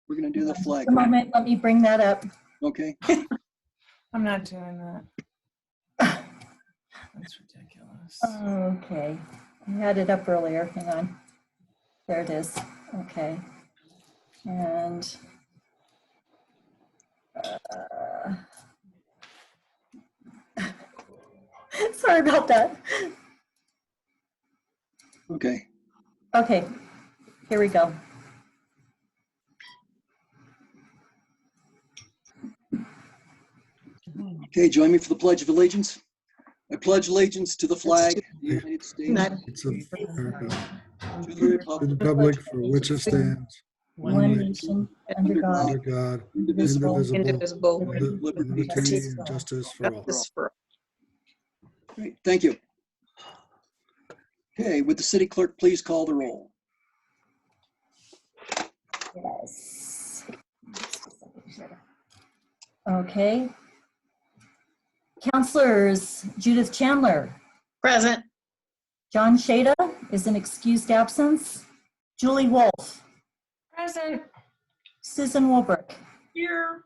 We're going to do the flag. A moment, let me bring that up. Okay. I'm not doing that. That's ridiculous. Okay, I had it up earlier, hang on. There it is, okay. And sorry about that. Okay. Okay, here we go. Okay, join me for the Pledge of Allegiance. I pledge allegiance to the flag of the United States, to the republic for which it stands, One nation, under God, under God, indivisible, indivisible, with with liberty liberty and justice for all. Great, thank you. Okay, would the city clerk please call the roll? Yes. Okay. Counselors, Judith Chandler. Present. John Shada is an excused absence. Julie Wolf. Present. Susan Wolbrook. Here.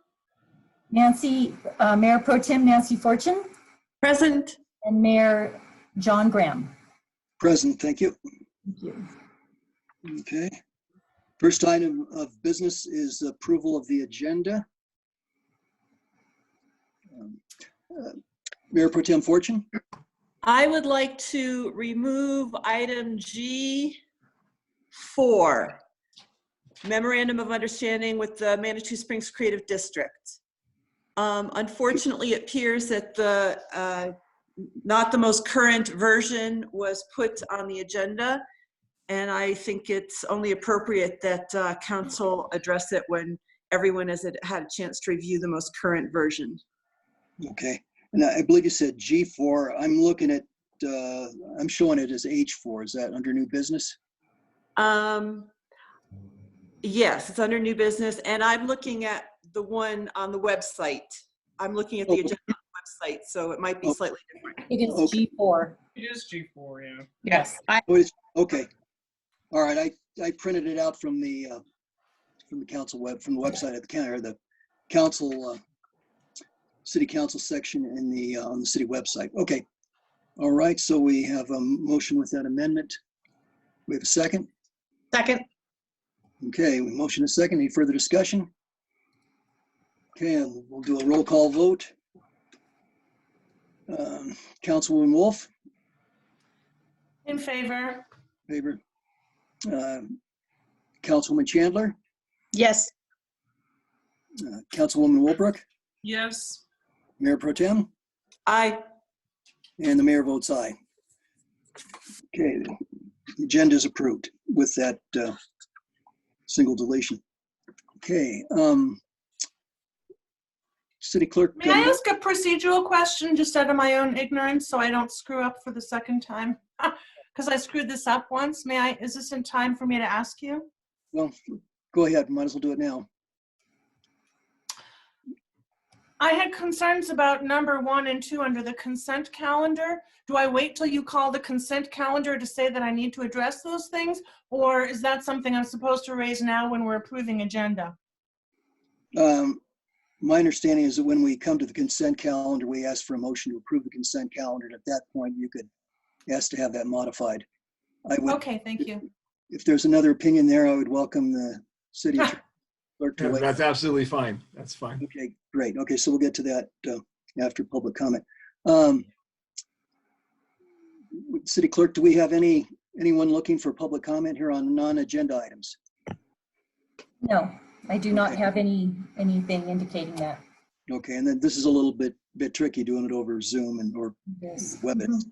Mayor Pro Tem Nancy Fortune. Present. And Mayor John Graham. Present, thank you. Thank you. Okay. First item of business is approval of the agenda. Mayor Pro Tem Fortune. I would like to remove item G4, Memorandum of Understanding with the Manitou Springs Creative District. Unfortunately, it appears that the not the most current version was put on the agenda, and I think it's only appropriate that council address it when everyone has had a chance to review the most current version. Okay, and I believe you said G4. I'm looking at, I'm showing it as H4. Is that under new business? Yes, it's under new business, and I'm looking at the one on the website. I'm looking at the agenda on the website, so it might be slightly different. It is Okay. G4. It is G4, yeah. Yes. Okay. All right. I printed it out from the council from the website of the county, or the council city council section in the on the city website. Okay. All right. So we have a motion with that amendment. We have a second. Second. Okay. Motion is second. Any further discussion? Okay. And we'll do a roll call vote. Councilwoman Wolf. In favor. Favor. Councilwoman Chandler. Yes. Councilwoman Wolbrook. Yes. Mayor Pro Tem. Aye. And the mayor votes aye. Okay, the agenda is approved with that single deletion. Okay, city clerk. May I ask a procedural question just out of my own ignorance so I don't screw up for the second time? Because I screwed this up once. Is this in time for me to ask you? Well, go ahead, might as well do it now. I had concerns about number 1 and 2 under the consent calendar. Do I wait till you call the consent calendar to say that I need to address those things? Or is that something I'm supposed to raise now when we're approving agenda? My understanding is that when we come to the consent calendar, we ask for a motion to approve the consent calendar. And at that point, you could ask to have that modified. I would, Okay, thank you. if there's another opinion there, I would welcome the city clerk to Yeah, weigh. that's absolutely fine. That's fine. Okay, great. Okay, so we'll get to that after public comment. City clerk, do we have anyone looking for public comment here on non-agenda items? No, I do not Okay. have anything indicating that. Okay, and then this is a little bit tricky doing it over Zoom or Yes. WebEx.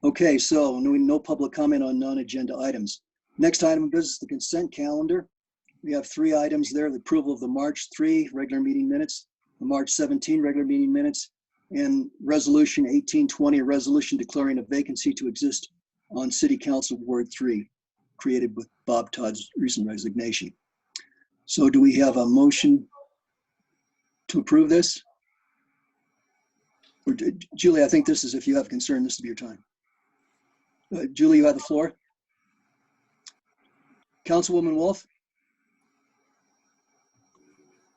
Okay, so no public comment on non-agenda items. Next item of business, the consent calendar. We have 3 items there: the approval of the March 3 regular meeting minutes, the March 17 regular meeting minutes, and resolution 1820, a resolution declaring a vacancy to exist on City Council Ward 3, created with Bob Todd's recent resignation. So do we have a motion to approve this? Or, Julie, I think this is, if you have concern, this will be your time. Julie, you have the floor. Councilwoman Wolf?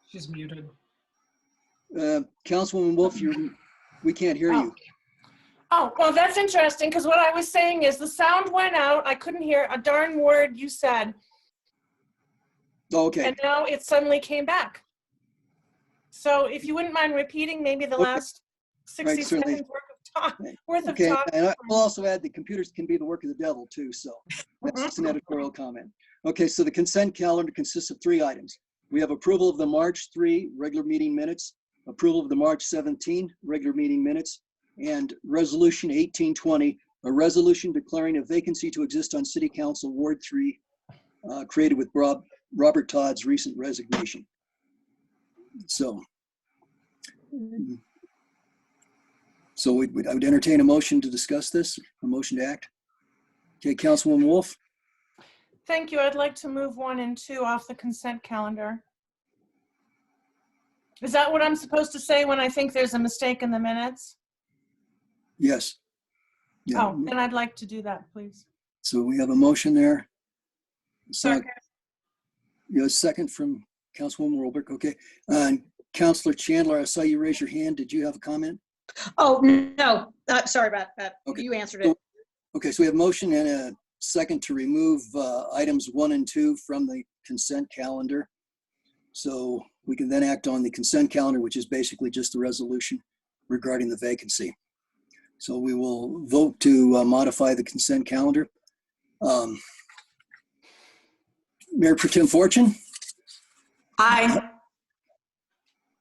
She's muted. Councilwoman Wolf, we can't hear you. Oh, well, that's interesting, because what I was saying is the sound went out. I couldn't hear a darn word you said. Okay. And now it suddenly came back. So if you wouldn't mind repeating maybe the Okay. last 60 Right, certainly. seconds worth of Okay, talk. and I'll also add that computers can be the work of the devil too, so that's just an editorial comment. Okay, so the consent calendar consists of 3 items. We have approval of the March 3 regular meeting minutes, approval of the March 17 regular meeting minutes, and Resolution 1820, a resolution declaring a vacancy to exist on City Council Ward 3, created with Robert Todd's recent resignation. So I would entertain a motion to discuss this, a motion to act. Okay, Councilwoman Wolf, Thank you. I'd like to move 1 and 2 off the consent calendar. Is that what I'm supposed to say when I think there's a mistake in the minutes? yes. Yeah. Oh, then I'd like to do that, please. So we have a motion there. So, Second. you know, second from Councilwoman Rolberg, okay. And Councilor Chandler, I saw you raise your hand. Did you have a comment? Oh, no, sorry about that. Okay. You answered it. Okay, so we have a motion and a second to remove items 1 and 2 from the consent calendar. So we can then act on the consent calendar, which is basically just the resolution regarding the vacancy. So we will vote to modify the consent calendar. Mayor Pro Tem Fortune? Aye.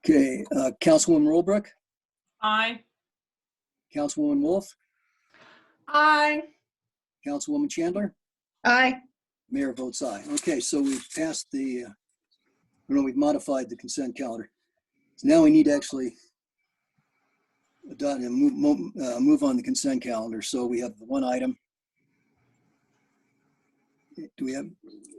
Okay, Councilwoman Rolbrook, Aye. Councilwoman Wolf, Aye. Councilwoman Chandler, Aye. Mayor votes aye. Okay, so we've passed we've modified the consent calendar. So now we need to actually adopt and move on the consent calendar. So we have one item. Do we have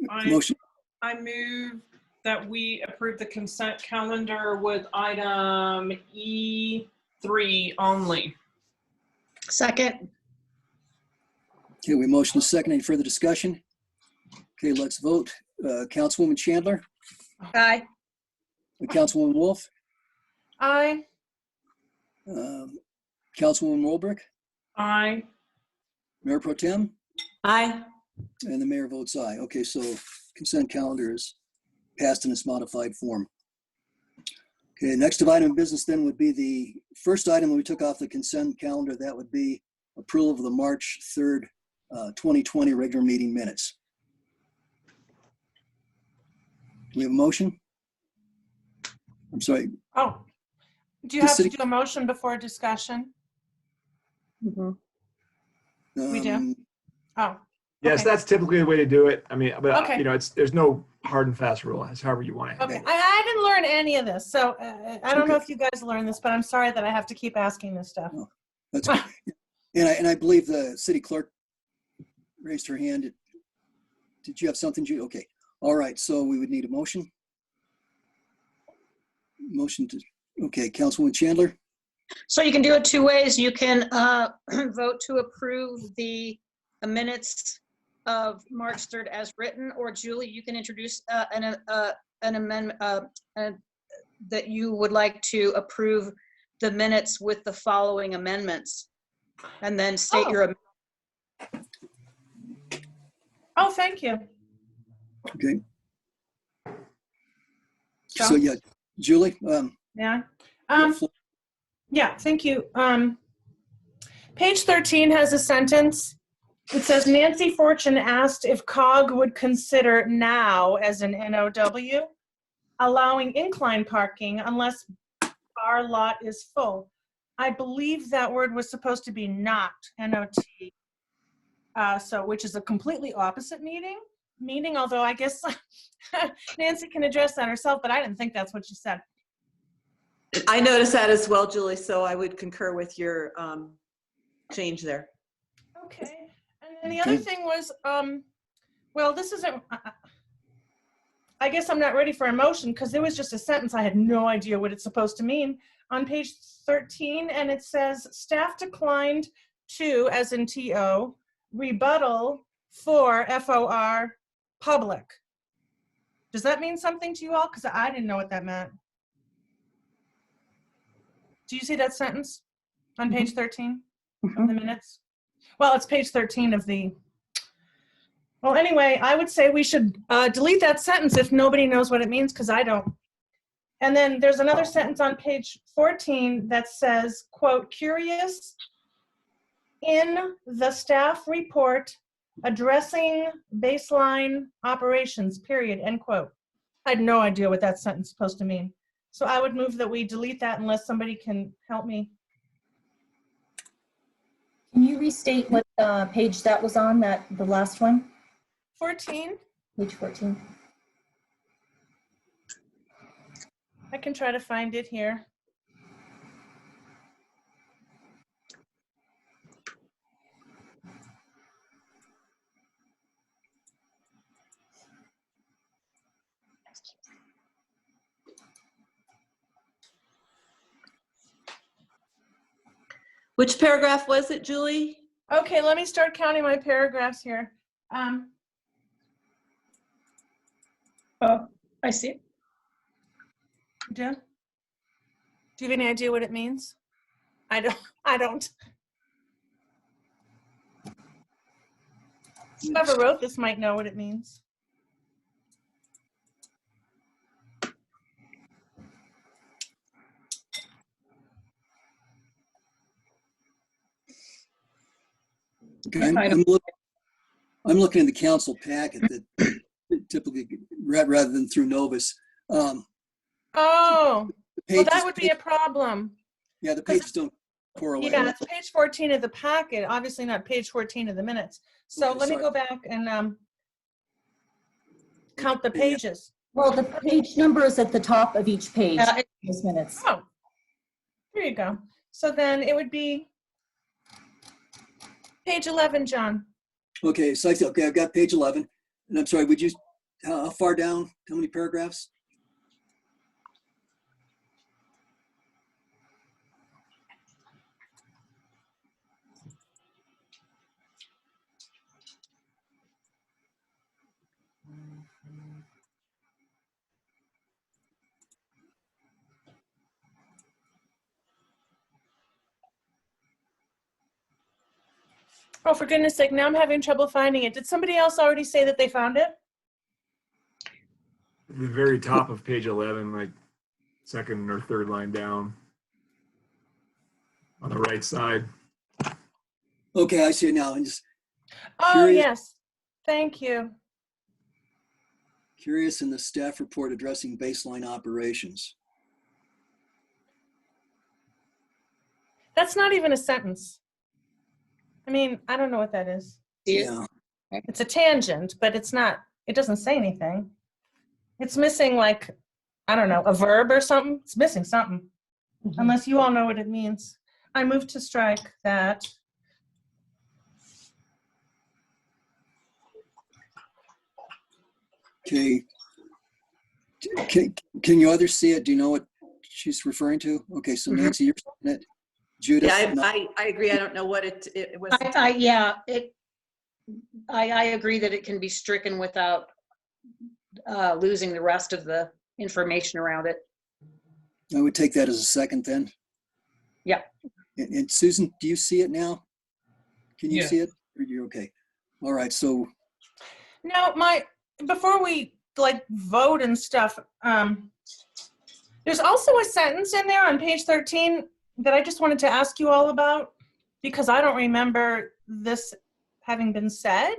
a motion? I move that we approve the consent calendar with item E3 only. Second. Okay, we motion a second. Any further discussion? Okay, let's vote. Councilwoman Chandler, Aye. Councilwoman Wolf, Aye. Councilwoman Rolberg, Aye. Mayor Pro Tem, Aye. and the mayor votes aye. Okay, so consent calendar is passed in its modified form. Okay, next item of business then would be the first item we took off the consent calendar. That would be approval of the March 3rd, 2020 regular meeting minutes. Do we have a motion? I'm sorry. Oh, do you The have to city- do a motion before discussion? We do? Oh, Yes, Okay. that's typically the way to do it. I mean, but Okay. you know, there's no hard and fast rule. It's however you want to handle okay. it. I didn't learn any of this, so I don't know Okay. if you guys learned this, but I'm sorry that I have to keep asking this stuff. That's good. And I believe the city clerk raised her hand. Did you have something, Judy? Okay. All right. So we would need a motion. Motion to, okay, Councilwoman Chandler. So you can do it 2 ways. You can vote to approve the minutes of March 3rd as written, or Julie, you can introduce an amendment that you would like to approve the minutes with the following amendments, and then state your. Oh, thank you. Okay. So- So yeah, Julie. Yeah. yeah, Yeah, thank you. Page 13 has a sentence. It says Nancy Fortune asked if COG would consider now as an NOW, allowing incline parking unless our lot is full. I believe that word was supposed to be not, N-O-T. So, which is a completely opposite meaning, although I guess Nancy can address that herself, but I didn't think that's what she said. I noticed that as well, Julie, so I would concur with your change there. Okay. And then the other thing was, well, this isn't, I guess I'm not ready for a motion because there was just a sentence. I had no idea what it's supposed to mean on page 13. And it says staff declined to, as in TO, rebuttal for FOR public Does that mean something to you all? Because I didn't know what that meant. Do you see that sentence on page 13 of the minutes? Well, it's page 13 of the, well, anyway, I would say we should delete that sentence if nobody knows what it means, because I don't. And then there's another sentence on page 14 that says, quote, curious in the staff report addressing baseline operations, period, end quote. I had no idea what that sentence is supposed to mean. So I would move that we delete that unless somebody can help me. Can you restate what page that was on, the last one? 14, Page 14. I can try to find it here. Which paragraph was it, Julie? Okay, let me start counting my paragraphs here. Oh, I see it. Do you have any idea what it means? I don't. Whoever wrote this might know what it means. Okay, I'm looking in the council packet that typically, rather than through Novus. Oh, The well, that pages- would be a problem. Yeah, the pages don't correlate. Yeah, it's page 14 of the packet, obviously not page 14 of the minutes. So Okay, let me sorry. go back and count the Yeah. pages. Well, the page number is at the top of each page, Yeah, those minutes. Oh, there you go. So then it would be page 11, John. Okay, so okay, I've got page 11. And I'm sorry, would you, how far down, how many paragraphs? Oh, for goodness sake, now I'm having trouble finding it. Did somebody else already say that they found it? The very top of page 11, like second or third line down on the right side. Okay, I see it now. I'm just Oh, Curious. yes. Thank you. curious in the staff report addressing baseline operations. That's not even a sentence. I mean, I don't know what that is. See it? Yeah, It's a tangent, but it's not, it doesn't say anything. It's missing like, I don't know, a verb or something. It's missing something, unless you all know what it means. I move to strike that. okay. Can you others see it? Do you know what she's referring to? Okay, so Mhm. Nancy, you're seeing it. Judith? Yeah, no? I agree. I don't know what it was. Yeah, I agree that it can be stricken without losing the rest of the information around it. I would take that as a second then. Yeah. And Susan, do you see it now? Can you Yeah. see it? Or you're okay. All right, so Now, before we like vote and stuff, there's also a sentence in there on page 13 that I just wanted to ask you all about, because I don't remember this having been said.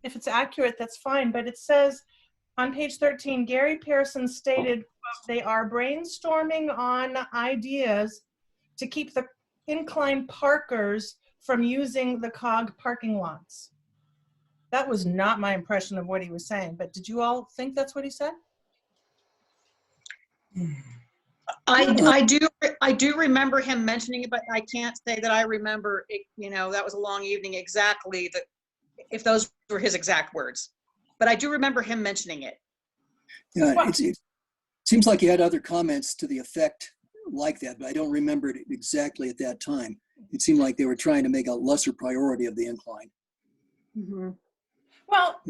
If it's accurate, that's fine, but it says on page 13, Gary Pearson stated, quote, they are brainstorming on ideas to keep the incline parkers from using the COG parking lots. That was not my impression of what he was saying, but did you all think that's what he said? I do remember him mentioning it, but I can't say that I remember it, that was a long evening exactly if those were his exact words. But I do remember him mentioning it. yeah, it seems like you had other comments to the effect like that, but I don't remember it exactly at that time. It seemed like they were trying to make a lesser priority of the incline. Mhm. Well,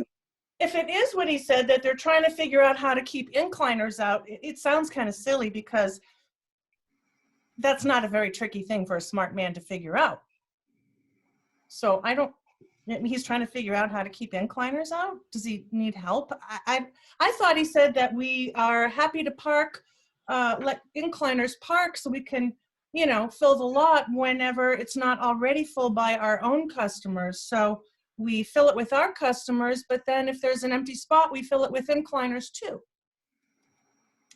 if it is what he said, that they're trying to figure out how to keep incliners out, it sounds kind of silly because that's not a very tricky thing for a smart man to figure out. So he's trying to figure out how to keep incliners out. Does he need help? I thought he said that we are happy to park, let incliners park so we can, fill the lot whenever it's not already full by our own customers. So we fill it with our customers, but then if there's an empty spot, we fill it with incliners too.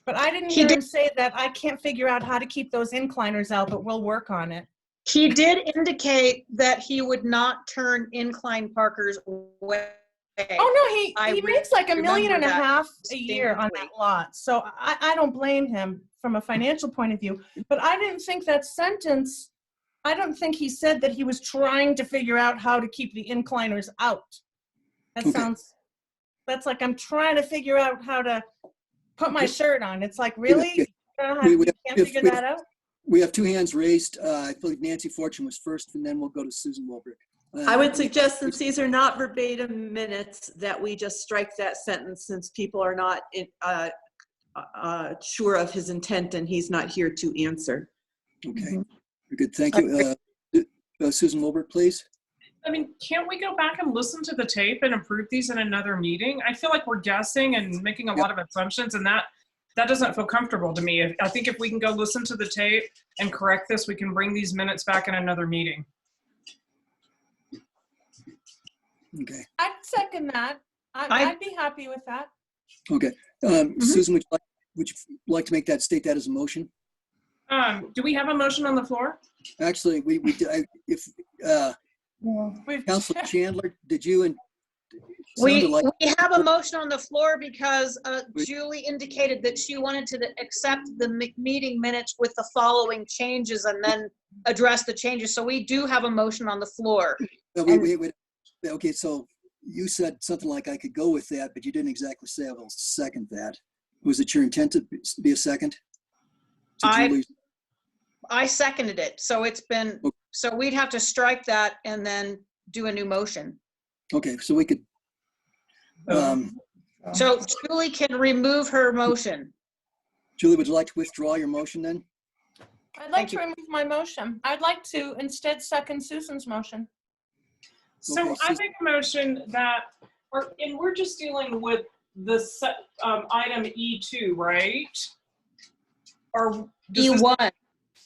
But I didn't hear him say that I can't figure out how to keep those incliners out, but we'll work on it. He did indicate that he would not turn incline parkers away. Oh, no, he makes like $1.5 million a year on distinctly. that lot. So I don't blame him from a financial point of view. But I didn't think that sentence, I don't think he said that he was trying to figure out how to keep the incliners out. That sounds, that's like I'm trying to figure out how to put my shirt on. It's like, really? You can't figure that out? We have 2 hands raised. I believe Nancy Fortune was first, and then we'll go to Susan Wilbrick. I would suggest, since these are not verbatim minutes, that we just strike that sentence, since people are not sure of his intent and he's not here to answer. Okay, very good. Thank you. Susan Wilbrick, please. I mean, can't we go back and listen to the tape and approve these in another meeting? I feel like we're guessing and making a lot of assumptions, and that doesn't feel comfortable to me. I think if we can go listen to the tape and correct this, we can bring these minutes back in another meeting. Okay. I'd second that. I'd be happy with that. Okay. Susan, would you like to state that as a motion? Do we have a motion on the floor? Actually, we Councilor Chandler, did you? And we have a motion on the floor because Julie indicated that she wanted to accept the meeting minutes with the following changes and then address the changes. So we do have a motion on the floor. Wait. Okay, so you said something like I could go with that, but you didn't exactly say I will second that. Was it your intent to be a second? I seconded it. So it's been, so we'd have to strike that and then do a new motion. Okay, so we could. So Julie can remove her motion. Julie, would you like to withdraw your motion then? I'd like to remove my motion. I'd like to instead second Susan's motion. So Okay, I make a motion that, and we're just dealing with the item E2, right? Or E1.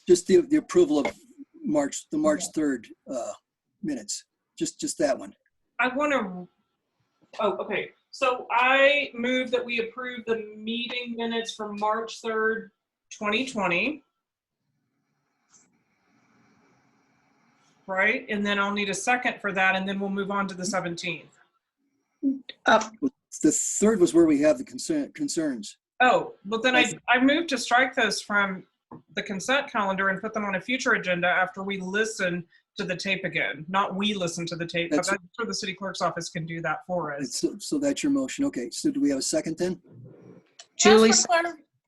Just the approval of the March 3rd minutes. Just that one. I want to, okay. So I move that we approve the meeting minutes from March 3rd, 2020. Right? And then I'll need a second for that, and then we'll move on to the 17th. The 3rd was where we have the concerns. Oh, but then I moved to strike those from the consent calendar and put them on a future agenda after we listen to the tape again. Not we listen to the tape, but I'm sure the city clerk's office can do that for us. So that's your motion. Okay, so do we have a second then? Julie,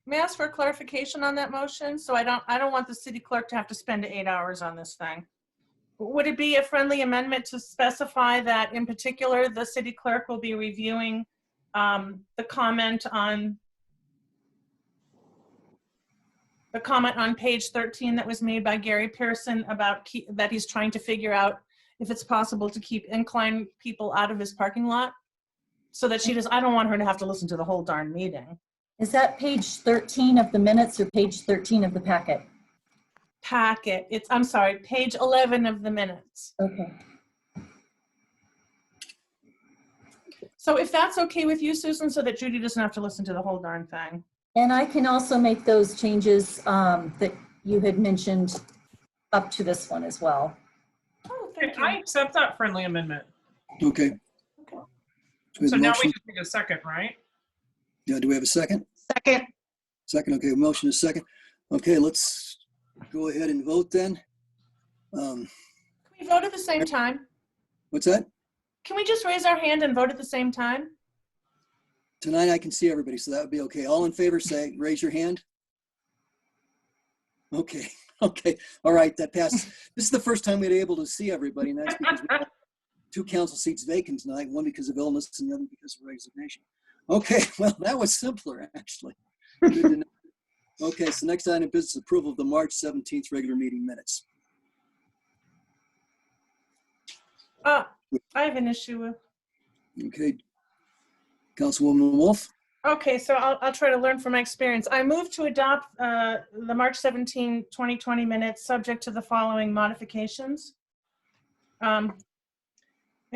May I ask for clarification on that motion? So I don't want the city clerk to have to spend 8 hours on this thing. Would it be a friendly amendment to specify that in particular, the city clerk will be reviewing the comment on page 13 that was made by Gary Pearson about that he's trying to figure out if it's possible to keep incline people out of his parking lot so that I don't want her to have to listen to the whole darn meeting. Is that page 13 of the minutes or page 13 of the packet? Packet. I'm sorry, page 11 of the minutes. Okay. So if that's okay with you, Susan, so that Judy doesn't have to listen to the whole darn thing. And I can also make those changes that you had mentioned up to this one as well. Oh, thank you. I accept that friendly amendment. Okay. So now we just need a second, right? Yeah, do we have a second? second. Second, okay, motion is second. Okay, let's go ahead and vote then. Can we vote at the same time? What's that? Can we just raise our hand and vote at the same time? Tonight I can see everybody, so that would be okay. All in favor, raise your hand. Okay, okay, all right, that passes. This is the first time we're able to see everybody, and that's because we two council seats vacant tonight, one because of illness and the other because of resignation. Okay, well, that was simpler, actually. Good to know. Okay, so next item of business, approval of the March 17th regular meeting minutes. I have an issue with. Okay, Councilwoman Wolf. Okay, so I'll try to learn from my experience. I move to adopt the March 17, 2020 minutes, subject to the following modifications. And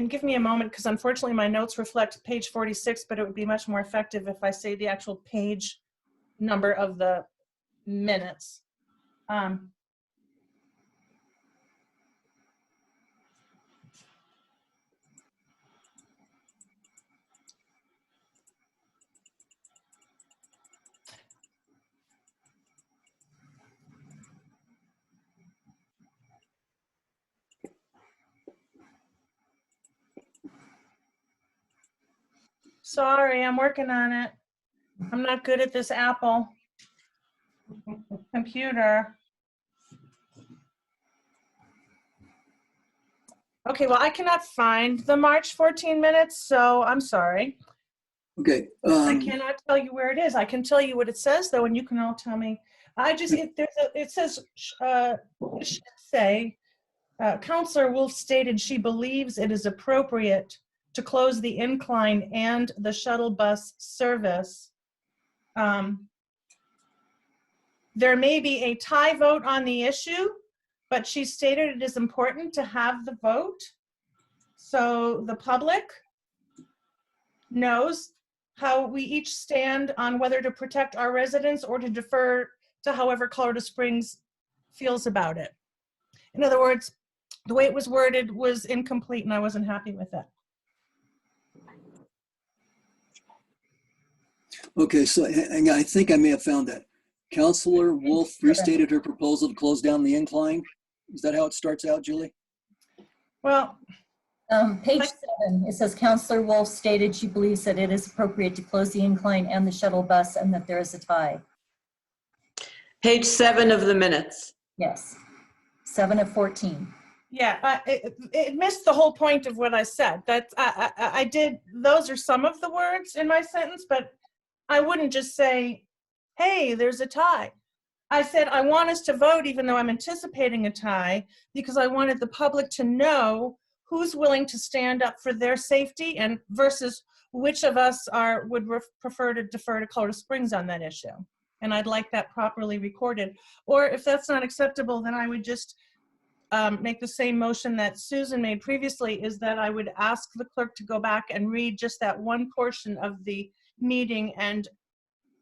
give me a moment, because unfortunately my notes reflect page 46, but it would be much more effective if I say the actual page number of the minutes. Sorry, I'm working on it. I'm not good at this Apple computer. Okay, well, I cannot find the March 14 minutes, so I'm sorry. Okay. I cannot tell you where it is. I can tell you what it says, though, and you can all tell me. It says, it should say, Counselor Wolf stated she believes it is appropriate to close the incline and the shuttle bus service. There may be a tie vote on the issue, but she stated it is important to have the vote so the public knows how we each stand on whether to protect our residents or to defer to however Colorado Springs feels about it. In other words, the way it was worded was incomplete and I wasn't happy with it. Okay, so I think I may have found that. Councilor Wolf restated her proposal to close down the incline. Is that how it starts out, Julie? Well, Page 7, it says Counselor Wolf stated she believes that it is appropriate to close the incline and the shuttle bus and that there is a tie. Page 7 of the minutes. Yes, 7 of 14. yeah, it missed the whole point of what I said. That I did, those are some of the words in my sentence, but I wouldn't just say, hey, there's a tie. I said, I want us to vote even though I'm anticipating a tie because I wanted the public to know who's willing to stand up for their safety and versus which of us would prefer to defer to Colorado Springs on that issue. And I'd like that properly recorded. Or if that's not acceptable, then I would just make the same motion that Susan made previously, is that I would ask the clerk to go back and read just that one portion of the meeting and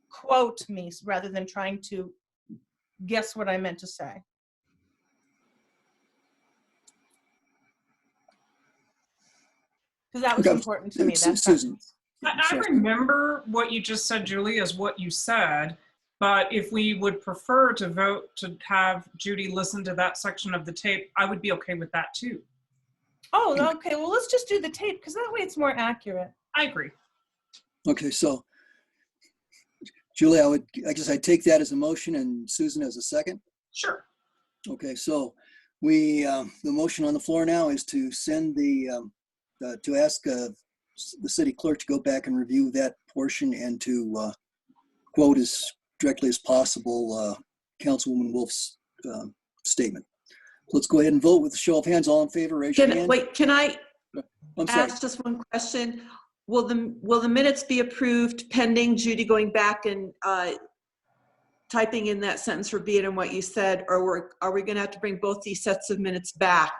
quote me rather than trying to guess what I meant to say. Because that was important to me. That's Susan. I remember what you just said, Julie, is what you said. But if we would prefer to vote to have Judy listen to that section of the tape, I would be okay with that too. Oh, okay. Well, let's just do the tape because that way it's more accurate. I agree. Okay, so Julie, I guess I'd take that as a motion and Susan as a second. Sure. Okay, so the motion on the floor now is to send to ask the city clerk to go back and review that portion and to quote as directly as possible Councilwoman Wolf's statement. Let's go ahead and vote with a show of hands. All in favor, raise your hand. Wait, can I I'm sorry. ask just one question? Will the minutes be approved pending Judy going back and typing in that sentence verbatim what you said, or are we going to have to bring both these sets of minutes back?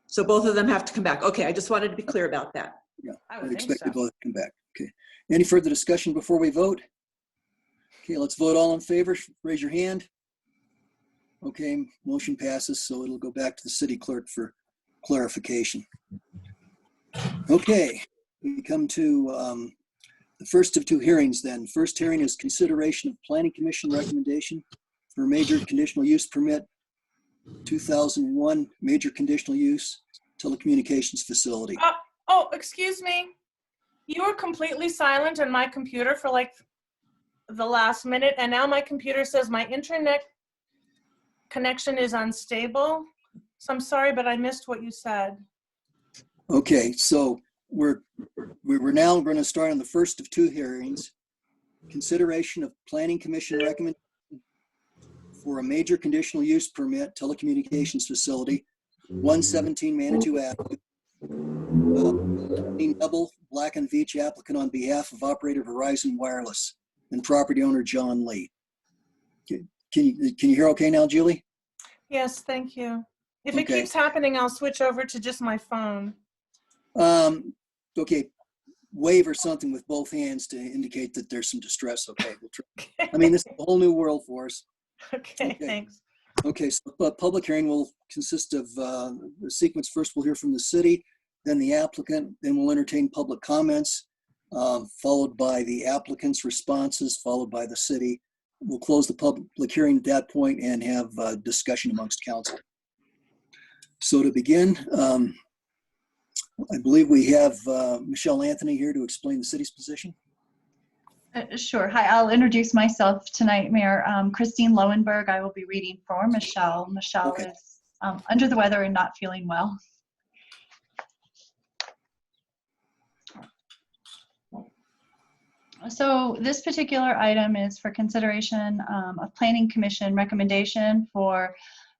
So both of them have to come back. Okay, I just wanted to be clear about that. Yeah, I I'd would think expect so. they both to come back. Okay. Any further discussion before we vote? Okay, let's vote. All in favor, raise your hand. Okay, motion passes, so it'll go back to the city clerk for clarification. Okay, we come to the first of two hearings then. First hearing is consideration of Planning Commission recommendation for major conditional use permit 2001 major conditional use telecommunications facility. Oh, excuse me. You were completely silent on my computer for like the last minute, and now my computer says my internet connection is unstable. So I'm sorry, but I missed what you said. Okay, so we're now going to start on the first of two hearings. Consideration of Planning Commission recommendation for a major conditional use permit telecommunications facility, 117 Manitou Avenue. Double Black and Veatch applicant on behalf of operator Verizon Wireless and property owner John Lee. Can you hear okay now, Julie? Yes, thank you. If it Okay. keeps happening, I'll switch over to just my phone. Okay, wave or something with both hands to indicate that there's some distress. Okay, we'll try. I mean, this is a whole new world for us. Okay, thanks. Okay, so public hearing will consist of the sequence. First, we'll hear from the city, then the applicant, then we'll entertain public comments, followed by the applicant's responses, followed by the city. We'll close the public hearing at that point and have discussion amongst council. So to begin, I believe we have Michelle Anthony here to explain the city's position. Sure. Hi, I'll introduce myself tonight, Mayor. Christine Lowenberg. I will be reading for Michelle. Michelle Okay. is under the weather and not feeling well. So this particular item is for consideration of Planning Commission recommendation for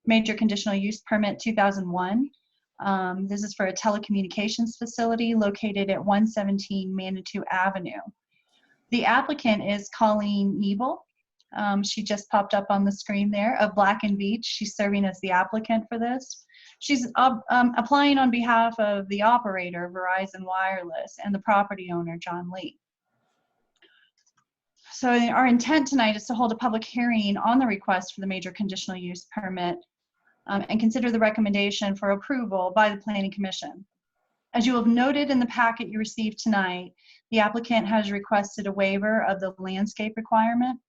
Major Conditional Use Permit 2001. This is for a telecommunications facility located at 117 Manitou Avenue. The applicant is Colleen Niebel. She just popped up on the screen there, of Black and Veatch. She's serving as the applicant for this. She's applying on behalf of the operator, Verizon Wireless, and the property owner, John Lee. So our intent tonight is to hold a public hearing on the request for the major conditional use permit and consider the recommendation for approval by the Planning Commission. As you have noted in the packet you received tonight, the applicant has requested a waiver of the landscape requirement.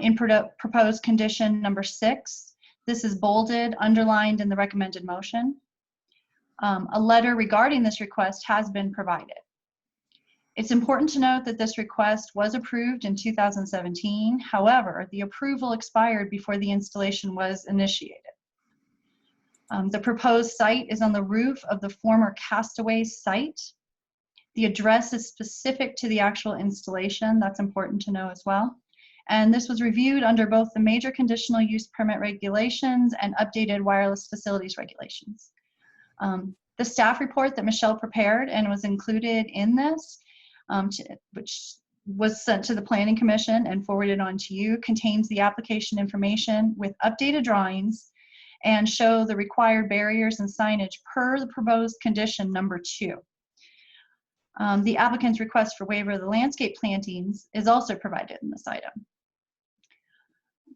In proposed condition number 6, this is bolded, underlined in the recommended motion. A letter regarding this request has been provided. It's important to note that this request was approved in 2017. However, the approval expired before the installation was initiated. The proposed site is on the roof of the former Castaway site. The address is specific to the actual installation. That's important to know as well. And this was reviewed under both the major conditional use permit regulations and updated wireless facilities regulations. The staff report that Michelle prepared and was included in this, which was sent to the Planning Commission and forwarded on to you, contains the application information with updated drawings and show the required barriers and signage per the proposed condition number 2. The applicant's request for waiver of the landscape plantings is also provided in this item.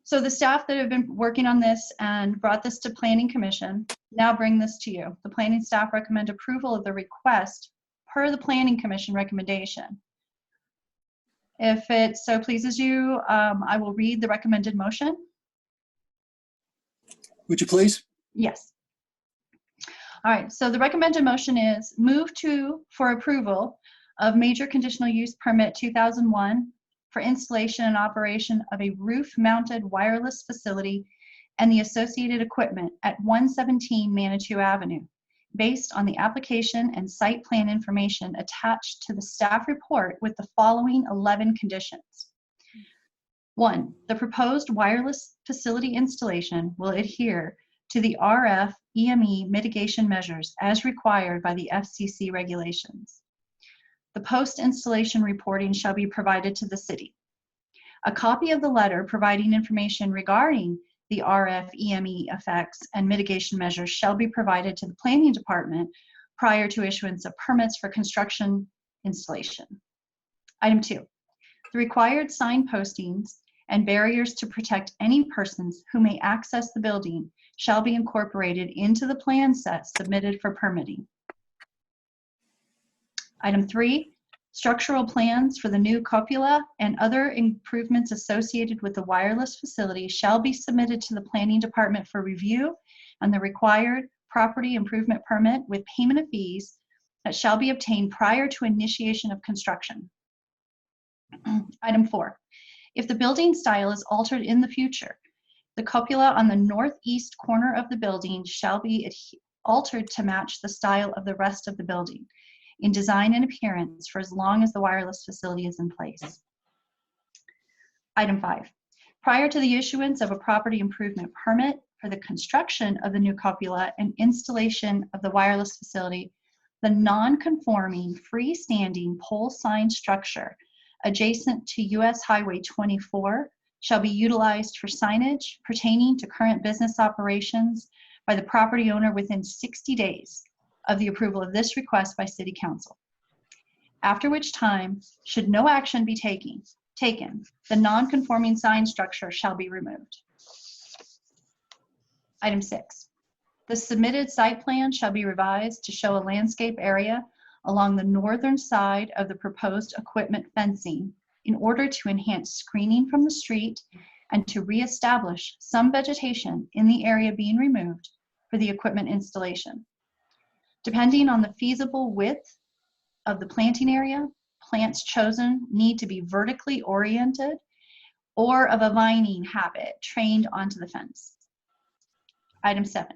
So the staff that have been working on this and brought this to Planning Commission now bring this to you. The planning staff recommend approval of the request per the Planning Commission recommendation. If it so pleases you, I will read the recommended motion. Would you please? Yes. All right, so the recommended motion is move for approval of major conditional use permit 2001 for installation and operation of a roof-mounted wireless facility and the associated equipment at 117 Manitou Avenue, based on the application and site plan information attached to the staff report with the following 11 conditions. 1, the proposed wireless facility installation will adhere to the RF EME mitigation measures as required by the FCC regulations. The post-installation reporting shall be provided to the city. A copy of the letter providing information regarding the RF EME effects and mitigation measures shall be provided to the Planning Department prior to issuance of permits for construction installation. Item 2, the required sign postings and barriers to protect any persons who may access the building shall be incorporated into the plan set submitted for permitting. Item 3, structural plans for the new cupola and other improvements associated with the wireless facility shall be submitted to the Planning Department for review and the required property improvement permit with payment of fees that shall be obtained prior to initiation of construction. Item 4, if the building style is altered in the future, The cupola on the northeast corner of the building shall be altered to match the style of the rest of the building in design and appearance for as long as the wireless facility is in place. Item 5, prior to the issuance of a property improvement permit for the construction of the new cupola and installation of the wireless facility, the non-conforming freestanding pole sign structure adjacent to US Highway 24 shall be utilized for signage pertaining to current business operations by the property owner within 60 days of the approval of this request by City Council. After which time, should no action be taken, the non-conforming sign structure shall be removed. Item 6, the submitted site plan shall be revised to show a landscape area along the northern side of the proposed equipment fencing in order to enhance screening from the street and to reestablish some vegetation in the area being removed for the equipment installation. Depending on the feasible width of the planting area, plants chosen need to be vertically oriented or of a vining habit trained onto the fence. Item 7.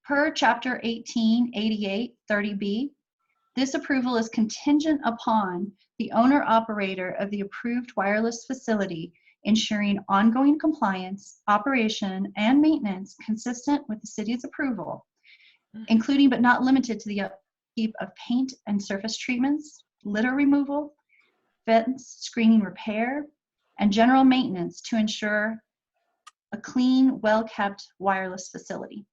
Per Chapter 1888 30B, this approval is contingent upon the owner-operator of the approved wireless facility ensuring ongoing compliance, operation, and maintenance consistent with the city's approval, including but not limited to the upkeep of paint and surface treatments, litter removal, fence screening repair, and general maintenance to ensure a clean, well-kept wireless facility.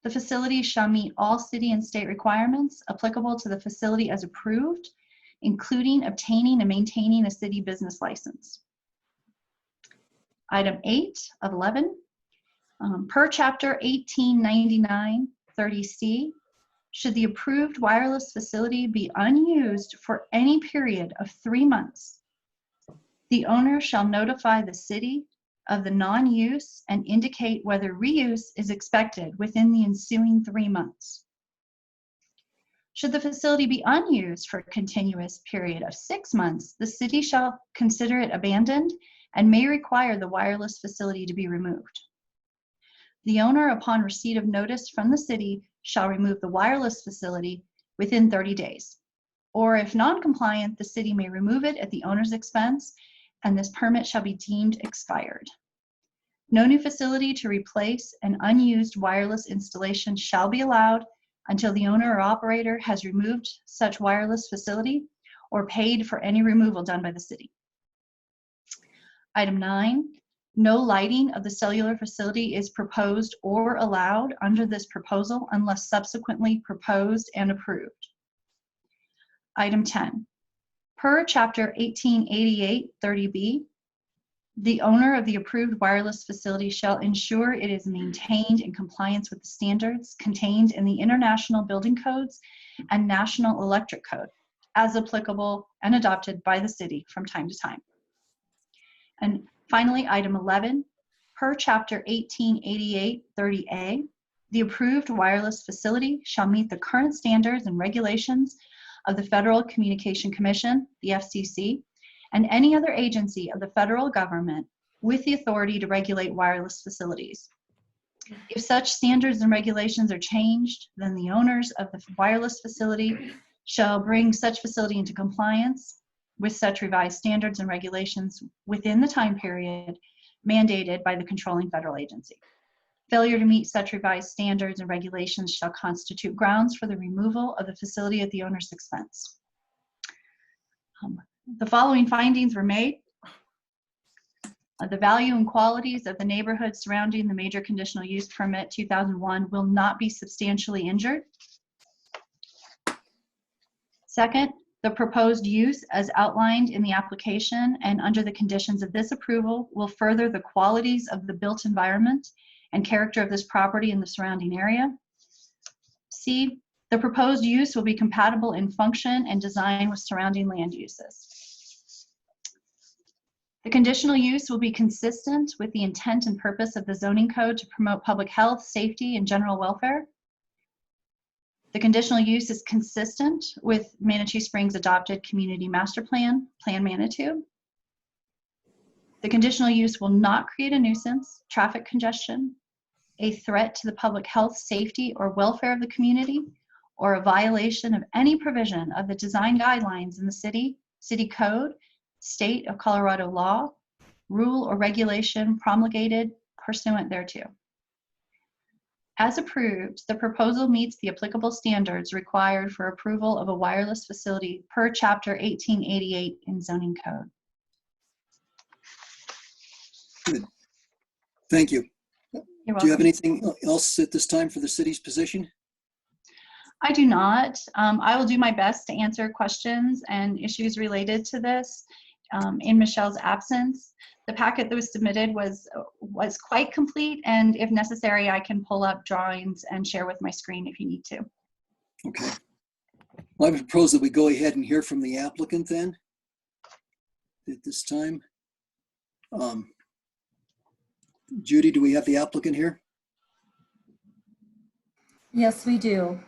The facility shall meet all city and state requirements applicable to the facility as approved, including obtaining and maintaining a city business license. Item 8 of 11, per Chapter 1899 30C, should the approved wireless facility be unused for any period of 3 months, the owner shall notify the city of the non-use and indicate whether reuse is expected within the ensuing 3 months. Should the facility be unused for a continuous period of 6 months, the city shall consider it abandoned and may require the wireless facility to be removed. The owner, upon receipt of notice from the city, shall remove the wireless facility within 30 days. Or if non-compliant, the city may remove it at the owner's expense, and this permit shall be deemed expired. No new facility to replace an unused wireless installation shall be allowed until the owner or operator has removed such wireless facility or paid for any removal done by the city. Item 9, no lighting of the cellular facility is proposed or allowed under this proposal unless subsequently proposed and approved. Item 10, per Chapter 1888 30B, the owner of the approved wireless facility shall ensure it is maintained in compliance with the standards contained in the International Building Codes and National Electric Code, as applicable and adopted by the city from time to time. And finally, item 11, per Chapter 1888 30A, the approved wireless facility shall meet the current standards and regulations of the Federal Communication Commission, the FCC, and any other agency of the federal government with the authority to regulate wireless facilities. If such standards and regulations are changed, then the owners of the wireless facility shall bring such facility into compliance with such revised standards and regulations within the time period mandated by the controlling federal agency. Failure to meet such revised standards and regulations shall constitute grounds for the removal of the facility at the owner's expense. The following findings were made. The value and qualities of the neighborhood surrounding the major conditional use permit 2001 will not be substantially injured. Second, the proposed use as outlined in the application and under the conditions of this approval will further the qualities of the built environment and character of this property and the surrounding area. C, the proposed use will be compatible in function and design with surrounding land uses. The conditional use will be consistent with the intent and purpose of the zoning code to promote public health, safety, and general welfare. The conditional use is consistent with Manitou Springs adopted community master plan, Plan Manitou. The conditional use will not create a nuisance, traffic congestion, a threat to the public health, safety, or welfare of the community, or a violation of any provision of the design guidelines in the city code, state of Colorado law, rule or regulation promulgated pursuant thereto. As approved, the proposal meets the applicable standards required for approval of a wireless facility per Chapter 1888 in zoning code. Good. Thank you. You're Do you have welcome. anything else at this time for the city's position? I do not. I will do my best to answer questions and issues related to this in Michelle's absence. The packet that was submitted was quite complete, and if necessary, I can pull up drawings and share with my screen if you need to. Okay. Well, I would propose that we go ahead and hear from the applicant then at this time. Judy, do we have the applicant here? Yes, we do.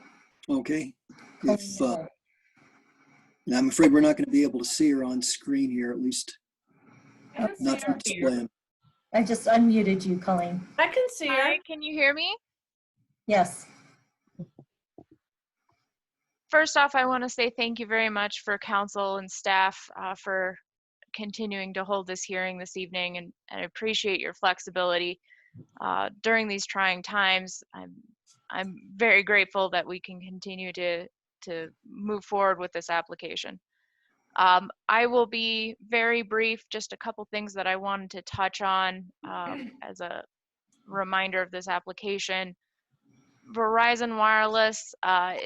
Okay. If, I'm afraid we're not going to be able to see her on screen here, at least I can see not from her display. here. I just unmuted you, Colleen. I can see her. Hi, can you hear me? Yes. First off, I want to say thank you very much for council and staff for continuing to hold this hearing this evening, and I appreciate your flexibility during these trying times. I'm very grateful that we can continue to move forward with this application. I will be very brief, just a couple things that I wanted to touch on as a reminder of this application. Verizon Wireless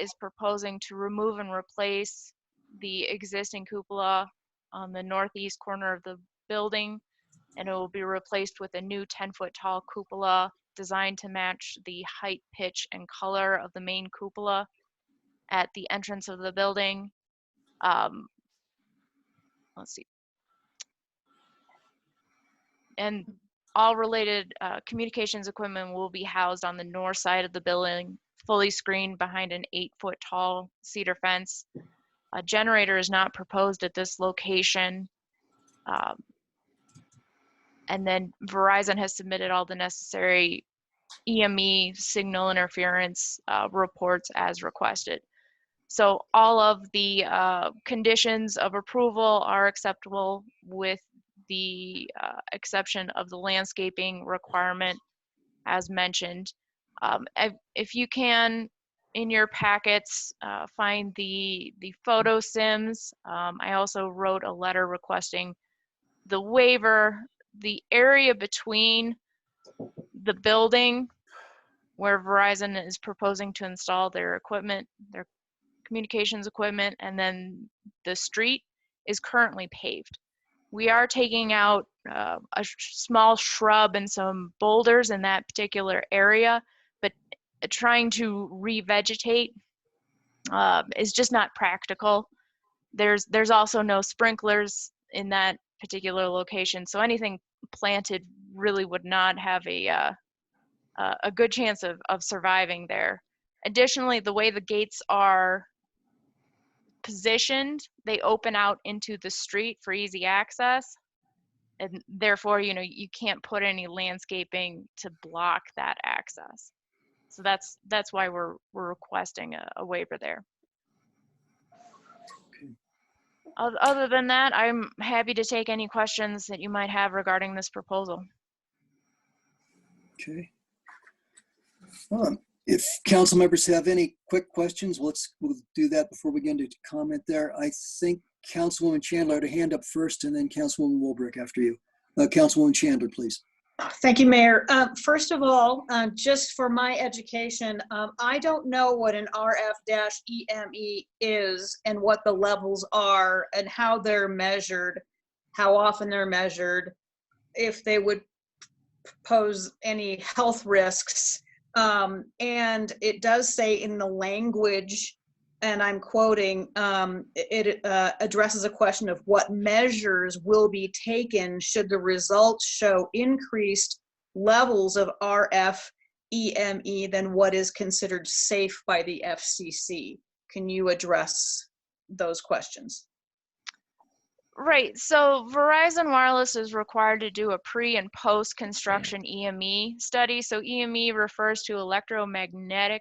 is proposing to remove and replace the existing cupola on the northeast corner of the building, and it will be replaced with a new 10-foot tall cupola designed to match the height, pitch, and color of the main cupola at the entrance of the building. Let's see. And all related communications equipment will be housed on the north side of the building, fully screened behind an 8-foot tall cedar fence. A generator is not proposed at this location. And then Verizon has submitted all the necessary EME signal interference reports as requested. So all of the conditions of approval are acceptable, with the exception of the landscaping requirement as mentioned. If you can, in your packets, find the photo sims. I also wrote a letter requesting the waiver. The area between the building where Verizon is proposing to install their equipment, their communications equipment, and then the street is currently paved. We are taking out a small shrub and some boulders in that particular area, but trying to revegetate is just not practical. There's also no sprinklers in that particular location, so anything planted really would not have a good chance of surviving there. Additionally, the way the gates are positioned, they open out into the street for easy access, and therefore, you can't put any landscaping to block that access. So that's why we're requesting a waiver there. Other than that, I'm happy to take any questions that you might have regarding this proposal. Okay. If council members have any quick questions, we'll do that before we get into comment there. I think Councilwoman Chandler had a hand up first, and then Councilwoman Wolbrick after you. Councilwoman Chandler, please. Thank you, Mayor. First of all, just for my education, I don't know what an RF-EME is and what the levels are and how they're measured, how often they're measured, if they would pose any health risks. And it does say in the language, and I'm quoting, it addresses a question of what measures will be taken should the results show increased levels of RF-EME than what is considered safe by the FCC. Can you address those questions? Right. So Verizon Wireless is required to do a pre and post construction EME study. So EME refers to electromagnetic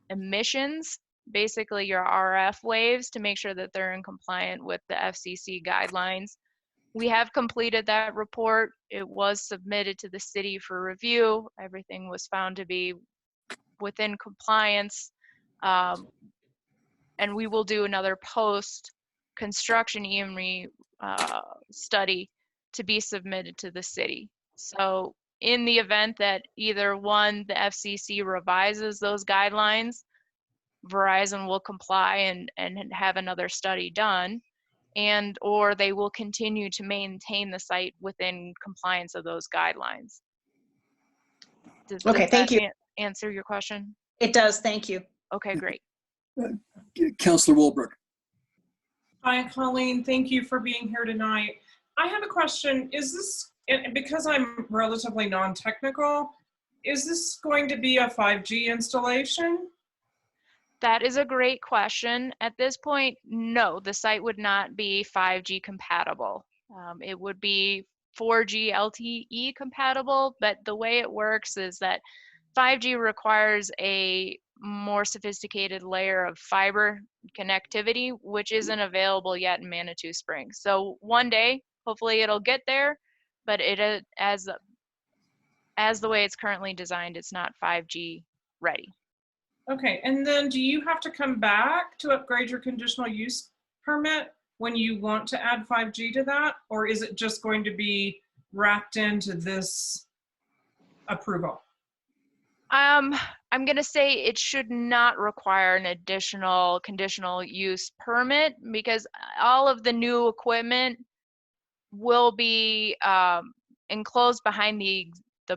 emissions, basically your RF waves, to make sure that they're in compliant with the FCC guidelines. We have completed that report. It was submitted to the city for review. Everything was found to be within compliance. And we will do another post-construction EME study to be submitted to the city. So in the event that either one, the FCC revises those guidelines, Verizon will comply and have another study done, and or they will continue to maintain the site within compliance of those guidelines. Okay, thank you. Answer your question? It does, thank you. Okay, great. Councilor Wolbrook. Hi, Colleen. Thank you for being here tonight. I have a question. Is this, and because I'm relatively non-technical, is this going to be a 5G installation? That is a great question. At this point, no, the site would not be 5G compatible. It would be 4G LTE compatible, but the way it works is that 5G requires a more sophisticated layer of fiber connectivity, which isn't available yet in Manitou Springs. So one day, hopefully it'll get there, but it as the way it's currently designed, it's not 5G ready. Okay, and then do you have to come back to upgrade your conditional use permit when you want to add 5G to that? Or is it just going to be wrapped into this approval? I'm going to say it should not require an additional conditional use permit because all of the new equipment will be enclosed behind the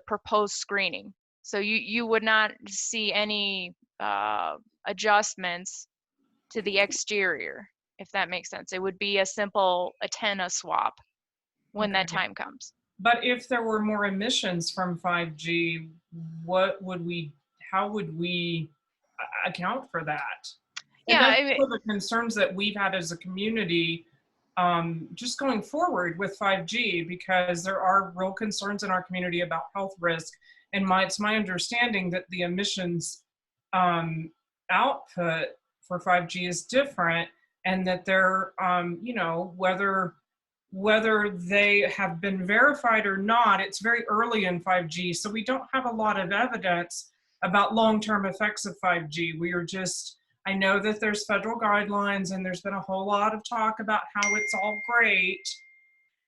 proposed screening. So you would not see any adjustments to the exterior, if that makes sense. It would be a simple antenna swap when that time comes. But if there were more emissions from 5G, how would we account for that? Yeah, And that's one of the concerns that we've had as a community just going forward with 5G, because there are real concerns in our community about health risk. And it's my understanding that the emissions output for 5G is different, and that they're, whether they have been verified or not, it's very early in 5G. So we don't have a lot of evidence about long-term effects of 5G. I know that there's federal guidelines and there's been a whole lot of talk about how it's all great,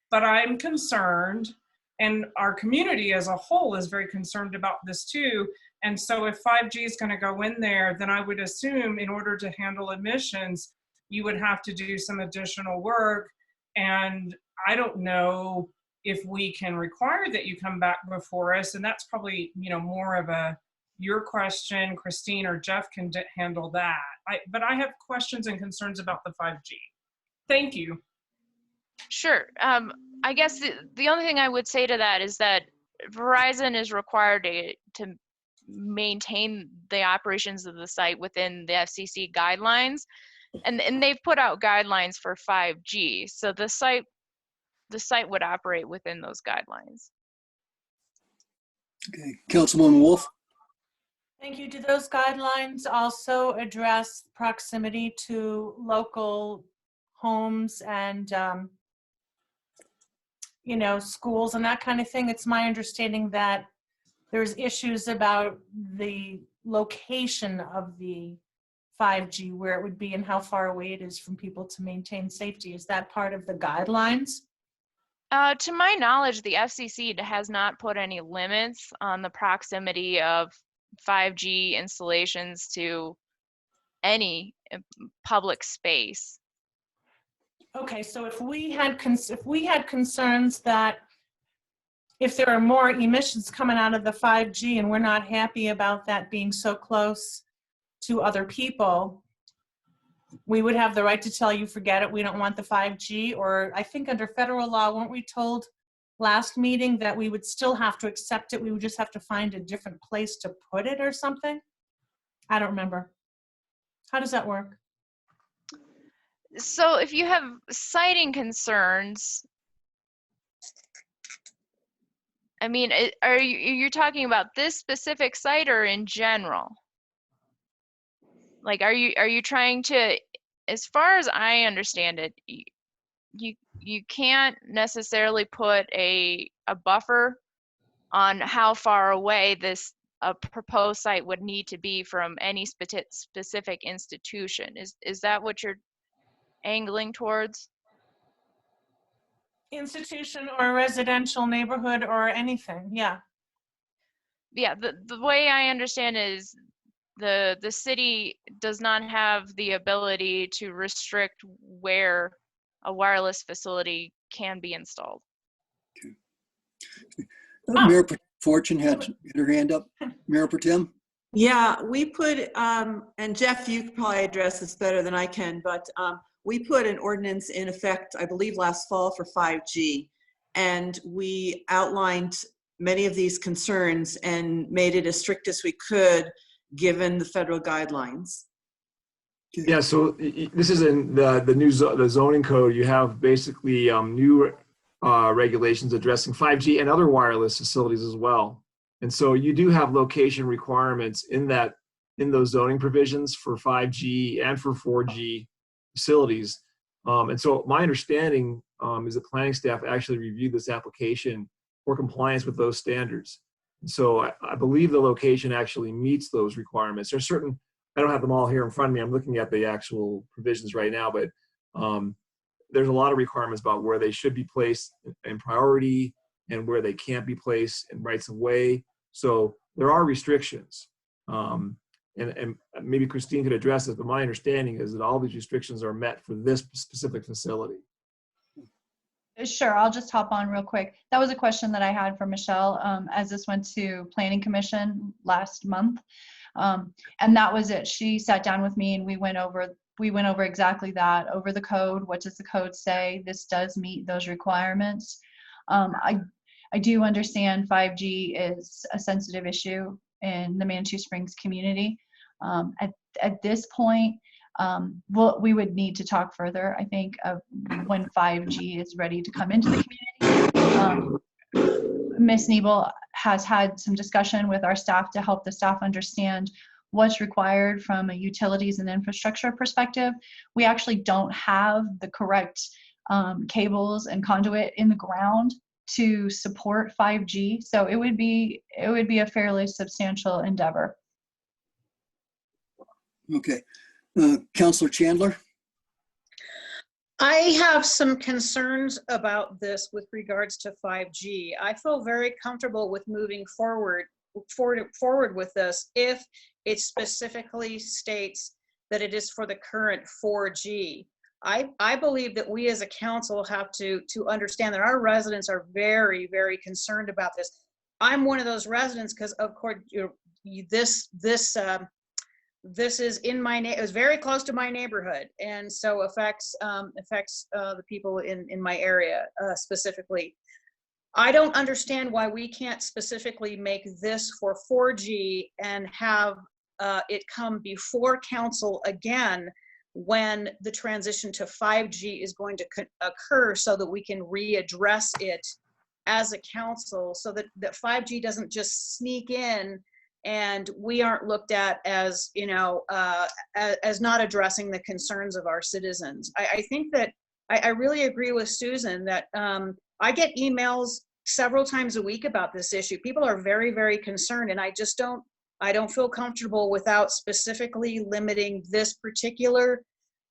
but I'm concerned, and our community as a whole is very concerned about this too. And so if 5G is going to go in there, then I would assume in order to handle emissions, you would have to do some additional work. And I don't know if we can require that you come back before us. And that's probably, more of your question. Christine or Jeff can handle that. But I have questions and concerns about the 5G. Thank you. Sure. I guess the only thing I would say to that is that Verizon is required to maintain the operations of the site within the FCC guidelines, and they've put out guidelines for 5G. So the site would operate within those guidelines. Okay, Councilwoman Wolf. Thank you. Do those guidelines also address proximity to local homes and, schools and that kind of thing? It's my understanding that there's issues about the location of the 5G, where it would be and how far away it is from people to maintain safety. Is that part of the guidelines? To my knowledge, the FCC has not put any limits on the proximity of 5G installations to any public space. Okay, so if we had concerns that if there are more emissions coming out of the 5G and we're not happy about that being so close to other people, we would have the right to tell you, forget it, we don't want the 5G. Or I think under federal law, weren't we told last meeting that we would still have to accept it? We would just have to find a different place to put it or something? I don't remember. How does that work? So if you have siting concerns, I mean, you're talking about this specific site or in general? Like, are you trying to, as far as I understand it, you can't necessarily put a buffer on how far away a proposed site would need to be from any specific institution. Is that what you're angling towards? Institution or residential neighborhood or anything, yeah. Yeah, the way I understand it is the city does not have the ability to restrict where a wireless facility can be installed. Mayor Fortune had her hand up. Mayor Protem? Yeah, we put, and Jeff, you could probably address this better than I can, but we put an ordinance in effect, I believe last fall for 5G, and we outlined many of these concerns and made it as strict as we could given the federal guidelines. Yeah, so this is in the new the zoning code. You have basically new regulations addressing 5G and other wireless facilities as well. And so you do have location requirements in those zoning provisions for 5G and for 4G facilities. And so my understanding is that planning staff actually reviewed this application for compliance with those standards. And so I believe the location actually meets those requirements. There's certain, I don't have them all here in front of me. I'm looking at the actual provisions right now, but there's a lot of requirements about where they should be placed in priority and where they can't be placed in rights of way. So there are restrictions. And maybe Christine could address this, but my understanding is that all these restrictions are met for this specific facility. Sure, I'll just hop on real quick. That was a question that I had for Michelle as this went to Planning Commission last month. And that was it. She sat down with me and we went over exactly that, over the code. What does the code say? This does meet those requirements. I do understand 5G is a sensitive issue in the Manitou Springs community. At this point, we would need to talk further, I think, of when 5G is ready to come into the community. Ms. Nebel has had some discussion with our staff to help the staff understand what's required from a utilities and infrastructure perspective. We actually don't have the correct cables and conduit in the ground to support 5G, so it would be a fairly substantial endeavor. Okay. Councilor Chandler? I have some concerns about this with regards to 5G. I feel very comfortable with moving forward with this if it specifically states that it is for the current 4G. I believe that we as a council have to understand that our residents are very, very concerned about this. I'm one of those residents because, of course, this is in my it was very close to my neighborhood, and so affects the people in my area specifically. I don't understand why we can't specifically make this for 4G and have it come before council again when the transition to 5G is going to occur, so that we can readdress it as a council, so that 5G doesn't just sneak in and we aren't looked at as, as not addressing the concerns of our citizens. I think that I really agree with Susan that I get emails several times a week about this issue. People are very, very concerned, and I don't feel comfortable without specifically limiting this particular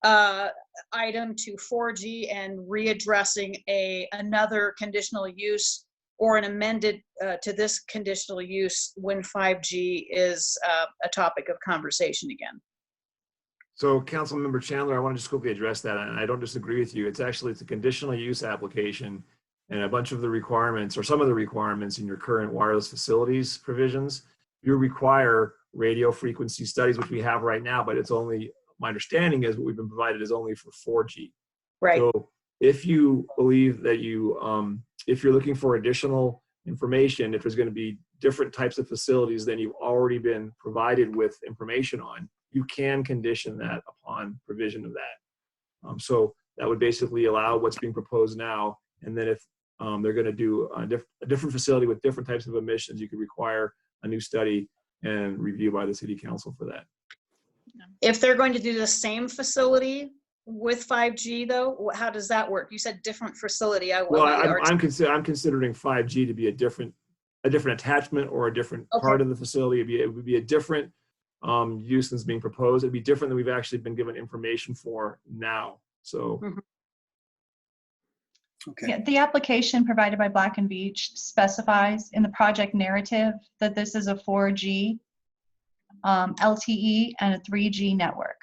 item to 4G and readdressing another conditional use or an amended to this conditional use when 5G is a topic of conversation again. So Councilmember Chandler, I want to just quickly address that, and I don't disagree with you. It's a conditional use application, and a bunch of the requirements, or some of the requirements in your current wireless facilities provisions, you require radio frequency studies, which we have right now, but it's only, my understanding is what we've been provided is only for 4G. Right. So if you believe that if you're looking for additional information, if there's going to be different types of facilities than you've already been provided with information on, you can condition that upon provision of that. So that would basically allow what's being proposed now. And then if they're going to do a different facility with different types of emissions, you could require a new study and review by the city council for that. If they're going to do the same facility with 5G though, how does that work? You said different facility. Well, I'm considering 5G to be a different attachment or a different part of the facility. It would be a different use that's being proposed. It'd be different than we've actually been given information for now. So. Okay. Yeah, the application provided by Black and Veatch specifies in the project narrative that this is a 4G LTE and a 3G network.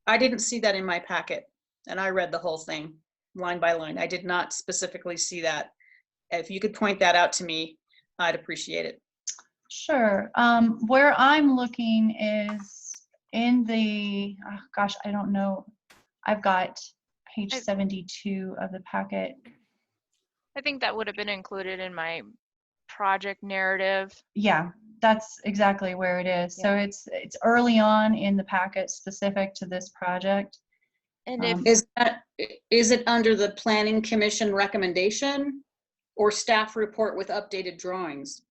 I didn't see that in my packet, and I read the whole thing line by line. I did not specifically see that. If you could point that out to me, I'd appreciate it. Sure. Where I'm looking is in the, oh gosh, I don't know. I've got page 72 of the packet. I think that would have been included in my project narrative. Yeah, that's exactly where it is. So it's early on in the packet specific to this project. And if Is it under the Planning Commission recommendation or staff report with updated drawings?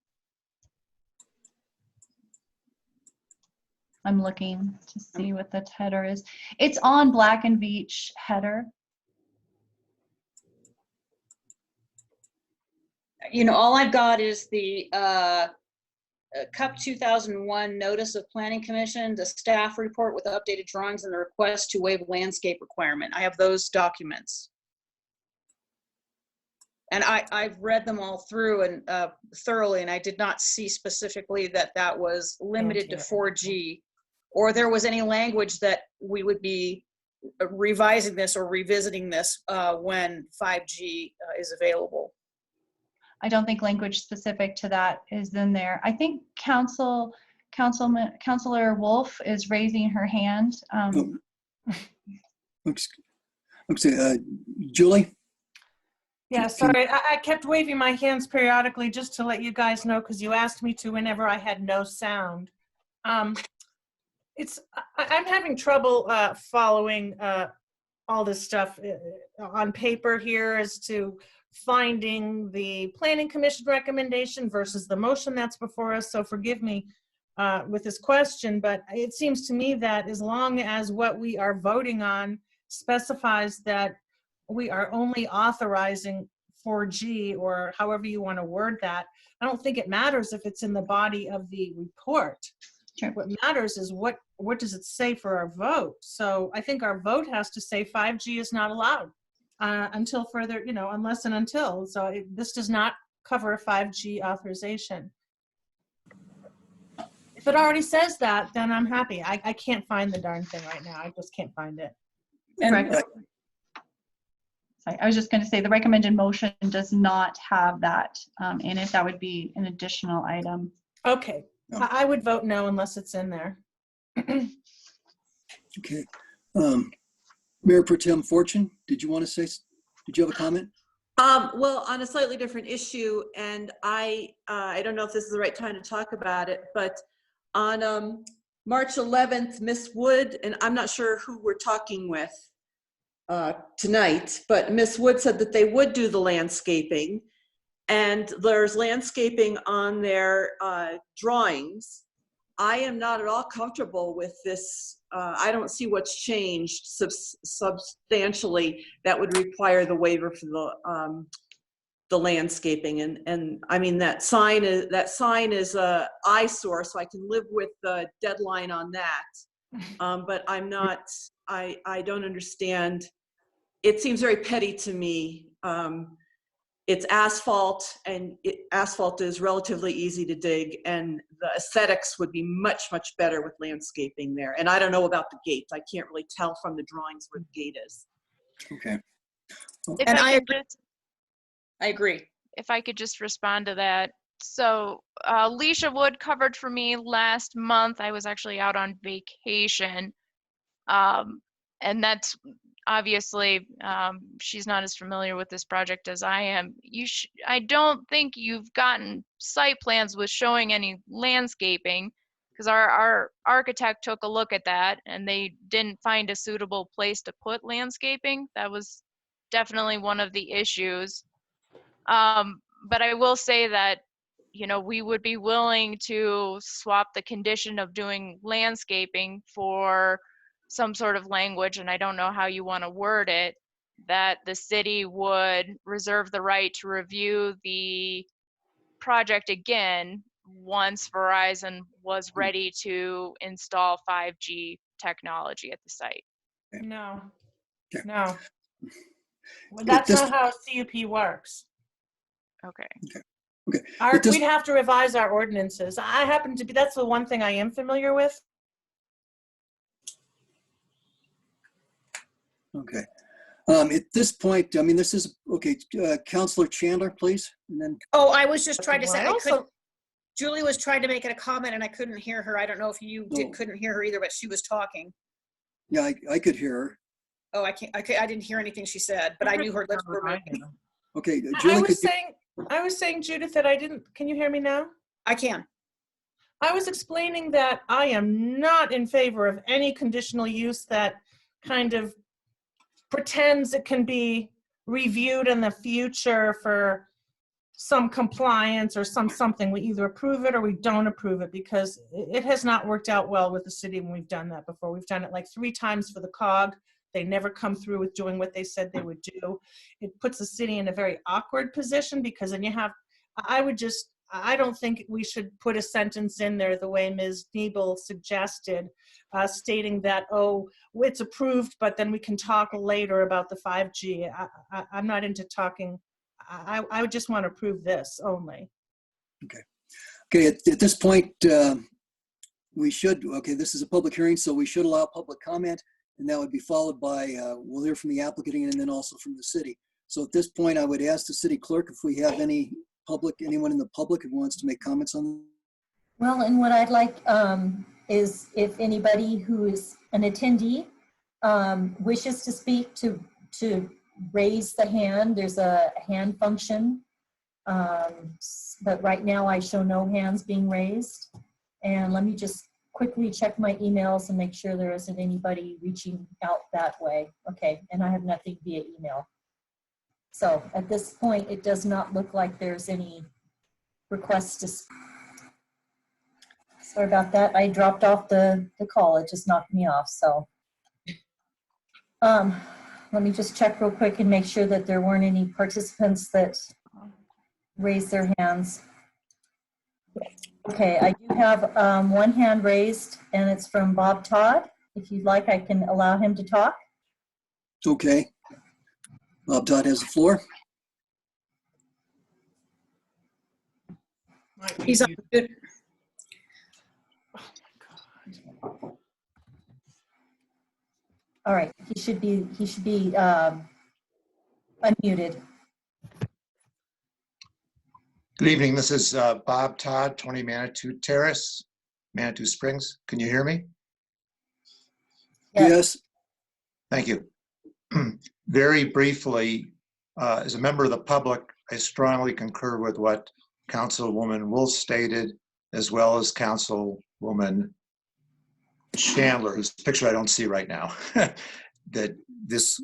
I'm looking to see what the header is. It's on Black and Veatch header. You know, all I've got is the CUP 2001 Notice of Planning Commission, the staff report with updated drawings, and the request to waive landscape requirement. I have those documents. And I've read them all through and thoroughly, and I did not see specifically that that was limited to 4G, or there was any language that we would be revising this or revisiting this when 5G is available. I don't think language specific to that is in there. I think Councilor Wolf is raising her hand. Julie? Yeah, sorry, I kept waving my hands periodically just to let you guys know, because you asked me to whenever I had no sound. I'm having trouble following all this stuff on paper here as to finding the Planning Commission recommendation versus the motion that's before us. So forgive me with this question, but it seems to me that as long as what we are voting on specifies that we are only authorizing 4G, or however you want to word that, I don't think it matters if it's in the body of the report. Sure. What matters is what does it say for our vote. So I think our vote has to say 5G is not allowed until further, unless and until. So this does not cover a 5G authorization. If it already says that, then I'm happy. I can't find the darn thing right now. I just can't find it. I was just going to say the recommended motion does not have that in it. That would be an additional item. Okay. I would vote no unless it's in there. Okay. Mayor Pro Tem Fortune, did you have a comment? Well, on a slightly different issue, and I don't know if this is the right time to talk about it, but on March 11th, Miss Wood, and I'm not sure who we're talking with tonight, but Miss Wood said that they would do the landscaping, and there's landscaping on their drawings. I am not at all comfortable with this. I don't see what's changed substantially that would require the waiver for the landscaping. And I mean, that sign is a eyesore, so I can live with the deadline on that. But I'm not. I don't understand. It seems very petty to me. It's asphalt, and asphalt is relatively easy to dig, and the aesthetics would be much, much better with landscaping there. And I don't know about the gate. I can't really tell from the drawings where the gate is. Okay. And I agree. If I could just respond to that. So Leisha Wood covered for me last month. I was actually out on vacation. And that's obviously, she's not as familiar with this project as I am. I don't think you've gotten site plans with showing any landscaping, because our architect took a look at that and they didn't find a suitable place to put landscaping. That was definitely one of the issues. But I will say that, you know, we would be willing to swap the condition of doing landscaping for some sort of language, and I don't know how you want to word it, that the city would reserve the right to review the project again once Verizon was ready to install 5G technology at the site. No, Okay. no. Well, At that's this- not how CUP works. Okay. Okay. At this- We'd have to revise our ordinances. I happen to be, that's the one thing I am familiar with. Okay. At this point, I mean, this is, okay, Counselor Chandler, please, and then, Oh, I was just trying to say, I I also- couldn't, Julie was trying to make it a comment and I couldn't hear her. I don't know if you Oh. couldn't hear her either, but she was talking. yeah, I could hear her. Oh, I didn't hear anything she said, but I knew her lips were moving. Okay, I Julie, could was you, saying, Judith, that I didn't, can you hear me now? I can. I was explaining that I am not in favor of any conditional use that kind of pretends it can be reviewed in the future for some compliance or something. We either approve it or we don't approve it, because it has not worked out well with the city when we've done that before. We've done it like 3 times for the COG. They never come through with doing what they said they would do. It puts the city in a very awkward position, because then you have, I don't think we should put a sentence in there the way Ms. Niebel suggested, stating that, oh, it's approved, but then we can talk later about the 5G. I'm not into talking. I would just want to approve this only. okay, at this point, we should, okay, this is a public hearing, so we should allow public comment, and that would be followed by, we'll hear from the applicant and then also from the city. So at this point, I would ask the city clerk if we have anyone in the public who wants to make comments on. Well, and what I'd like is if anybody who is an attendee wishes to speak, to raise the hand. There's a hand function, but right now I show no hands being raised. And let me just quickly check my emails and make sure there isn't anybody reaching out that way. Okay, and I have nothing via email. So at this point, it does not look like there's any requests to speak. Sorry about that. I dropped off the call. It just knocked me off. So let me just check real quick and make sure that there weren't any participants that raised their hands. Okay, I do have one hand raised, and it's from Bob Todd. If you'd like, I can allow him to talk. Okay. Bob Todd has the floor. He's on good. All right, he should be unmuted. Good evening. This is Bob Todd, 20 Manitou Terrace, Manitou Springs. Can you hear me? Yes. Thank you. Very briefly, as a member of the public, I strongly concur with what Councilwoman Wolf stated, as well as Councilwoman Chandler, whose picture I don't see right now, that this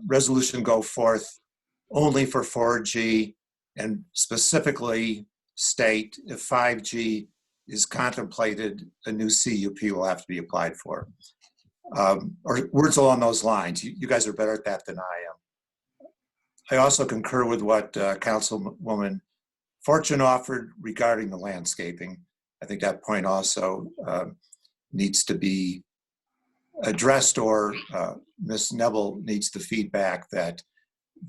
resolution go forth only for 4G, and specifically state if 5G is contemplated, a new CUP will have to be applied for. Or words along those lines. You guys are better at that than I am. I also concur with what Councilwoman Fortune offered regarding the landscaping. I think that point also needs to be addressed, or Ms. Neville needs the feedback that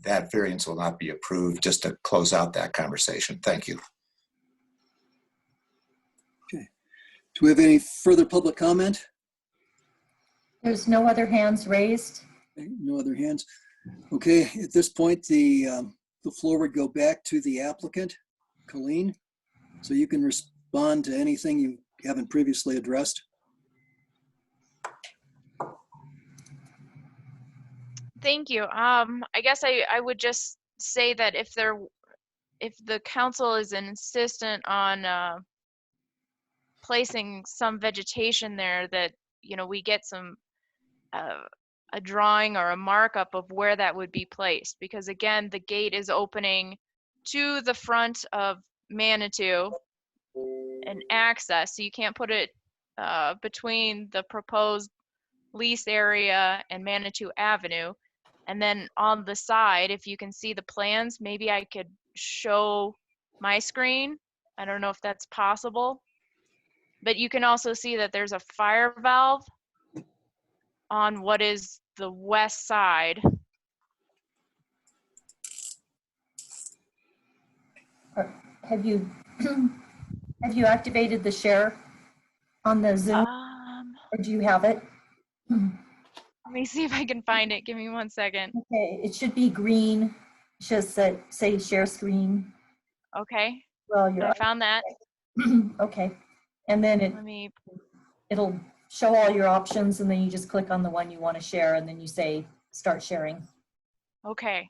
that variance will not be approved, just to close out that conversation. Thank you. Okay. Do we have any further public comment? There's no other hands raised. Okay, no other hands. Okay, at this point, the floor would go back to the applicant, Colleen. So you can respond to anything you haven't previously addressed. Thank you. I guess I would just say that if the council is insistent on placing some vegetation there that, we get some, a drawing or a markup of where that would be placed. Because again, the gate is opening to the front of Manitou and access, so you can't put it between the proposed lease area and Manitou Avenue. And then on the side, if you can see the plans, maybe I could show my screen. I don't know if that's possible. But you can also see that there's a fire valve on what is the west side. Have you have you activated the share on the Zoom, or do you have it? Let me see if I can find it. Give me 1 second. Okay, it should be green. It should say share screen. Okay. Well, I found that. Okay, and then it'll show all your options, and then you just click on the one you want to share, and then you say start sharing. Okay.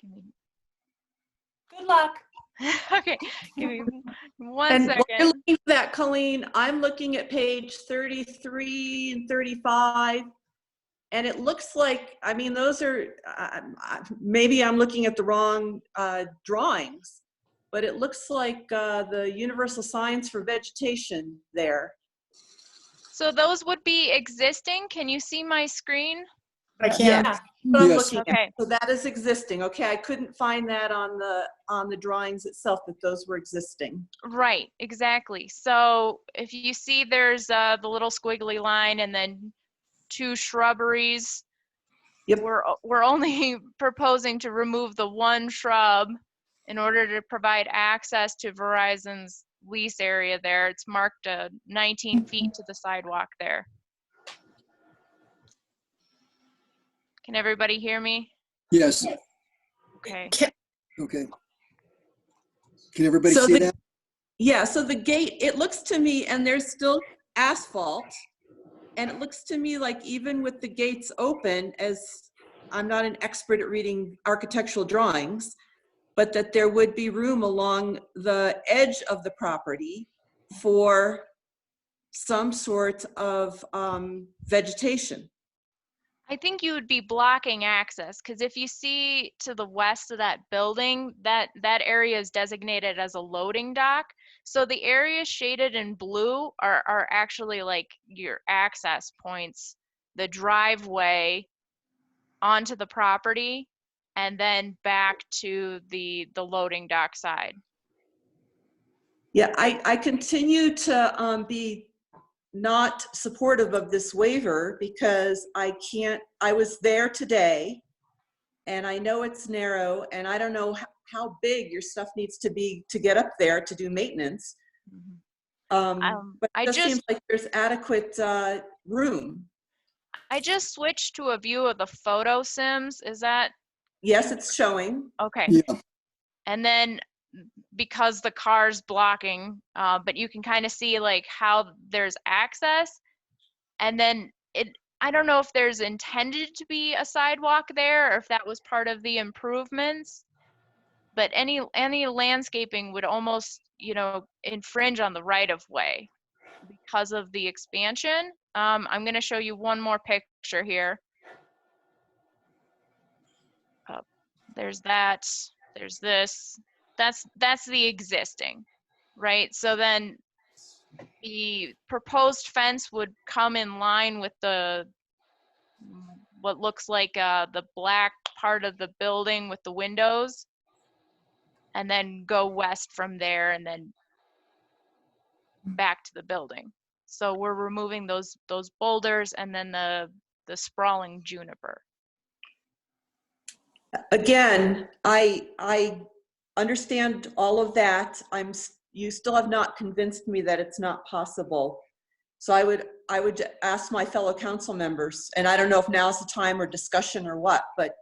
Good luck. Okay, give me 1 And second. while you're looking for that, Colleen, I'm looking at page 33 and 35. And it looks like, I mean, those are, maybe I'm looking at the wrong drawings, but it looks like the universal signs for vegetation there. So those would be existing. Can you see my screen? I can. Yeah, that's what I'm Yes. looking Okay. at. So that is existing. Okay, I couldn't find that on the drawings itself, that those were existing. Right, exactly. So if you see there's the little squiggly line and then 2 shrubberies. Yep. We're only proposing to remove the 1 shrub in order to provide access to Verizon's lease area there. It's marked 19 feet to the sidewalk there. Can everybody hear me? Yes. Okay. Okay. Can everybody So see that? Yeah, so the gate, it looks to me, and there's still asphalt, and it looks to me like even with the gates open, as I'm not an expert at reading architectural drawings, but that there would be room along the edge of the property for some sort of vegetation. I think you would be blocking access because if you see to the west of that building, that area is designated as a loading dock. So the areas shaded in blue are actually like your access points, the driveway onto the property, and then back to the loading dock side. Yeah, I continue to be not supportive of this waiver because I was there today and I know it's narrow and I don't know how big your stuff needs to be to get up there to do maintenance. But it just seems like there's adequate room. I just switched to a view of the photo sims. Is that? Yes, it's showing. Okay. Yeah. And then because the car's blocking, but you can kind of see like how there's access. And then I don't know if there's intended to be a sidewalk there or if that was part of the improvements, but any landscaping would almost, infringe on the right of way because of the expansion. I'm going to show you one more picture here. There's that, there's this, that's the existing, right? So then the proposed fence would come in line with what looks like the black part of the building with the windows, and then go west from there and then back to the building. So we're removing those boulders and then the sprawling juniper. Again, I understand all of that. You still have not convinced me that it's not possible. So I would ask my fellow council members, and I don't know if now's the time or discussion or what, but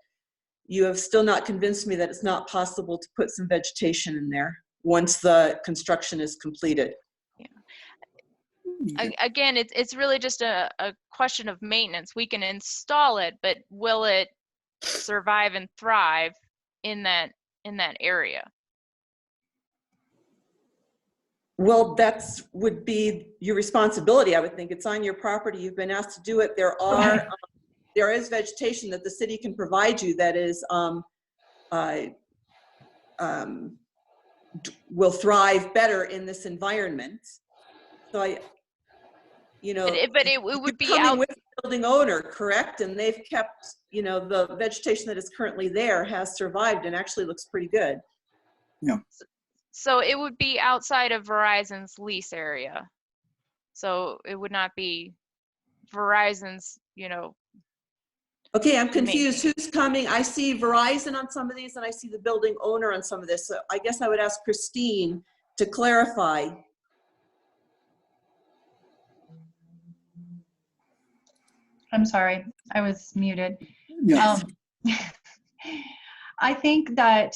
you have still not convinced me that it's not possible to put some vegetation in there once the construction is completed. Yeah. Again, it's really just a question of maintenance. We can install it, but will it survive and thrive in that area? Well, that's would be your responsibility. I would think it's on your property. You've been asked to do it. There is vegetation that the city can provide you that is will thrive better in this environment. So But it would be coming out. with the building owner, correct? And they've kept, the vegetation that is currently there has survived and actually looks pretty good. Yeah. So it would be outside of Verizon's lease area. So it would not be Verizon's, Okay, I'm confused. Who's coming? I see Verizon on some of these and I see the building owner on some of this. So I guess I would ask Christine to clarify. I'm sorry, I was muted. Yeah. I think that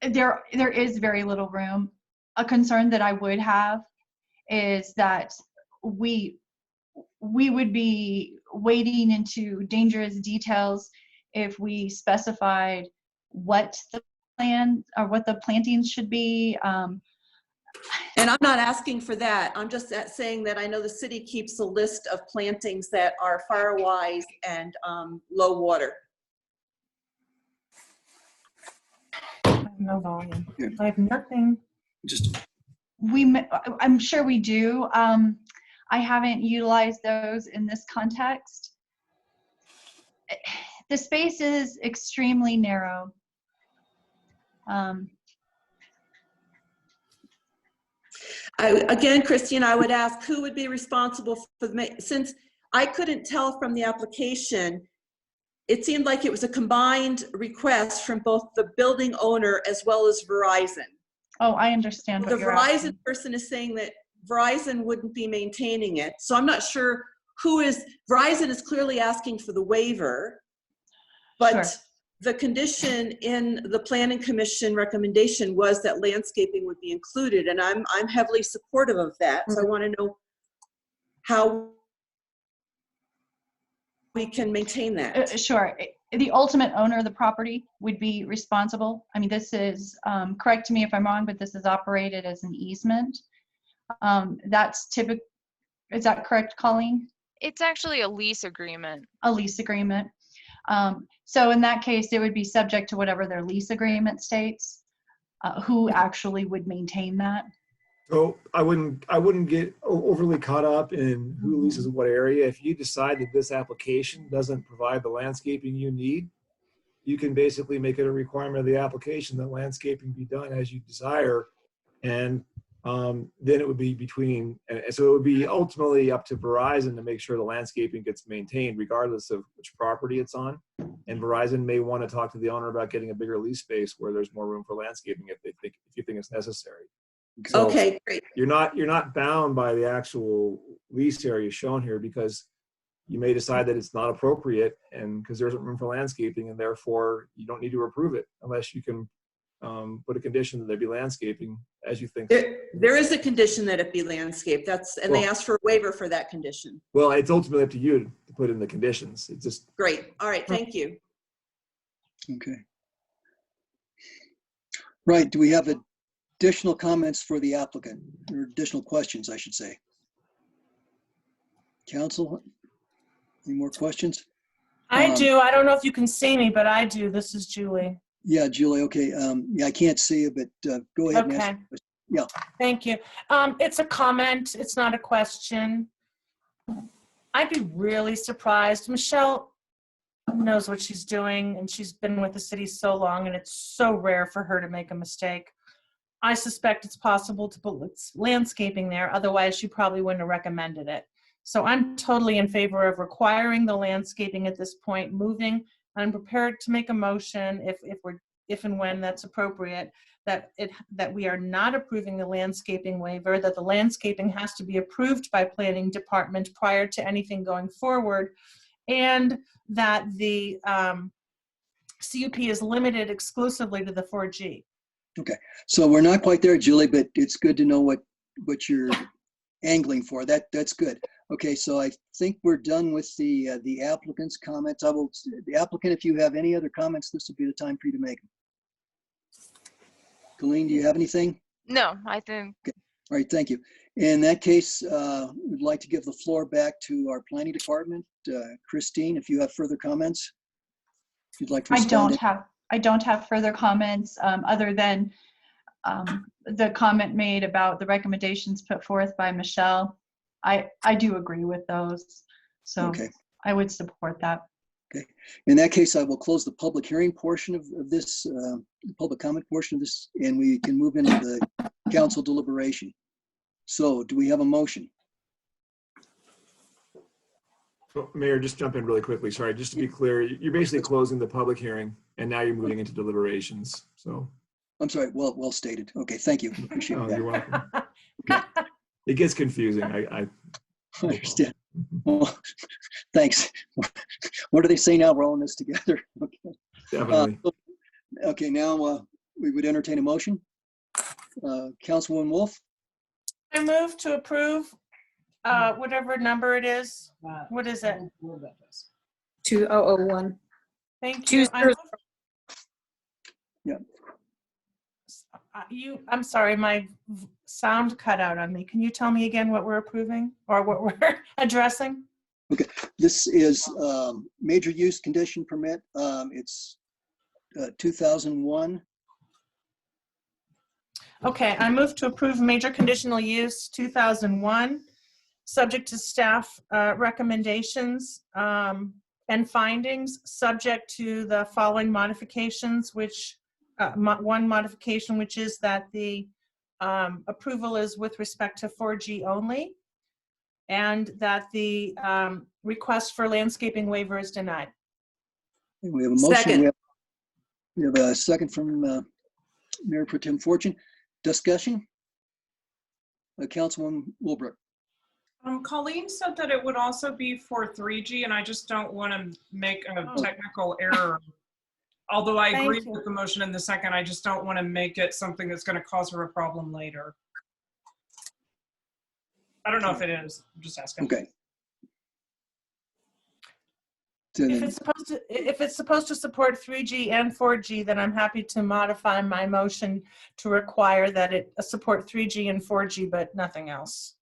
there is very little room. A concern that I would have is that we would be wading into dangerous details if we specified what the plan or what the plantings should be. And I'm not asking for that. I'm just saying that I know the city keeps a list of plantings that are fire-wise and low water. I have no volume. I have nothing. I'm sure we do. I haven't utilized those in this context. The space is extremely narrow. Again, Christine, I would ask who would be responsible for since I couldn't tell from the application, it seemed like it was a combined request from both the building owner as well as Verizon. Oh, I understand. The Verizon person is saying that Verizon wouldn't be maintaining it. So I'm not sure Verizon is clearly asking for the waiver, but Sure. The condition in the Planning Commission recommendation was that landscaping would be included, and I'm heavily supportive of that. So I want to know how we can maintain that. Sure. The ultimate owner of the property would be responsible. I mean, this is, correct me if I'm wrong, but this is operated as an easement. That's typical. Is that correct, Colleen? It's actually a lease agreement. A lease agreement. So in that case, it would be subject to whatever their lease agreement states. Who actually would maintain that? So I wouldn't get overly caught up in who leases what area. If you decide that this application doesn't provide the landscaping you need, you can basically make it a requirement of the application that landscaping be done as you desire. And then it would be so it would be ultimately up to Verizon to make sure the landscaping gets maintained regardless of which property it's on. And Verizon may want to talk to the owner about getting a bigger lease space where there's more room for landscaping if you think it's necessary. So okay, great. You're not bound by the actual lease area shown here because you may decide that it's not appropriate and because there isn't room for landscaping and therefore you don't need to approve it unless you can put a condition that there be landscaping as you think. There is a condition that it be landscaped. They asked for a waiver for that condition. Well, it's ultimately up to you to put in the conditions. It's just great. All right, thank you. Okay. Right. Do we have additional comments for the applicant or additional questions, I should say? Council, any more questions? I do. I don't know if you can see me, but I do. This is Julie. Yeah, Julie. Okay. Yeah, I can't see you, but go ahead. Okay. And ask. Yeah. Thank you. It's a comment. It's not a question. I'd be really surprised. Michelle knows what she's doing, and she's been with the city so long, and it's so rare for her to make a mistake. I suspect it's possible to put landscaping there. Otherwise, she probably wouldn't have recommended it. So I'm totally in favor of requiring the landscaping at this point, moving. I'm prepared to make a motion if and when that's appropriate, that we are not approving the landscaping waiver, that the landscaping has to be approved by planning department prior to anything going forward, and that the CUP is limited exclusively to the 4G. Okay, so we're not quite there, Julie, but it's good to know what you're angling for. That's good. Okay, so I think we're done with the applicant's comments. The applicant, if you have any other comments, this would be the time for you to make them. Colleen, do you have anything? No, I think All right, thank you. In that case, we'd like to give the floor back to our planning department. Christine, if you have further comments, if you'd like to respond. I don't have further comments other than the comment made about the recommendations put forth by Michelle. I do agree with those. So Okay. I would support that. Okay. In that case, I will close the public hearing portion of this, public comment portion of this, and we can move into the council deliberation. So do we have a motion? Well, Mayor, just jump in really quickly. Sorry, just to be clear, you're basically closing the public hearing and now you're moving into deliberations. So. I'm sorry, well stated. Okay, thank you. Appreciate Oh, that. you're welcome. It gets confusing. I understand. Well, thanks. What do they say now? We're all in this together. Okay. Definitely. Okay, now we would entertain a motion. Councilwoman Wolf? I move to approve whatever number it is. What is it? 2001. Thank you. Yeah. I'm sorry, my sound cut out on me. Can you tell me again what we're approving or what we're addressing? Okay, this is major use condition permit. It's 2001. Okay, I move to approve major conditional use 2001, subject to staff recommendations and findings, subject to the following modifications, which one modification, which is that the approval is with respect to 4G only, and that the request for landscaping waiver is denied. We have a motion. Second. We have a second from Mayor Pro Tem Fortune. Discussion? Councilwoman Wilbrook. Colleen said that it would also be for 3G, and I just don't want to make a technical error. Although I agree with the motion in the second, I just don't want to make it something that's going to cause her a problem later. I don't know if it is. I'm just asking. Okay. If it's supposed to support 3G and 4G, then I'm happy to modify my motion to require that it support 3G and 4G, but nothing else.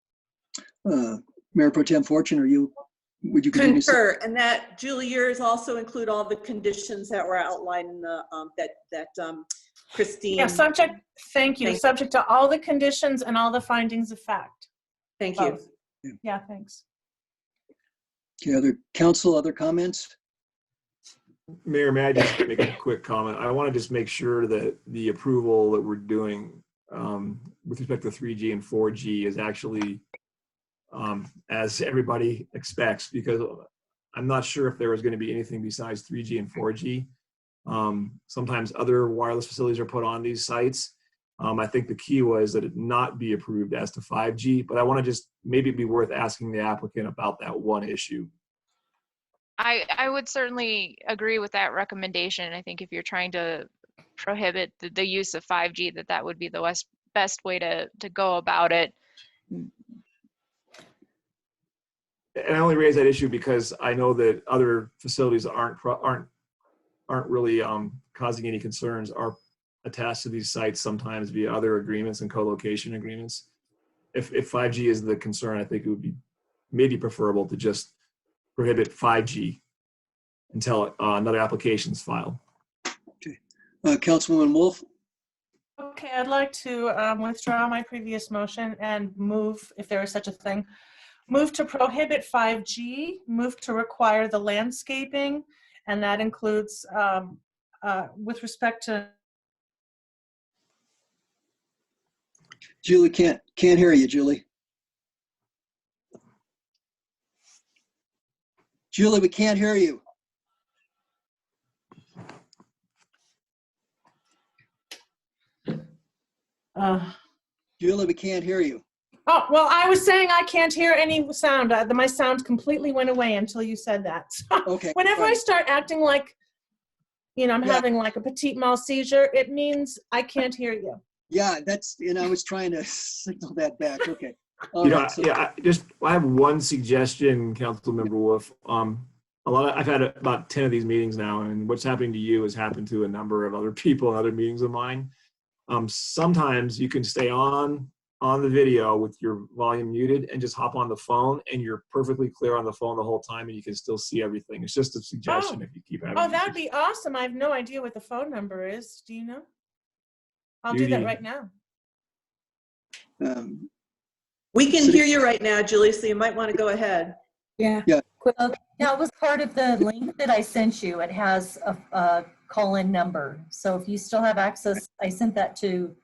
Mayor Pro Tem Fortune, would you continue? Concur, and that, Julie, yours also include all the conditions that were outlined in the, that Christine. Yeah, thank you. Subject to all the conditions and all the findings of fact. Thank you. Yeah, thanks. Okay, other comments? Mayor, may I just make a quick comment? I want to just make sure that the approval that we're doing with respect to 3G and 4G is actually as everybody expects, because I'm not sure if there was going to be anything besides 3G and 4G. Sometimes other wireless facilities are put on these sites. I think the key was that it not be approved as to 5G, but I want to just maybe it'd be worth asking the applicant about that one issue. I would certainly agree with that recommendation. I think if you're trying to prohibit the use of 5G, that would be the best way to go about it. And I only raise that issue because I know that other facilities aren't really causing any concerns, are attached to these sites sometimes via other agreements and co-location agreements. If 5G is the concern, I think it would be maybe preferable to just prohibit 5G until another application is filed. Okay, Councilwoman Wolf. Okay, I'd like to withdraw my previous motion and move, if there is such a thing, move to prohibit 5G, move to require the landscaping, and that includes with respect to. Julie, can't hear you, Julie. Julie, we can't hear you. Julie, we can't hear you. Oh, well, I was saying I can't hear any sound. My sound completely went away until you said that. So okay. Whenever I start acting like, I'm having like a petite mal seizure, it means I can't hear you. Yeah, I was trying to signal that back. Okay. I have one suggestion, Councilmember Wolf. I've had about 10 of these meetings now, and what's happening to you has happened to a number of other people in other meetings of mine. Sometimes you can stay on the video with your volume muted and just hop on the phone, and you're perfectly clear on the phone the whole time, and you can still see everything. It's just a suggestion if you keep having. Oh, that'd be awesome. I have no idea what the phone number is. Do you know? I'll do Judy. that right now. We can hear you right now, Julie, so you might want to go ahead. Yeah. Yeah. That was part of the link that I sent you. It has a call-in number. So if you still have access, I sent that to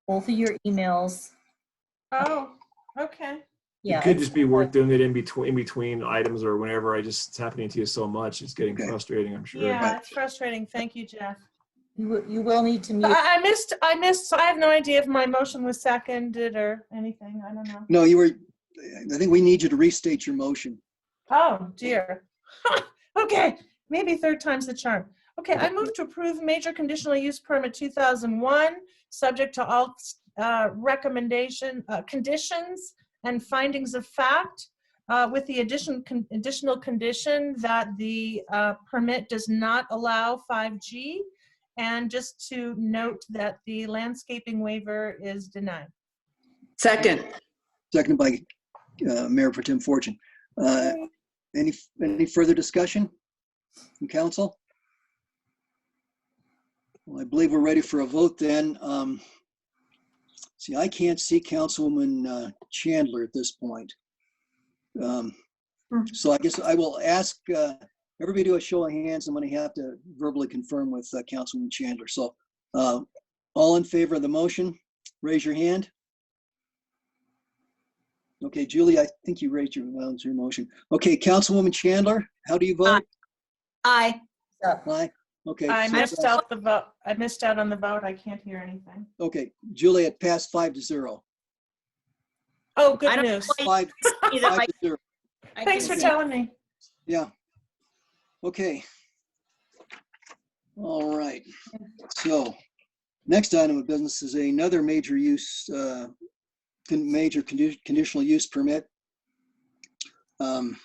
both of your emails. Oh, okay. Yeah. It could just be worth doing it in between items or whenever. It's happening to you so much. It's getting frustrating, I'm sure. Yeah, it's frustrating. Thank you, Jeff. You will need to mute. I missed, so I have no idea if my motion was seconded or anything. I don't know. No, you were, I think we need you to restate your motion. Oh, dear. Okay, maybe third time's the charm. Okay, I move to approve major conditional use permit 2001, subject to all conditions and findings of fact, with the additional condition that the permit does not allow 5G, and just to note that the landscaping waiver is denied. Second. Seconded by Mayor Pro Tem Fortune. Any further discussion from council? Well, I believe we're ready for a vote then. See, I can't see Councilwoman Chandler at this point. So I guess I will ask everybody to do a show of hands. I'm going to have to verbally confirm with Councilwoman Chandler. So all in favor of the motion, raise your hand. Okay, Julie, I think you raised your motion. Okay, Councilwoman Chandler, how do you vote? Aye. Aye. Okay. I so- missed out the vote. I missed out on the vote. I can't hear anything. Okay, Julie, it passed 5-0. Oh, good news. 5-0. Thanks for telling me. Yeah. Okay. All right. So next item of business is another major use, conditional use permit. This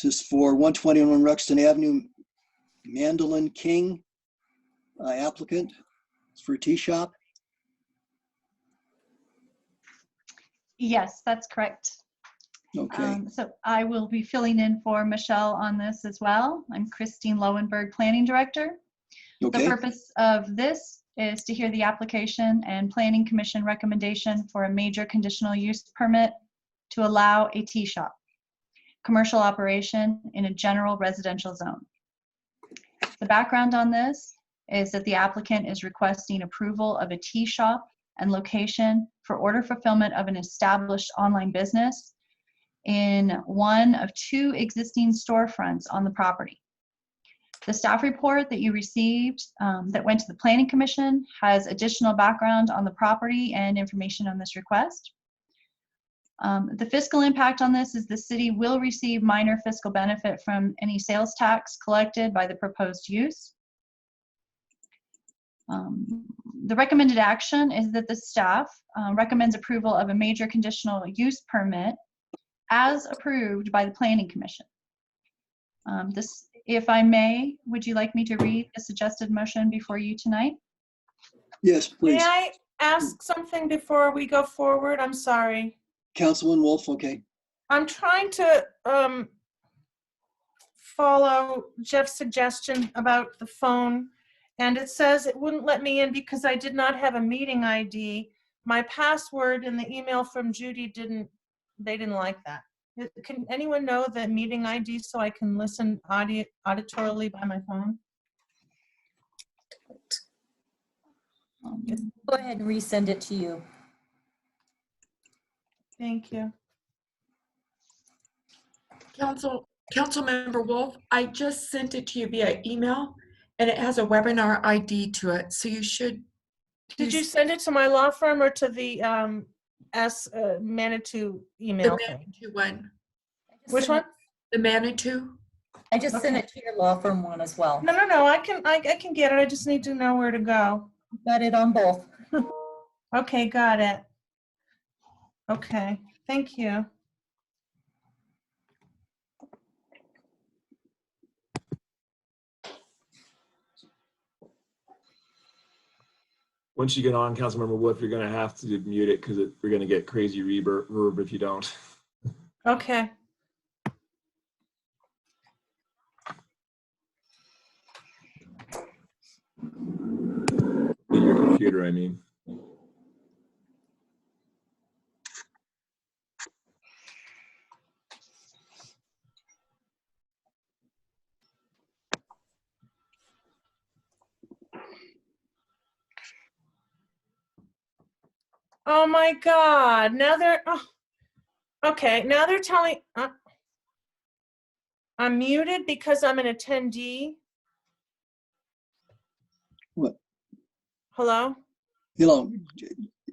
is for 121 Ruxton Avenue, Mandolin King applicant. It's for a tea shop. Yes, that's correct. Okay. So I will be filling in for Michelle on this as well. I'm Christine Lowenberg, Planning Director. The Okay. purpose of this is to hear the application and Planning Commission recommendation for a major conditional use permit to allow a tea shop, commercial operation in a general residential zone. The background on this is that the applicant is requesting approval of a tea shop and location for order fulfillment of an established online business in one of 2 existing storefronts on the property. The staff report that you received that went to the Planning Commission has additional background on the property and information on this request. The fiscal impact on this is the city will receive minor fiscal benefit from any sales tax collected by the proposed use. The recommended action is that the staff recommends approval of a major conditional use permit as approved by the Planning Commission. This, if I may, would you like me to read the suggested motion before you tonight? Yes, please. May I ask something before we go forward? I'm sorry. Councilman Wolf, okay. I'm trying to follow Jeff's suggestion about the phone, and it says it wouldn't let me in because I did not have a meeting ID. My password in the email from Judy they didn't like that. Can anyone know the meeting ID so I can listen auditorily by my phone? Go ahead and resend it to you. Thank you. Councilmember Wolf, I just sent it to you via email and it has a webinar ID to it. So you should. Did you send it to my law firm or to the Manitou email? The Manitou one. Which one? The Manitou. I just sent it to your law firm one as well. No, I can get it. I just need to know where to go. Got it on both. Okay, got it. Okay, thank you. Once you get on, Councilmember Wolf, you're going to have to mute it because we're going to get crazy reverb if you don't. Okay. Your computer, I mean. Oh my God. Now they're, oh, okay. Now they're telling, I'm muted because I'm an attendee. What? Hello? Hello,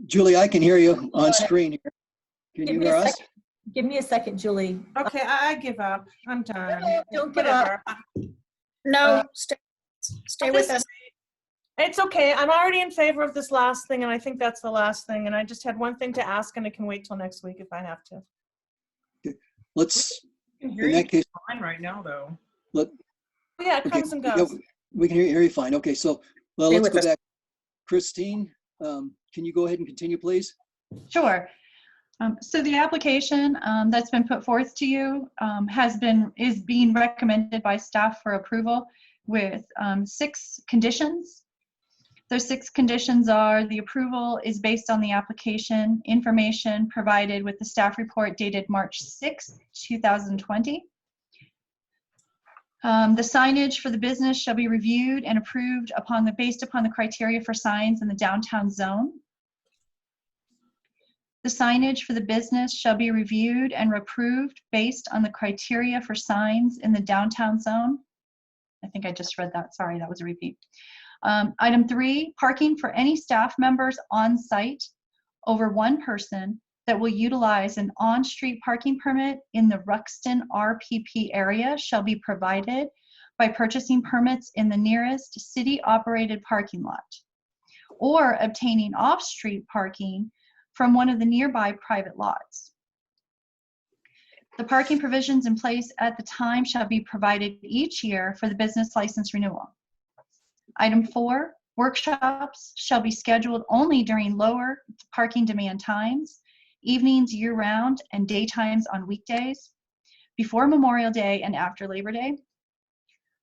Julie, I can hear you on screen here. Can Give you me hear a us? second. Give me a second, Julie. Okay, I give up. I'm done. No, don't give up. Whatever. No, stay with us. It's okay. I'm already in favor of this last thing, and I think that's the last thing. And I just had one thing to ask, and it can wait till next week if I have to. Let's, I can hear in you that case, fine right now, though. Yeah, it okay, comes and yeah, goes. we can hear you fine. Okay, so well, Stay let's with go us. back. Christine, can you go ahead and continue, please? Sure. So the application that's been put forth to you is being recommended by staff for approval with 6 conditions. Those 6 conditions are: the approval is based on the application information provided with the staff report dated March 6, 2020. The signage for the business shall be reviewed and approved based upon the criteria for signs in the downtown zone. The signage for the business shall be reviewed and approved based on the criteria for signs in the downtown zone. I think I just read that. Sorry, that was a repeat. Item 3, parking for any staff members on site over 1 person that will utilize an on-street parking permit in the Ruxton RPP area shall be provided by purchasing permits in the nearest city-operated parking lot or obtaining off-street parking from one of the nearby private lots. The parking provisions in place at the time shall be provided each year for the business license renewal. Item 4, workshops shall be scheduled only during lower parking demand times, evenings year-round, and daytimes on weekdays, before Memorial Day and after Labor Day.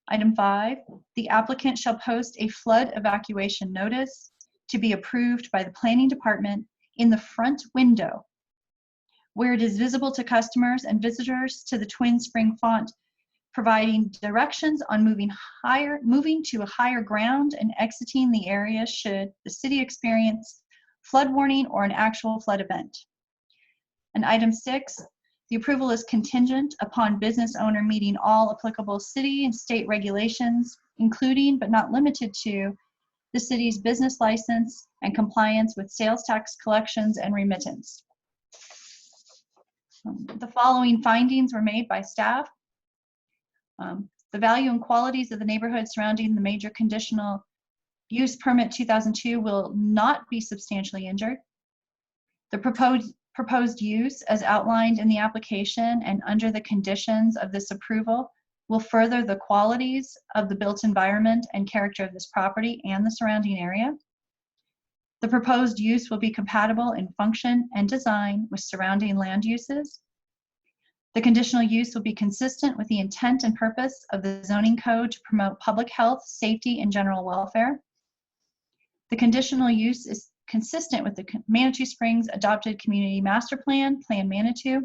Item 5, the applicant shall post a flood evacuation notice to be approved by the planning department in the front window, where it is visible to customers and visitors to the Twin Spring font, providing directions on moving to a higher ground and exiting the area should the city experience flood warning or an actual flood event. And item 6, the approval is contingent upon business owner meeting all applicable city and state regulations, including but not limited to the city's business license and compliance with sales tax collections and remittance. The following findings were made by staff. The value and qualities of the neighborhood surrounding the major conditional use permit 2002 will not be substantially injured. The proposed use as outlined in the application and under the conditions of this approval will further the qualities of the built environment and character of this property and the surrounding area. The proposed use will be compatible in function and design with surrounding land uses. The conditional use will be consistent with the intent and purpose of the zoning code to promote public health, safety, and general welfare. The conditional use is consistent with the Manitou Springs Adopted Community Master Plan, Plan Manitou.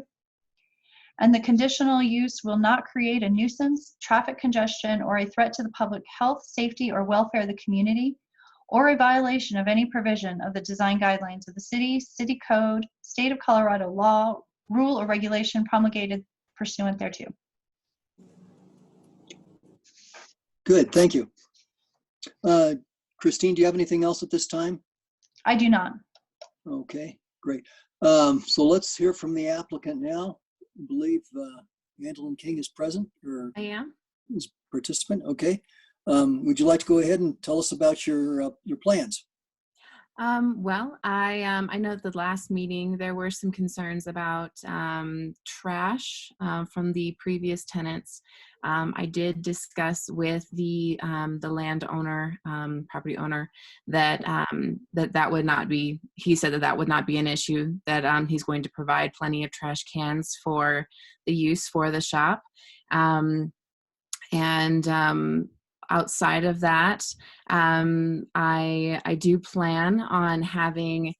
And the conditional use will not create a nuisance, traffic congestion, or a threat to the public health, safety, or welfare of the community, or a violation of any provision of the design guidelines of the city, city code, state of Colorado law, rule, or regulation promulgated pursuant thereto. Good, thank you. Christine, do you have anything else at this time? I do not. Okay, great. So let's hear from the applicant now. I believe Mandolin King is present, or I am. is participant. Okay. Would you like to go ahead and tell us about your plans? Well, I know at the last meeting there were some concerns about trash from the previous tenants. I did discuss with the landowner, property owner, that that would not be. He said that would not be an issue. That he's going to provide plenty of trash cans for the use for the shop, outside of that, I do plan on having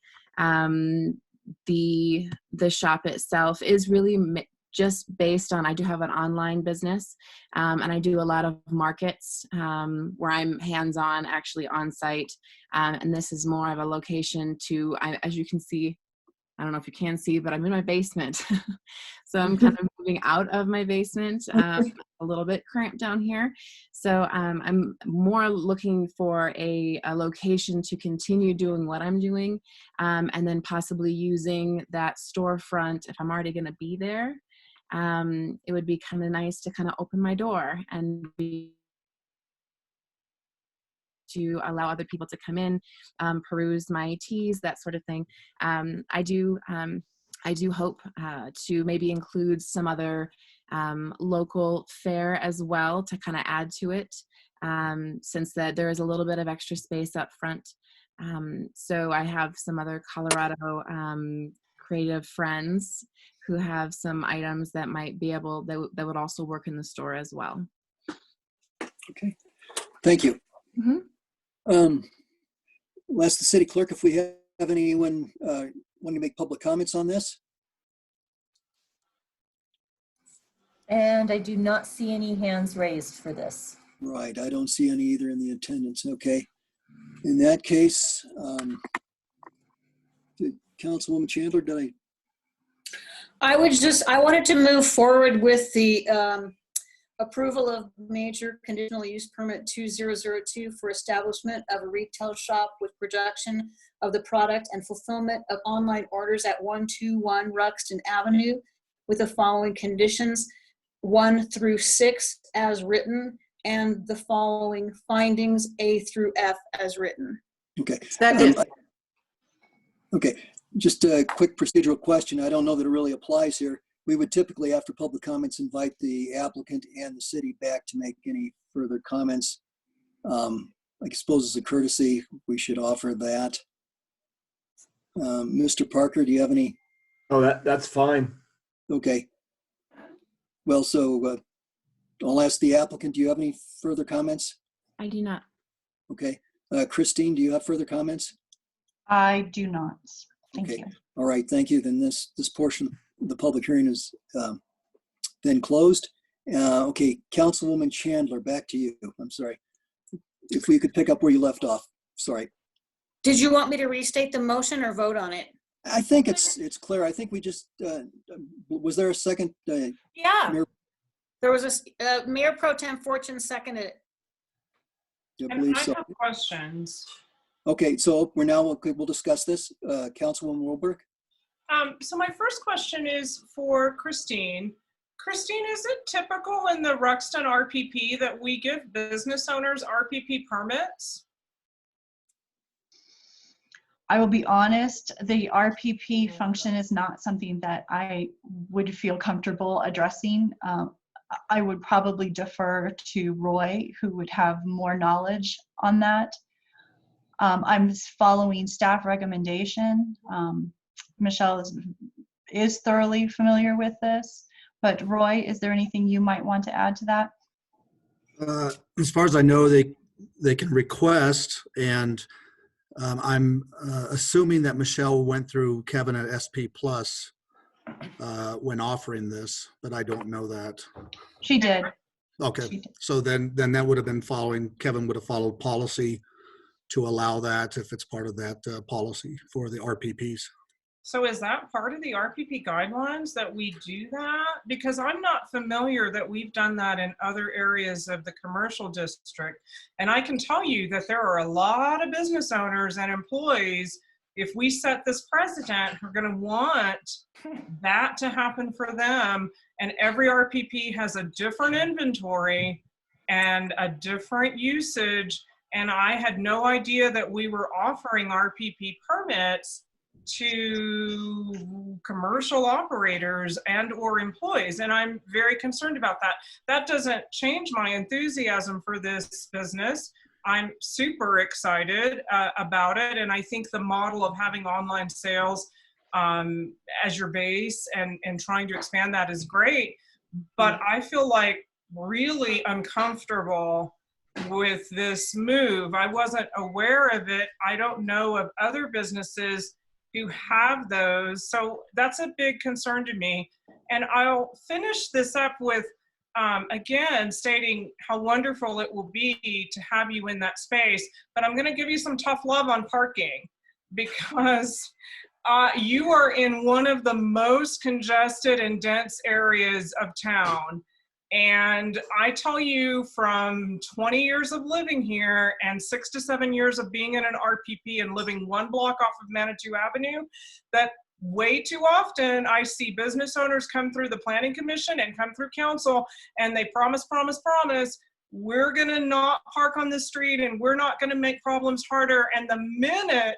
the shop itself is really just based on, I do have an online business, and I do a lot of markets where I'm hands-on, actually on site, and this is more of a location to, as you can see, I don't know if you can see, but I'm in my basement. So I'm kind of moving out of my basement, a little bit cramped down here. So I'm more looking for a location to continue doing what I'm doing, and then possibly using that storefront if I'm already going to be there. It would be kind of nice to kind of open my door and to allow other people to come in, peruse my teas, that sort of thing. I do hope to maybe include some other local fare as well to kind of add to it, since that there is a little bit of extra space up front. So I have some other Colorado creative friends who have some items that might be able, that would also work in the store as well. Okay, thank you. Mhm. We'll ask the city clerk if we have anyone wanting to make public comments on this. And I do not see any hands raised for this. Right, I don't see any either in the attendance. Okay, in that case, Councilwoman Chandler, did I wanted to move forward with the approval of major conditional use permit 2002 for establishment of a retail shop with production of the product and fulfillment of online orders at 121 Ruxton Avenue with the following conditions, 1 through 6 as written, and the following findings A through F as written. Okay. Second. Okay, just a quick procedural question. I don't know that it really applies here. We would typically, after public comments, invite the applicant and the city back to make any further comments. I suppose as a courtesy, we should offer that. Mr. Parker, do you have any? Oh, that's fine. Okay. Well, so I'll ask the applicant, do you have any further comments? I do not. Okay. Christine, do you have further comments? I do not. Thank Okay. you. All right, thank you. Then this portion of the public hearing is then closed. Okay, Councilwoman Chandler, back to you. I'm sorry. If we could pick up where you left off. Sorry. Did you want me to restate the motion or vote on it? I think it's clear. I think we just, was there a second? Yeah. Mayor, There was a Mayor Pro Tem Fortune seconded it. I And believe I so. have questions. Okay, so we'll discuss this. Councilwoman Wilberg? So my first question is for Christine. Christine, is it typical in the Ruxton RPP that we give business owners RPP permits? I will be honest, the RPP function is not something that I would feel comfortable addressing. I would probably defer to Roy, who would have more knowledge on that. I'm following staff recommendation. Michelle is thoroughly familiar with this, but Roy, is there anything you might want to add to that? As far as I know, they can request, and I'm assuming that Michelle went through Kevin at SP Plus when offering this, but I don't know that. She did. Okay, She did. so then that would have been Kevin would have followed policy to allow that if it's part of that policy for the RPPs. So is that part of the RPP guidelines that we do that? Because I'm not familiar that we've done that in other areas of the commercial district. And I can tell you that there are a lot of business owners and employees, if we set this precedent, are going to want that to happen for them. And every RPP has a different inventory and a different usage. And I had no idea that we were offering RPP permits to commercial operators and or employees, and I'm very concerned about that. That doesn't change my enthusiasm for this business. I'm super excited about it, and I think the model of having online sales as your base and trying to expand that is great, but I feel like really uncomfortable with this move. I wasn't aware of it. I don't know of other businesses who have those. So that's a big concern to me. And I'll finish this up with, again, stating how wonderful it will be to have you in that space. But I'm gonna give you some tough love on parking, because you are in one of the most congested and dense areas of town. And I tell you, from 20 years of living here and 6 to 7 years of being in an RPP and living one block off of Manitou Avenue, that way too often I see business owners come through the planning commission and come through council, and they promise, we're gonna not park on the street and we're not gonna make problems harder. And the minute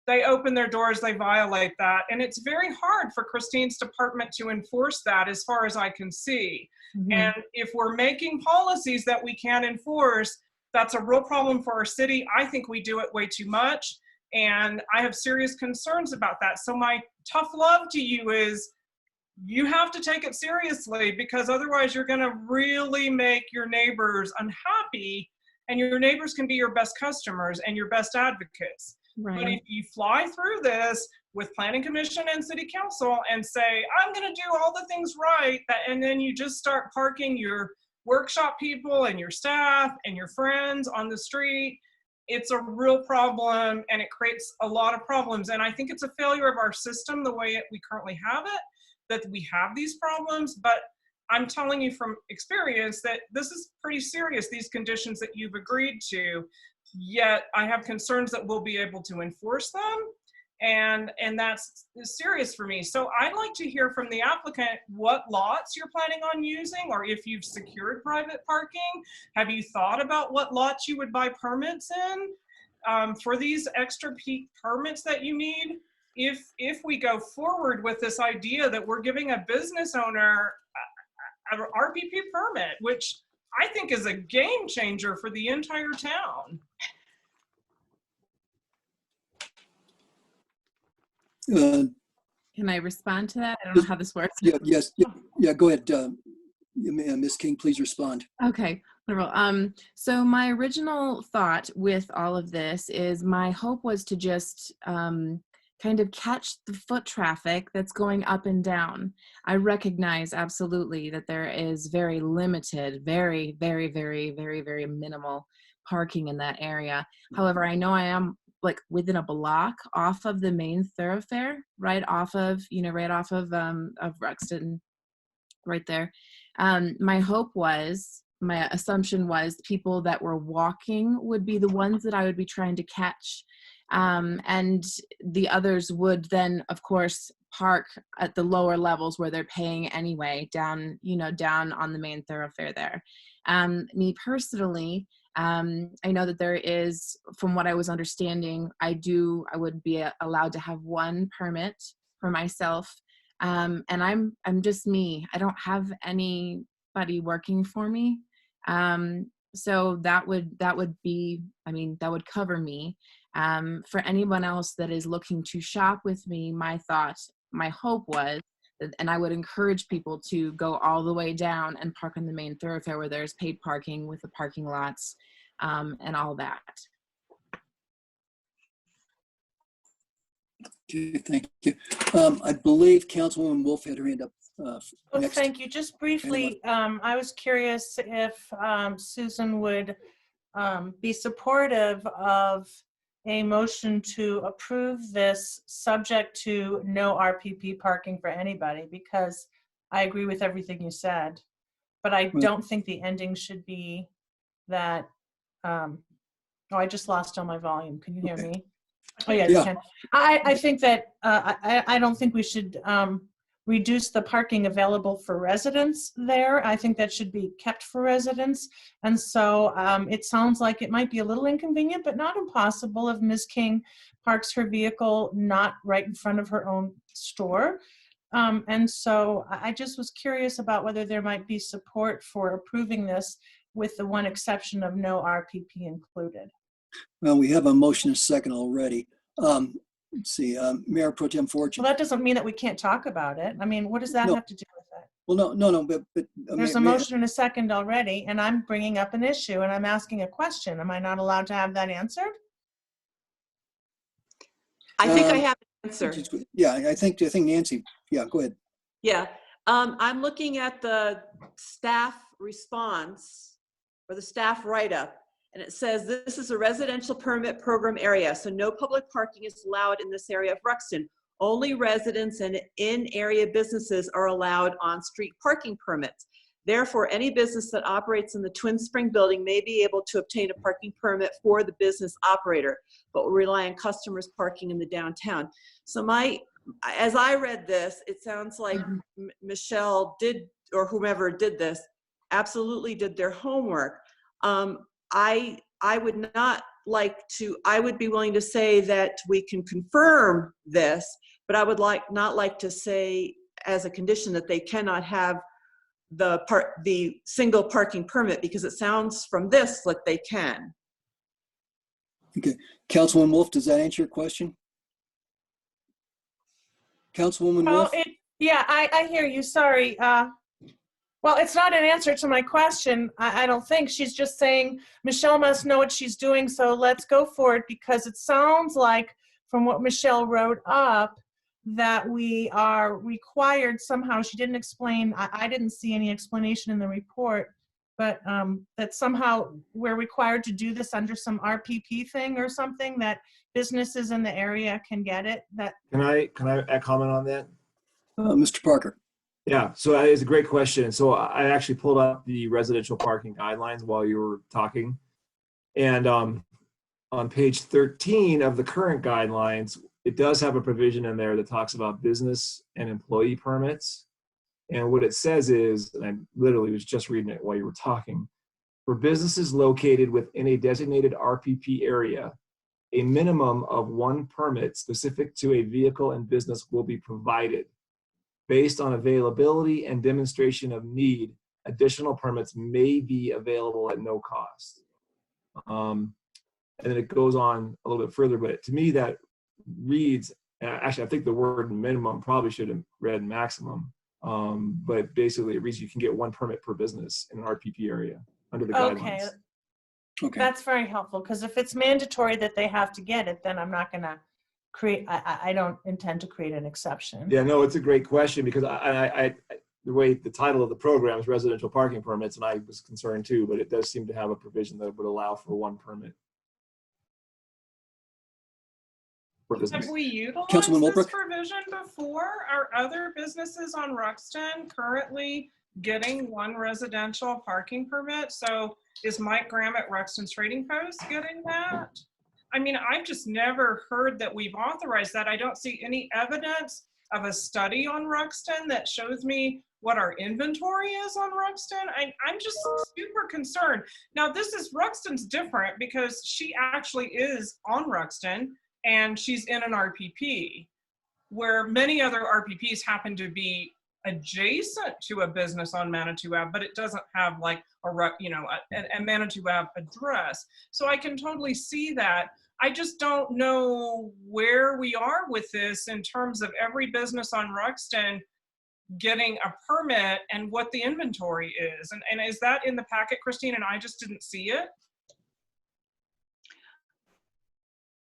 they open their doors, they violate that. And it's very hard for Christine's department to enforce that, as far as I can see. Mm-hmm. And if we're making policies that we can't enforce, that's a real problem for our city. I think we do it way too much, and I have serious concerns about that. So my tough love to you is, you have to take it seriously, because otherwise you're gonna really make your neighbors unhappy, and your neighbors can be your best customers and your best advocates. Right. But if you fly through this with planning commission and city council and say, I'm gonna do all the things right, and then you just start parking your workshop people and your staff and your friends on the street, it's a real problem, and it creates a lot of problems. And I think it's a failure of our system, the way we currently have it, that we have these problems. But I'm telling you from experience that this is pretty serious, these conditions that you've agreed to. Yet I have concerns that we'll be able to enforce them, and that's serious for me. So I'd like to hear from the applicant what lots you're planning on using, or if you've secured private parking. Have you thought about what lots you would buy permits in for these extra peak permits that you need? If we go forward with this idea that we're giving a business owner an RPP permit, which I think is a game changer for the entire town. Can I respond to that? I don't know how this works. Yeah, go ahead. Ms. King, please respond. Okay, wonderful. So my original thought with all of this is, my hope was to just kind of catch the foot traffic that's going up and down. I recognize absolutely that there is very limited, very, very, very, very, very minimal parking in that area. However, I know I am like within a block off of the main thoroughfare, right off of Ruxton, right there. My hope was, my assumption was, people that were walking would be the ones that I would be trying to catch. And the others would then, of course, park at the lower levels where they're paying anyway, down on the main thoroughfare there. Me personally, I know that there is, from what I was understanding, I would be allowed to have one permit for myself. And I'm just me. I don't have anybody working for me. So that would be, that would cover me. For anyone else that is looking to shop with me, my hope was, and I would encourage people to go all the way down and park on the main thoroughfare where there's paid parking with the parking lots and all that. Okay, thank you. I believe Councilwoman Wolf had her hand up next. Thank you. Just briefly, I was curious if Susan would be supportive of a motion to approve this subject to no RPP parking for anybody, because I agree with everything you said, but I don't think the ending should be that, oh, I just lost all my volume. Can you hear me? Oh yeah, you can. I think that, I don't think we should reduce the parking available for residents there. I think that should be kept for residents. And so it sounds like it might be a little inconvenient, but not impossible if Ms. King parks her vehicle not right in front of her own store. And so I just was curious about whether there might be support for approving this with the one exception of no RPP included. Well, we have a motion and a second already. Let's see, Mayor Pro Tem Fortune. Well, that doesn't mean that we can't talk about it. I mean, what does that No. have to do with it? Well, no, but. There's a motion and a second already, and I'm bringing up an issue and I'm asking a question. Am I not allowed to have that answered? I think I have an answer. Yeah, I think Nancy, yeah, go ahead. Yeah, I'm looking at the staff response or the staff write-up, and it says this is a residential permit program area, so no public parking is allowed in this area of Ruxton. Only residents and in-area businesses are allowed on-street parking permits. Therefore, any business that operates in the Twin Spring building may be able to obtain a parking permit for the business operator, but will rely on customers parking in the downtown. So as I read this, it sounds like Michelle did, or whomever did this, absolutely did their homework. I would not like to, I would be willing to say that we can confirm this, but I would not like to say as a condition that they cannot have the single parking permit, because it sounds from this like they can. Okay, Councilwoman Wolf, does that answer your question? Councilwoman Wolf? Yeah, I hear you, sorry. Well, it's not an answer to my question. I don't think. She's just saying Michelle must know what she's doing, so let's go for it, because it sounds like from what Michelle wrote up that we are required somehow. She didn't explain, I didn't see any explanation in the report, but that somehow we're required to do this under some RPP thing or something, that businesses in the area can get it. That Can I comment on that? Mr. Parker. Yeah, so it's a great question. So I actually pulled up the residential parking guidelines while you were talking. And on page 13 of the current guidelines, it does have a provision in there that talks about business and employee permits. And what it says is, and I literally was just reading it while you were talking, for businesses located within a designated RPP area, a minimum of one permit specific to a vehicle and business will be provided. Based on availability and demonstration of need, additional permits may be available at no cost. And then it goes on a little bit further, but to me that reads, actually I think the word minimum probably should have read maximum, but basically it reads you can get one permit per business in an RPP area under the guidelines. Okay. That's very helpful, because if it's mandatory that they have to get it, then I'm not gonna create, I don't intend to create an exception. Yeah, no, it's a great question, because I the way the title of the program is residential parking permits, and I was concerned too, but it does seem to have a provision that would allow for one permit. Have we utilized Councilman this Wolpert? provision before? Are other businesses on Ruxton currently getting one residential parking permit? So is Mike Graham at Ruxton's Trading Post getting that? I mean, I've just never heard that we've authorized that. I don't see any evidence of a study on Ruxton that shows me what our inventory is on Ruxton. I'm just super concerned. Now, Ruxton's different because she actually is on Ruxton and she's in an RPP, where many other RPPs happen to be adjacent to a business on Manitou Ave, but it doesn't have like a Manitou Ave address. So I can totally see that. I just don't know where we are with this in terms of every business on Ruxton getting a permit and what the inventory is. And is that in the packet, Christine, and I just didn't see it?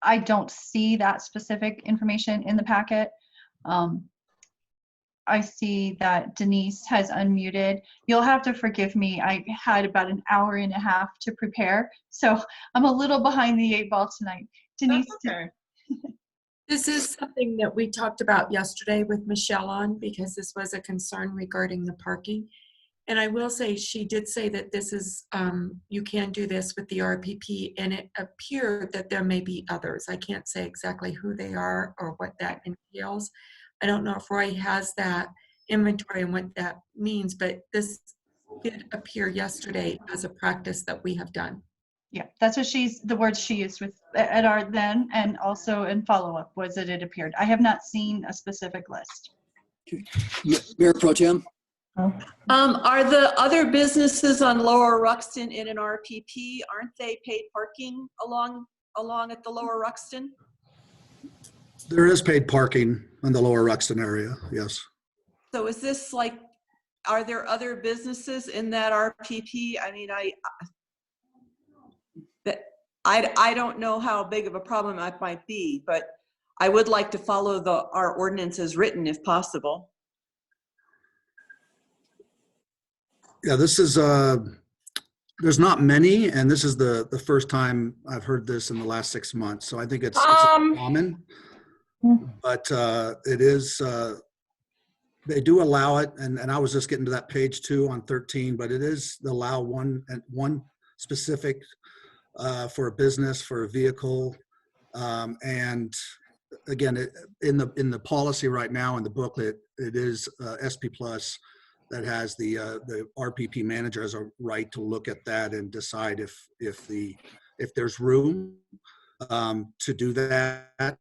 I don't see that specific information in the packet. I see that Denise has unmuted. You'll have to forgive me. I had about an hour and a half to prepare, so I'm a little behind the 8 ball tonight. Denise. That's okay. This is something that we talked about yesterday with Michelle on, because this was a concern regarding the parking. And I will say, she did say that this is, you can do this with the RPP, and it appeared that there may be others. I can't say exactly who they are or what that entails. I don't know if Roy has that inventory and what that means, but this did appear yesterday as a practice that we have done. Yeah, that's what the words she used with at our then, and also in follow-up was that it appeared. I have not seen a specific list. Mayor Pro Tem? Are the other businesses on Lower Ruxton in an RPP, aren't they paid parking along at the Lower Ruxton? There is paid parking in the Lower Ruxton area, yes. So is this like, are there other businesses in that RPP? I mean, I don't know how big of a problem that might be, but I would like to follow our ordinance as written if possible. Yeah, this is, there's not many, and this is the first time I've heard this in the last 6 months. So I think it's common, but it is, they do allow it. And I was just getting to that page 2 on 13, but it is allow one specific for a business, for a vehicle. And again, in the policy right now in the booklet, it is SP Plus that has the RPP manager has a right to look at that and decide if there's room to do that.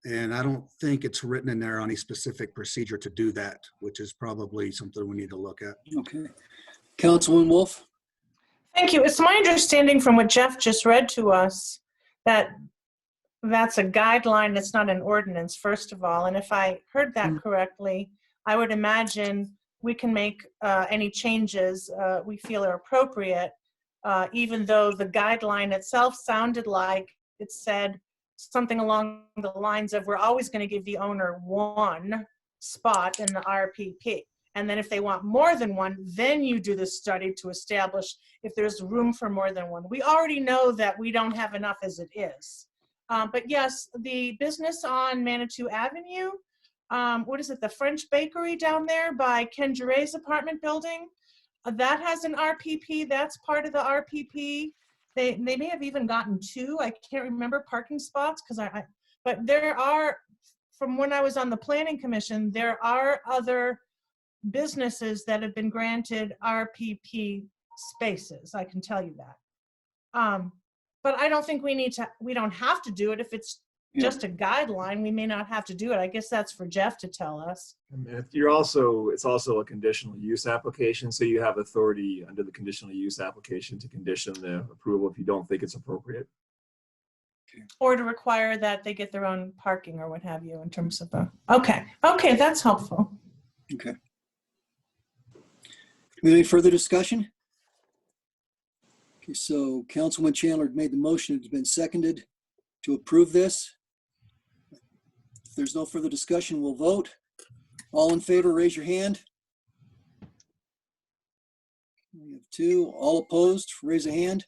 And I don't think it's written in there on a specific procedure to do that, which is probably something we need to look at. Okay. Councilman Wolf? Thank you. It's my understanding from what Jeff just read to us that that's a guideline, that's not an ordinance, first of all. And if I heard that correctly, I would imagine we can make any changes we feel are appropriate, even though the guideline itself sounded like it said something along the lines of, we're always going to give the owner one spot in the RPP. And then if they want more than one, then you do the study to establish if there's room for more than one. We already know that we don't have enough as it is. But yes, the business on Manitou Avenue, what is it, the French Bakery down there by Ken Jaray's apartment building, that has an RPP. That's part of the RPP. They may have even gotten 2, I can't remember, parking spots, but there are, from when I was on the planning commission, there are other businesses that have been granted RPP spaces, I can tell you that. But I don't think we don't have to do it. If it's just a guideline, we may not have to do it. I guess that's for Jeff to tell us. And it's also a conditional use application, so you have authority under the conditional use application to condition the approval if you don't think it's appropriate. Or to require that they get their own parking or what have you in terms of the, okay, that's helpful. Okay. Any further discussion? Okay, so Councilman Chandler made the motion. It's been seconded to approve this. If there's no further discussion, we'll vote. All in favor, raise your hand. We have 2. All opposed, raise a hand.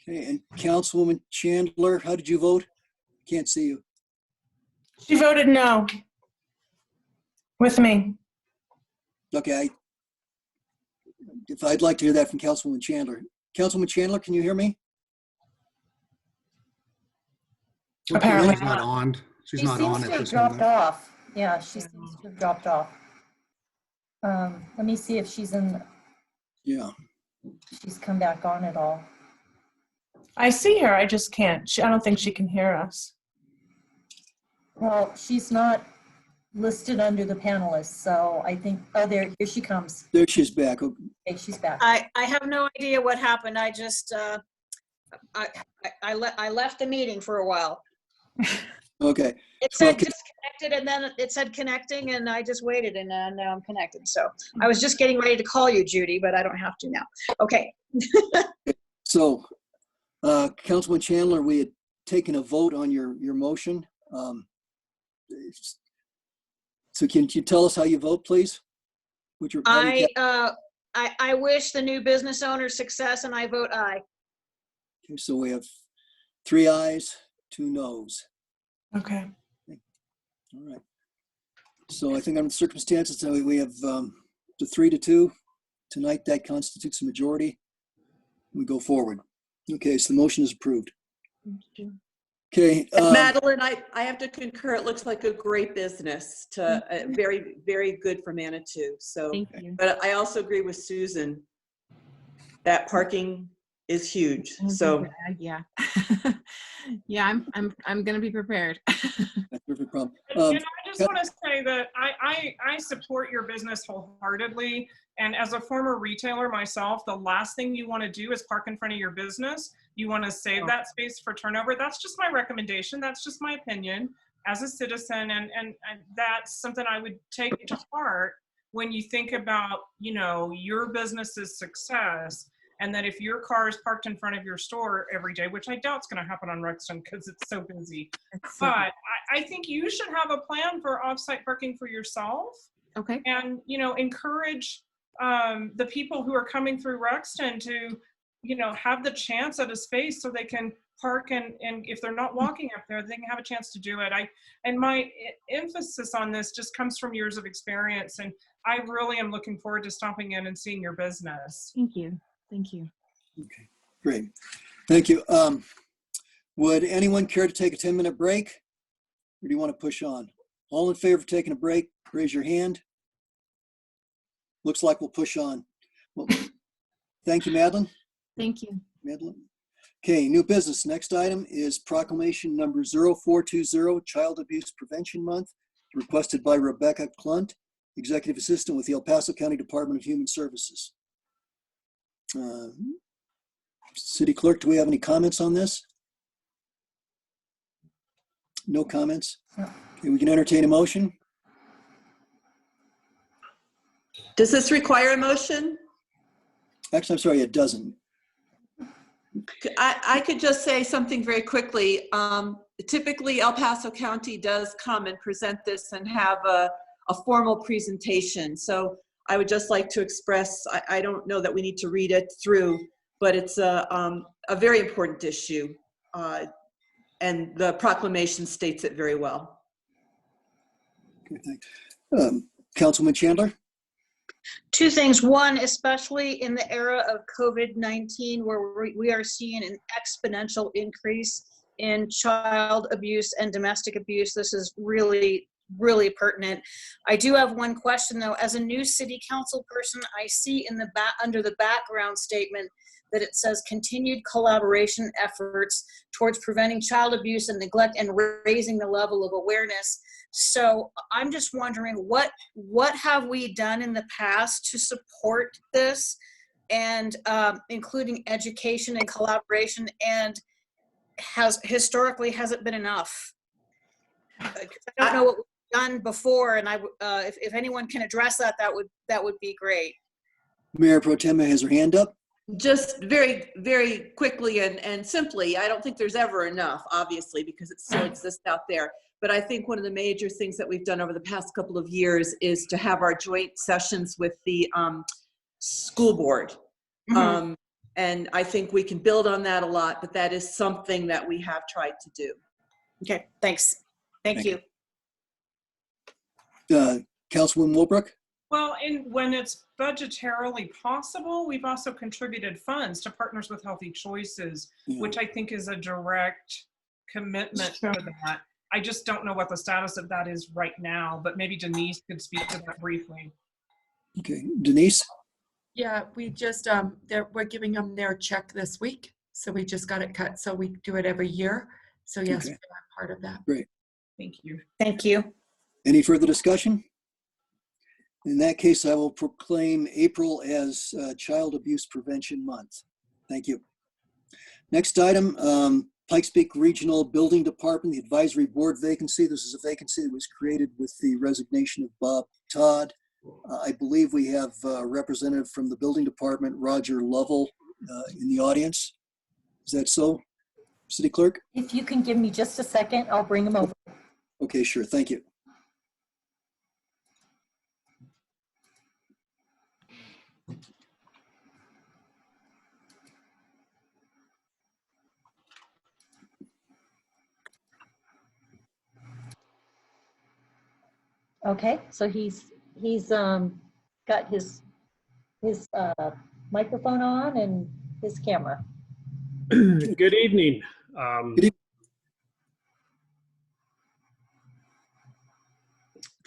Okay, and Councilwoman Chandler, how did you vote? Can't see you. She voted no with me. Okay, if I'd like to hear that from Councilwoman Chandler. Councilwoman Chandler, can you hear me? Apparently She's not on. She's not on at this dropped moment. off. Yeah, she seems to have dropped off. Let me see if she's in. Yeah. She's come back on at all. I see her, I just can't. I don't think she can hear us. Well, she's not listed under the panelists, so I think, here she comes. There she's back. Okay, She's back. I have no idea what happened. I just, I left the meeting for a while. okay. It said disconnected and then it said connecting and I just waited and now I'm connected. So I was just getting ready to call you, Judy, but I don't have to now. Okay. So, Councilman Chandler, we had taken a vote on your motion. So can you tell us how you vote, please? I wish the new business owner success and I vote aye. Okay, so we have 3 ayes, 2 noes. Okay. All right. So I think under the circumstances, we have the 3-2 tonight. That constitutes a majority. We go forward. Okay, so the motion is approved. Okay. Madeline, I have to concur. It looks like a great business to very, very good for Manitou. So, Thank you. but I also agree with Susan that parking is huge. So, yeah. Yeah, I'm gonna be prepared. That's perfect problem. And I just want to say that I support your business wholeheartedly. And as a former retailer myself, the last thing you want to do is park in front of your business. You want to save that space for turnover. That's just my recommendation. That's just my opinion as a citizen. And that's something I would take to heart when you think about, you know, your business's success. And that if your car is parked in front of your store every day, which I doubt is going to happen on Rexton because it's so busy, but I think you should have a plan for off-site parking for yourself. Okay. And, you know, encourage the people who are coming through Rexton to, you know, have the chance at a space so they can park and if they're not walking up there, they can have a chance to do it. And my emphasis on this just comes from years of experience. And I really am looking forward to stopping in and seeing your business. Thank you. Thank you. Okay, great. Thank you. Would anyone care to take a 10-minute break? Or do you want to push on? All in favor of taking a break, raise your hand. Looks like we'll push on. Well, thank you, Madeline. Thank you. Madeline. Okay, new business. Next item is proclamation number 0420, Child Abuse Prevention Month, requested by Rebecca Klunt, Executive Assistant with the El Paso County Department of Human Services. City Clerk, do we have any comments on this? No comments? Okay, we can entertain a motion. does this require a motion? Actually, I'm sorry, it doesn't. I could just say something very quickly. Typically, El Paso County does come and present this and have a formal presentation. So I would just like to express, I don't know that we need to read it through, but it's a very important issue. And the proclamation states it very well. Okay, thanks. Councilman Chandler? Two things. One, especially in the era of COVID-19, where we are seeing an exponential increase in child abuse and domestic abuse, this is really pertinent. I do have one question though. As a new city council person, I see in the under the background statement that it says continued collaboration efforts towards preventing child abuse and neglect and raising the level of awareness. So I'm just wondering what have we done in the past to support this, and including education and collaboration, and has it been enough? I don't know what we've done before, and if anyone can address that, that would be great. Mayor Pro Tem has her hand up. Just very, very quickly and simply, I don't think there's ever enough, obviously, because it still exists out there. But I think one of the major things that we've done over the past couple of years is to have our joint sessions with the school board. Mm-hmm. And I think we can build on that a lot, but that is something that we have tried to do. Okay, thanks. Thank you. Councilwoman Wilbrook? Well, when it's budgetarily possible, we've also contributed funds to Partners with Healthy Choices, which I think is a direct commitment to that. I just don't know what the status of that is right now, but maybe Denise could speak to that briefly. Okay, Denise? Yeah, we just, we're giving them their check this week. So we just got it cut. So we do it every year. So yes, okay. We're part of that. Great. Thank you. Thank you. Any further discussion? In that case, I will proclaim April as Child Abuse Prevention Month. Thank you. Next item, Pikes Peak Regional Building Department, the Advisory Board vacancy. This is a vacancy that was created with the resignation of Bob Todd. I believe we have a representative from the Building Department, Roger Lovell, in the audience. Is that so, City Clerk? If you can give me just a second, I'll bring him over. Okay, sure. Thank you. Okay, so he's got his microphone on and his camera. Good evening. Good evening.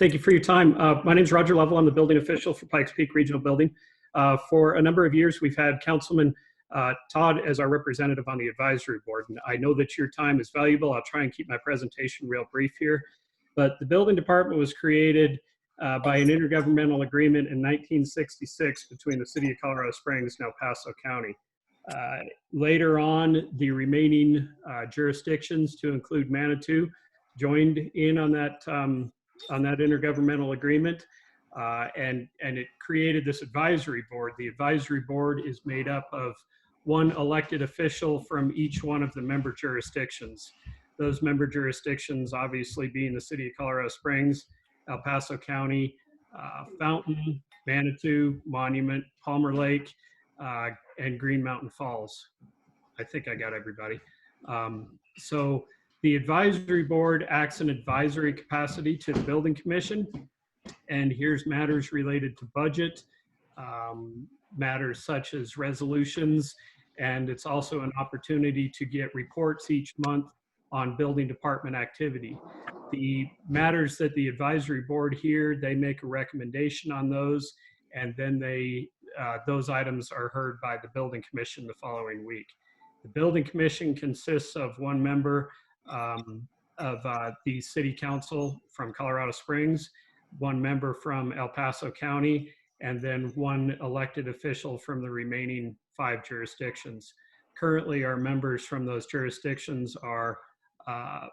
Thank you for your time. My name is Roger Lovell. I'm the building official for Pikes Peak Regional Building. For a number of years, we've had Councilman Todd as our representative on the advisory board. And I know that your time is valuable. I'll try and keep my presentation real brief here. But the building department was created by an intergovernmental agreement in 1966 between the city of Colorado Springs and El Paso County. Later on, the remaining jurisdictions, to include Manitou, joined in on that intergovernmental agreement, and it created this advisory board. The advisory board is made up of one elected official from each one of the member jurisdictions. Those member jurisdictions obviously being the city of Colorado Springs, El Paso County, Fountain, Manitou, Monument, Palmer Lake, and Green Mountain Falls. I think I got everybody. So the advisory board acts in advisory capacity to the building commission and hears matters related to budget, matters such as resolutions, and it's also an opportunity to get reports each month on building department activity. The matters that the advisory board hear, they make a recommendation on those, and then those items are heard by the building commission the following week. The building commission consists of one member of the city council from Colorado Springs, one member from El Paso County, and then one elected official from the remaining 5 jurisdictions. Currently, our members from those jurisdictions are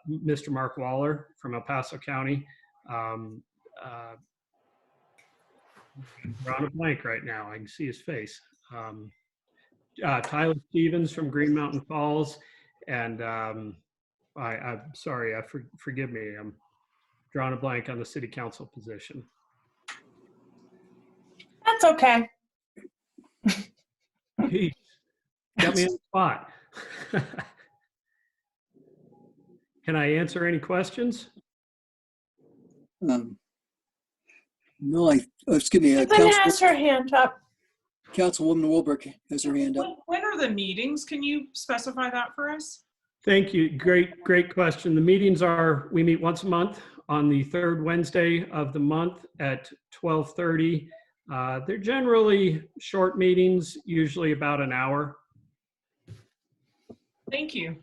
Mr. Mark Waller from El Paso County. Drawing a blank right now. I can see his face. Tyler Stevens from Green Mountain Falls, and I'm sorry, forgive me. I'm drawing a blank on the city council position. That's okay. He got me on the spot. Can I answer any questions? No, excuse me. Susan has her hand up. Councilwoman Wilbur has her hand up. When are the meetings? Can you specify that for us? Thank you. Great question. The meetings we meet once a month on the 3rd Wednesday of the month at 12:30. They're generally short meetings, usually about an hour. Thank you.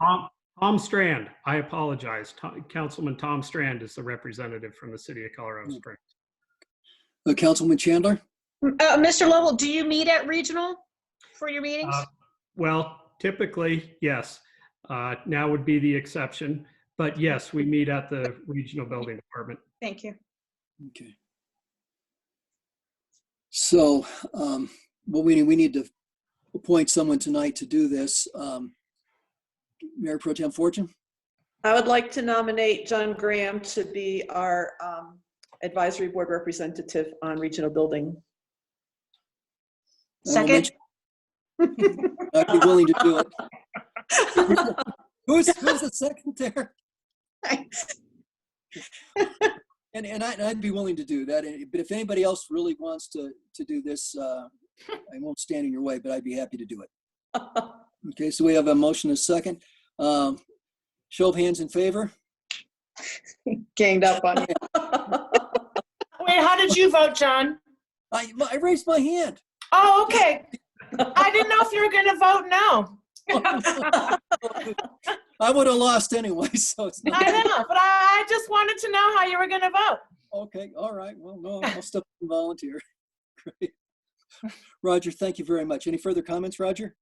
Tom Strand, I apologize. Councilman Tom Strand is the representative from the city of Colorado Springs. Councilman Chandler? Mr. Lovell, do you meet at regional for your meetings? Well, typically, yes. Now would be the exception, but yes, we meet at the regional building department. Thank you. Okay. So, we need to appoint someone tonight to do this. Mayor Pro Tem Fortune? I would like to nominate John Graham to be our advisory board representative on regional building. Second. I'd be willing to do it. Who's the second there? And I'd be willing to do that. But if anybody else really wants to do this, I won't stand in your way, but I'd be happy to do it. Okay, so we have a motion and a second. Show of hands in favor. Ganged up on you. Wait, how did you vote, John? I raised my hand. Oh, okay. I didn't know if you were going to vote no. I would have lost anyway, so it's not. I know, but I just wanted to know how you were going to vote. Okay, all right. Well, no, I'll step up and volunteer. Great. Roger, thank you very much. Any further comments, Roger?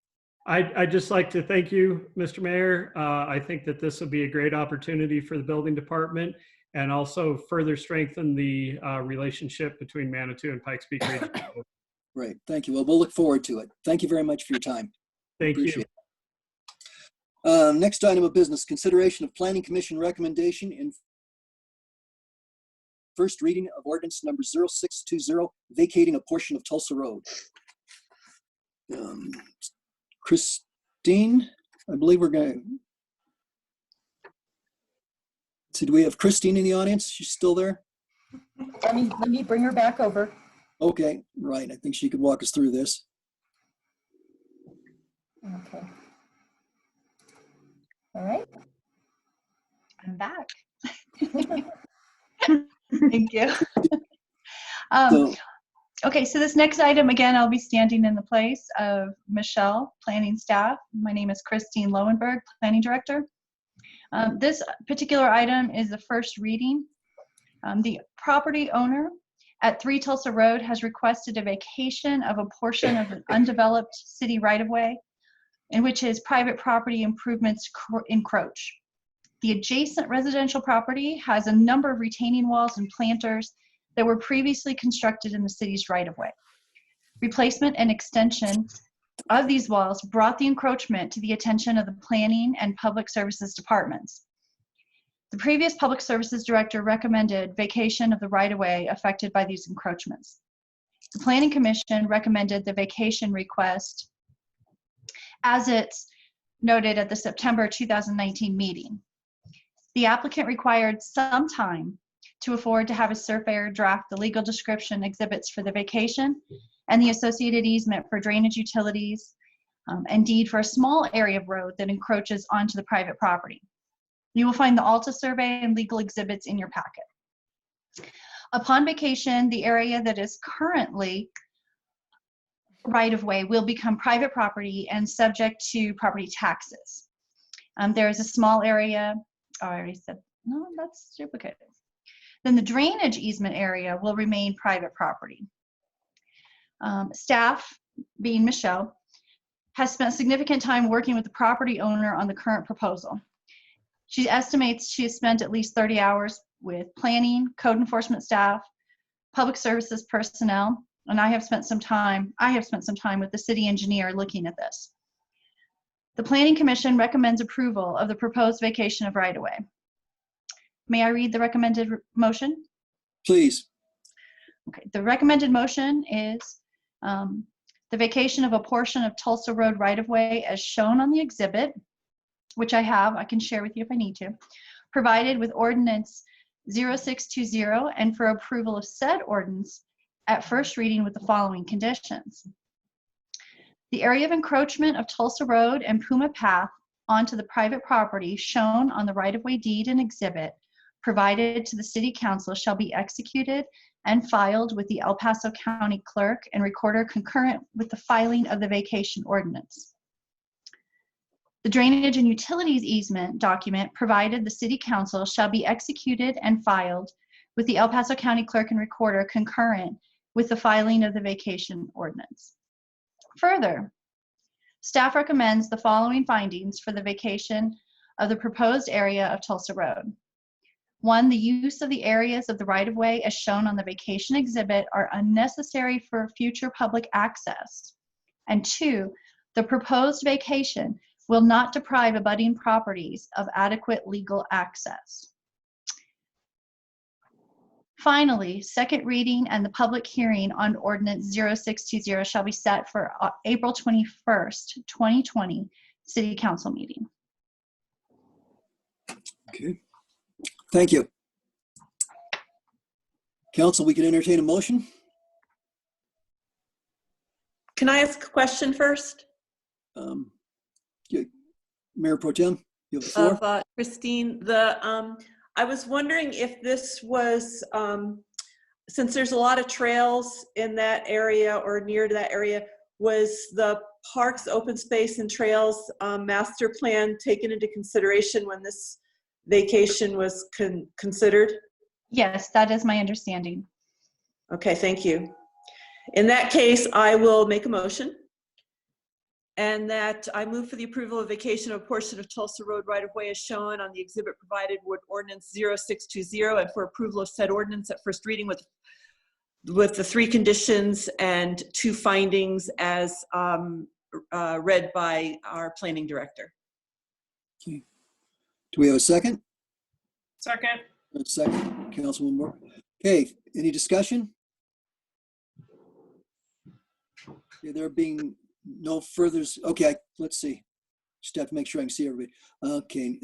I'd just like to thank you, Mr. Mayor. I think that this will be a great opportunity for the building department and also further strengthen the relationship between Manitou and Pikes Peak Region. Great, thank you. Well, we'll look forward to it. Thank you very much for your time. Thank you. Next item of business, consideration of Planning Commission recommendation in first reading of ordinance number 0620, vacating a portion of Tulsa Road. Christine, I believe we're going to. So do we have Christine in the audience? She's still there? Let me bring her back over. Okay, right. I think she could walk us through this. Okay. All right. I'm back. Thank you. So, Okay, so this next item, again, I'll be standing in the place of Michelle, planning staff. My name is Christine Lowenberg, planning director. This particular item is the first reading. The property owner at 3 Tulsa Road has requested a vacation of a portion of an undeveloped city right-of-way in which his private property improvements encroach. The adjacent residential property has a number of retaining walls and planters that were previously constructed in the city's right-of-way. Replacement and extension of these walls brought the encroachment to the attention of the Planning and Public Services departments. The previous Public Services Director recommended vacation of the right-of-way affected by these encroachments. The Planning Commission recommended the vacation request as it's noted at the September 2019 meeting. The applicant required some time to afford to have a surveyor draft the legal description exhibits for the vacation and the associated easement for drainage utilities and deed for a small area of road that encroaches onto the private property. You will find the ALTA survey and legal exhibits in your packet. Upon vacation, the area that is currently right-of-way will become private property and subject to property taxes. There is a small area, oh, I already said, no, that's duplicated. Then the drainage easement area will remain private property. Staff, being Michelle, has spent significant time working with the property owner on the current proposal. She estimates she has spent at least 30 hours with planning, code enforcement staff, public services personnel, and I have spent some time with the city engineer looking at this. The Planning Commission recommends approval of the proposed vacation of right-of-way. May I read the recommended motion? please. Okay, the recommended motion is the vacation of a portion of Tulsa Road right-of-way as shown on the exhibit, which I can share with you if I need to, provided with ordinance 0620 and for approval of said ordinance at first reading with the following conditions. The area of encroachment of Tulsa Road and Puma Path onto the private property shown on the right-of-way deed and exhibit provided to the City Council shall be executed and filed with the El Paso County Clerk and Recorder concurrent with the filing of the vacation ordinance. The drainage and utilities easement document provided the City Council shall be executed and filed with the El Paso County Clerk and Recorder concurrent with the filing of the vacation ordinance. Further, staff recommends the following findings for the vacation of the proposed area of Tulsa Road. 1, the use of the areas of the right-of-way as shown on the vacation exhibit are unnecessary for future public access. And 2, the proposed vacation will not deprive abutting properties of adequate legal access. Finally, second reading and the public hearing on ordinance 0620 shall be set for April 21st, 2020 City Council meeting. Okay, thank you. Council, we can entertain a motion. Can I ask a question first? Mayor Pro Tem, you have the floor. Of Christine, I was wondering if this was, since there's a lot of trails in that area or near to that area, was the parks, open space and trails master plan taken into consideration when this vacation was considered? Yes, that is my understanding. Okay, thank you. In that case, I will make a motion. And that I move for the approval of vacation of a portion of Tulsa Road right-of-way as shown on the exhibit provided with ordinance 0620 and for approval of said ordinance at first reading with the 3 conditions and 2 findings as read by our planning director. Okay. Do we have a second? Second. A second, Councilwoman Moore. Okay, any discussion? Okay, there being no further, okay, let's see. Just have to make sure I can see everybody. Okay,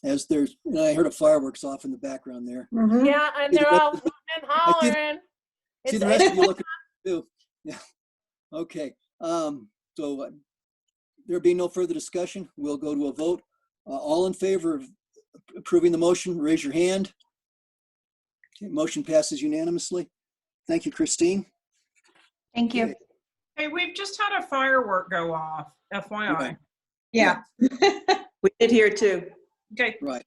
as there's, and I heard a fireworks off in the background there. Yeah, and they're all hooting and hollering. See the rest of you looking too. Yeah, okay. So there being no further discussion, we'll go to a vote. All in favor of approving the motion, raise your hand. Okay, motion passes unanimously. Thank you, Christine. Thank you. Okay. Hey, we've just had a firework go off, FYI. Right. Yeah. We did here too. Okay. Right.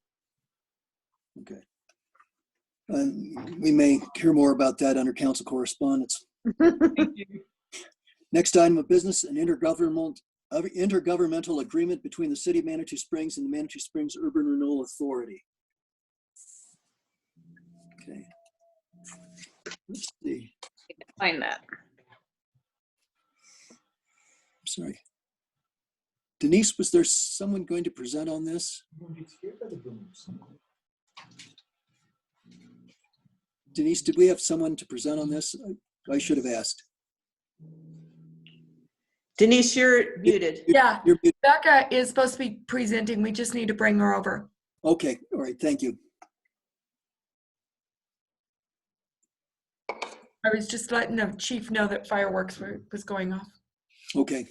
Okay. We may hear more about that under council correspondence. Thank you. Next item of business, an intergovernmental agreement between the City of Manitou Springs and the Manitou Springs Urban Renewal Authority. Okay. Let's see. Find that. Sorry. Denise, was there someone going to present on this? Denise, did we have someone to present on this? I should have asked. Denise, you're muted. Yeah, You're muted. Becca is supposed to be presenting. We just need to bring her over. Okay, all right, thank you. I was just letting the chief know that fireworks was going off. Okay.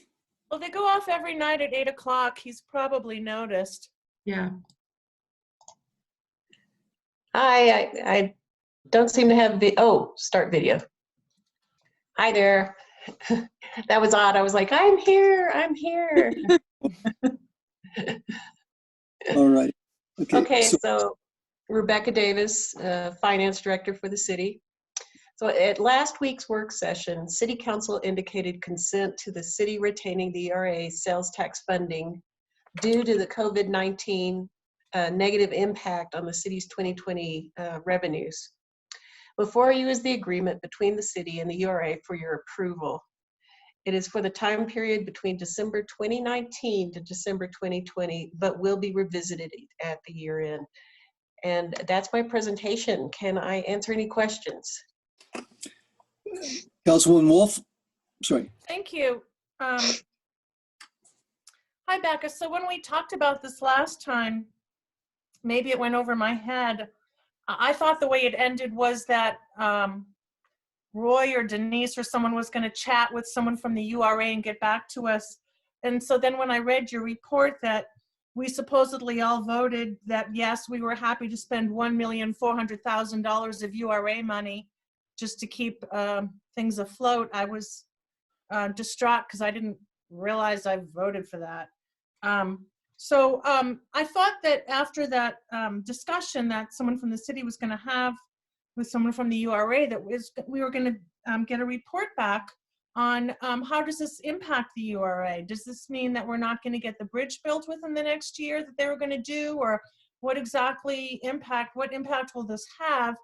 Well, they go off every night at 8 o'clock. He's probably noticed. Yeah. Hi, I don't seem to have start video. Hi there. That was odd. I was like, I'm here. All right. Okay, so Rebecca Davis, Finance Director for the city. So at last week's work session, City Council indicated consent to the city retaining the ERA sales tax funding due to the COVID-19 negative impact on the city's 2020 revenues. Before you is the agreement between the city and the ERA for your approval. It is for the time period between December 2019 to December 2020, but will be revisited at the year end. And that's my presentation. Can I answer any questions? Councilwoman Wolf, sorry. Thank you. Hi, Becca. So when we talked about this last time, maybe it went over my head. I thought the way it ended was that Roy or Denise or someone was going to chat with someone from the URA and get back to us. And so then when I read your report that we supposedly all voted that, yes, we were happy to spend $1,400,000 of URA money just to keep things afloat, I was distraught because I didn't realize I voted for that. So I thought that after that discussion that someone from the city was going to have with someone from the URA, that we were going to get a report back on how does this impact the URA? Does this mean that we're not going to get the bridge built within the next year that they were going to do, or what impact will this have?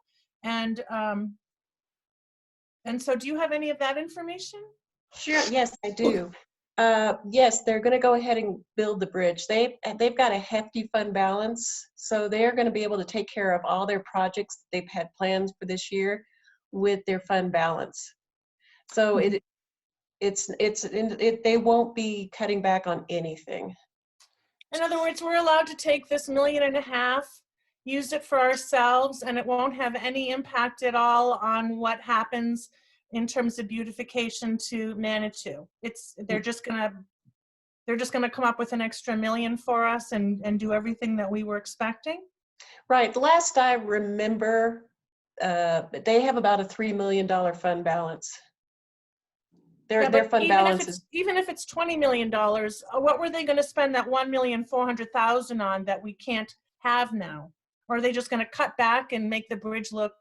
And so do you have any of that information? Sure, yes, I do. Yes, they're going to go ahead and build the bridge. They've got a hefty fund balance, so they're going to be able to take care of all their projects they've had plans for this year with their fund balance. So they won't be cutting back on anything. In other words, we're allowed to take this $1.5 million, use it for ourselves, and it won't have any impact at all on what happens in terms of beautification to Manitou. They're just gonna come up with an extra $1 million for us and do everything that we were expecting. Right. The last I remember, they have about a $3 million fund balance. Their fund balance is, even if it's $20 million, what were they going to spend that $1,400,000 on that we can't have now? Or are they just going to cut back and make the bridge look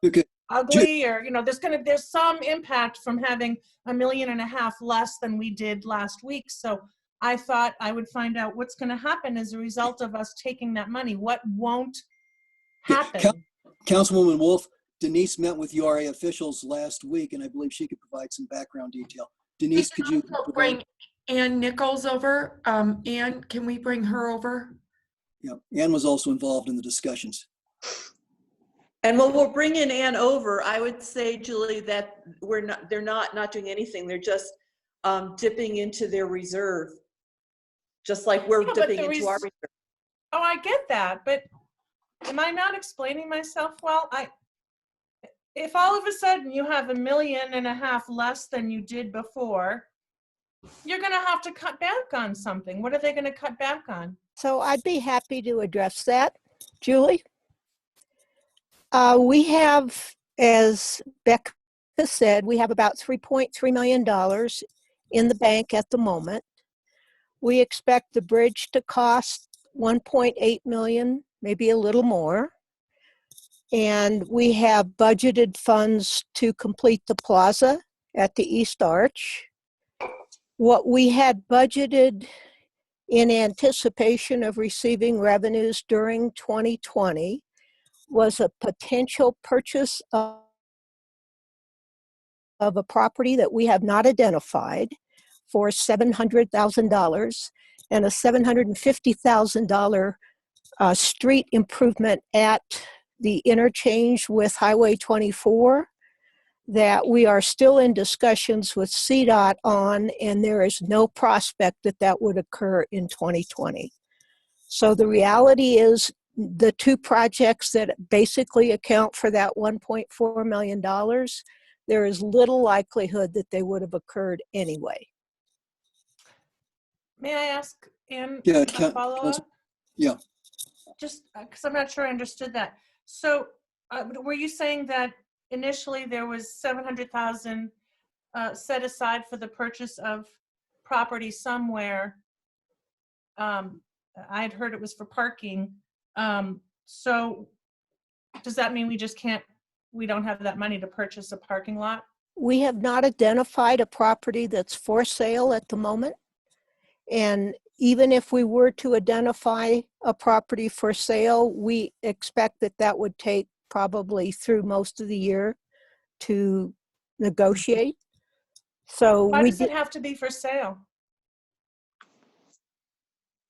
ugly? Or there's some impact from having $1.5 million less than we did last week. So I thought I would find out what's going to happen as a result of us taking that money. What won't happen? Councilwoman Wolf, Denise met with URA officials last week, and I believe she could provide some background detail. Denise, could you bring Ann Nichols over? Ann, can we bring her over? Yeah, Ann was also involved in the discussions. And when we'll bring in Ann over, I would say, Julie, that they're not doing anything. They're just dipping into their reserve, just like we're dipping into our reserve. Oh, I get that, but am I not explaining myself well? If all of a sudden you have $1.5 million less than you did before, you're going to have to cut back on something. What are they going to cut back on? So I'd be happy to address that, Julie. We have, as Becca Rebecca said, we have about $3.3 million in the bank at the moment. We expect the bridge to cost 1.8 million, maybe a little more. And we have budgeted funds to complete the plaza at the East Arch. What we had budgeted in anticipation of receiving revenues during 2020 was a potential purchase of a property that we have not identified for $700,000 and a $750,000 street improvement at the interchange with Highway 24 that we are still in discussions with CDOT on, and there is no prospect that that would occur in 2020. So the reality is the two projects that basically account for that $1.4 million, there is little likelihood that they would have occurred anyway. May I ask Ann Yeah, a follow-up? yeah. Just because I'm not sure I understood that. So were you saying that initially there was 700,000 set aside for the purchase of property somewhere? I had heard it was for parking. So does that mean we don't have that money to purchase a parking lot? We have not identified a property that's for sale at the moment. And even if we were to identify a property for sale, we expect that that would take probably through most of the year to negotiate. So Why does it have to be for sale?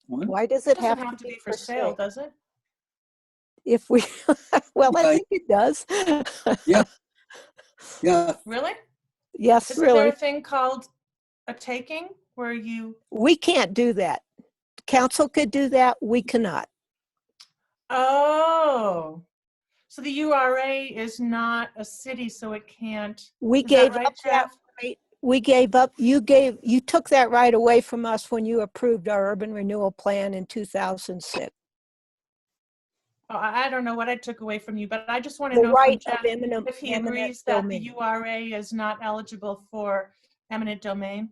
Why does it doesn't have to be for sale, does it? If we, well, I think it does. Yeah. Yeah. Really? Yes, Isn't there really. a thing called a taking where you? We can't do that. Council could do that. We cannot. Oh, so the URA is not a city, so it can't. We Is that gave right, up that Jeff? right. We gave up, you took that right away from us when you approved our urban renewal plan in 2006. Oh, I don't know what I took away from you, but I just want to The know right from of Jeff eminent if he agrees that the domain. URA is not eligible for eminent domain.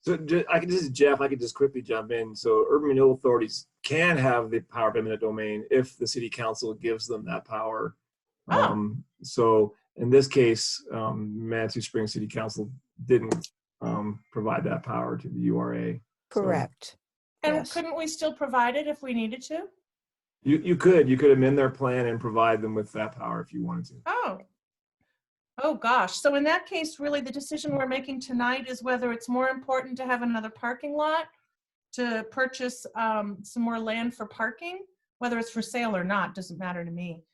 So this is Jeff. I could just quickly jump in. So urban renewal authorities can have the power of eminent domain if the city council gives them that power. So in this case, Manitou Springs City Council didn't provide that power to the URA. Correct. And Yes. couldn't we still provide it if we needed to? You could amend their plan and provide them with that power if you wanted to. Oh gosh. So in that case, really the decision we're making tonight is whether it's more important to have another parking lot, to purchase some more land for parking, whether it's for sale or not, doesn't matter to me.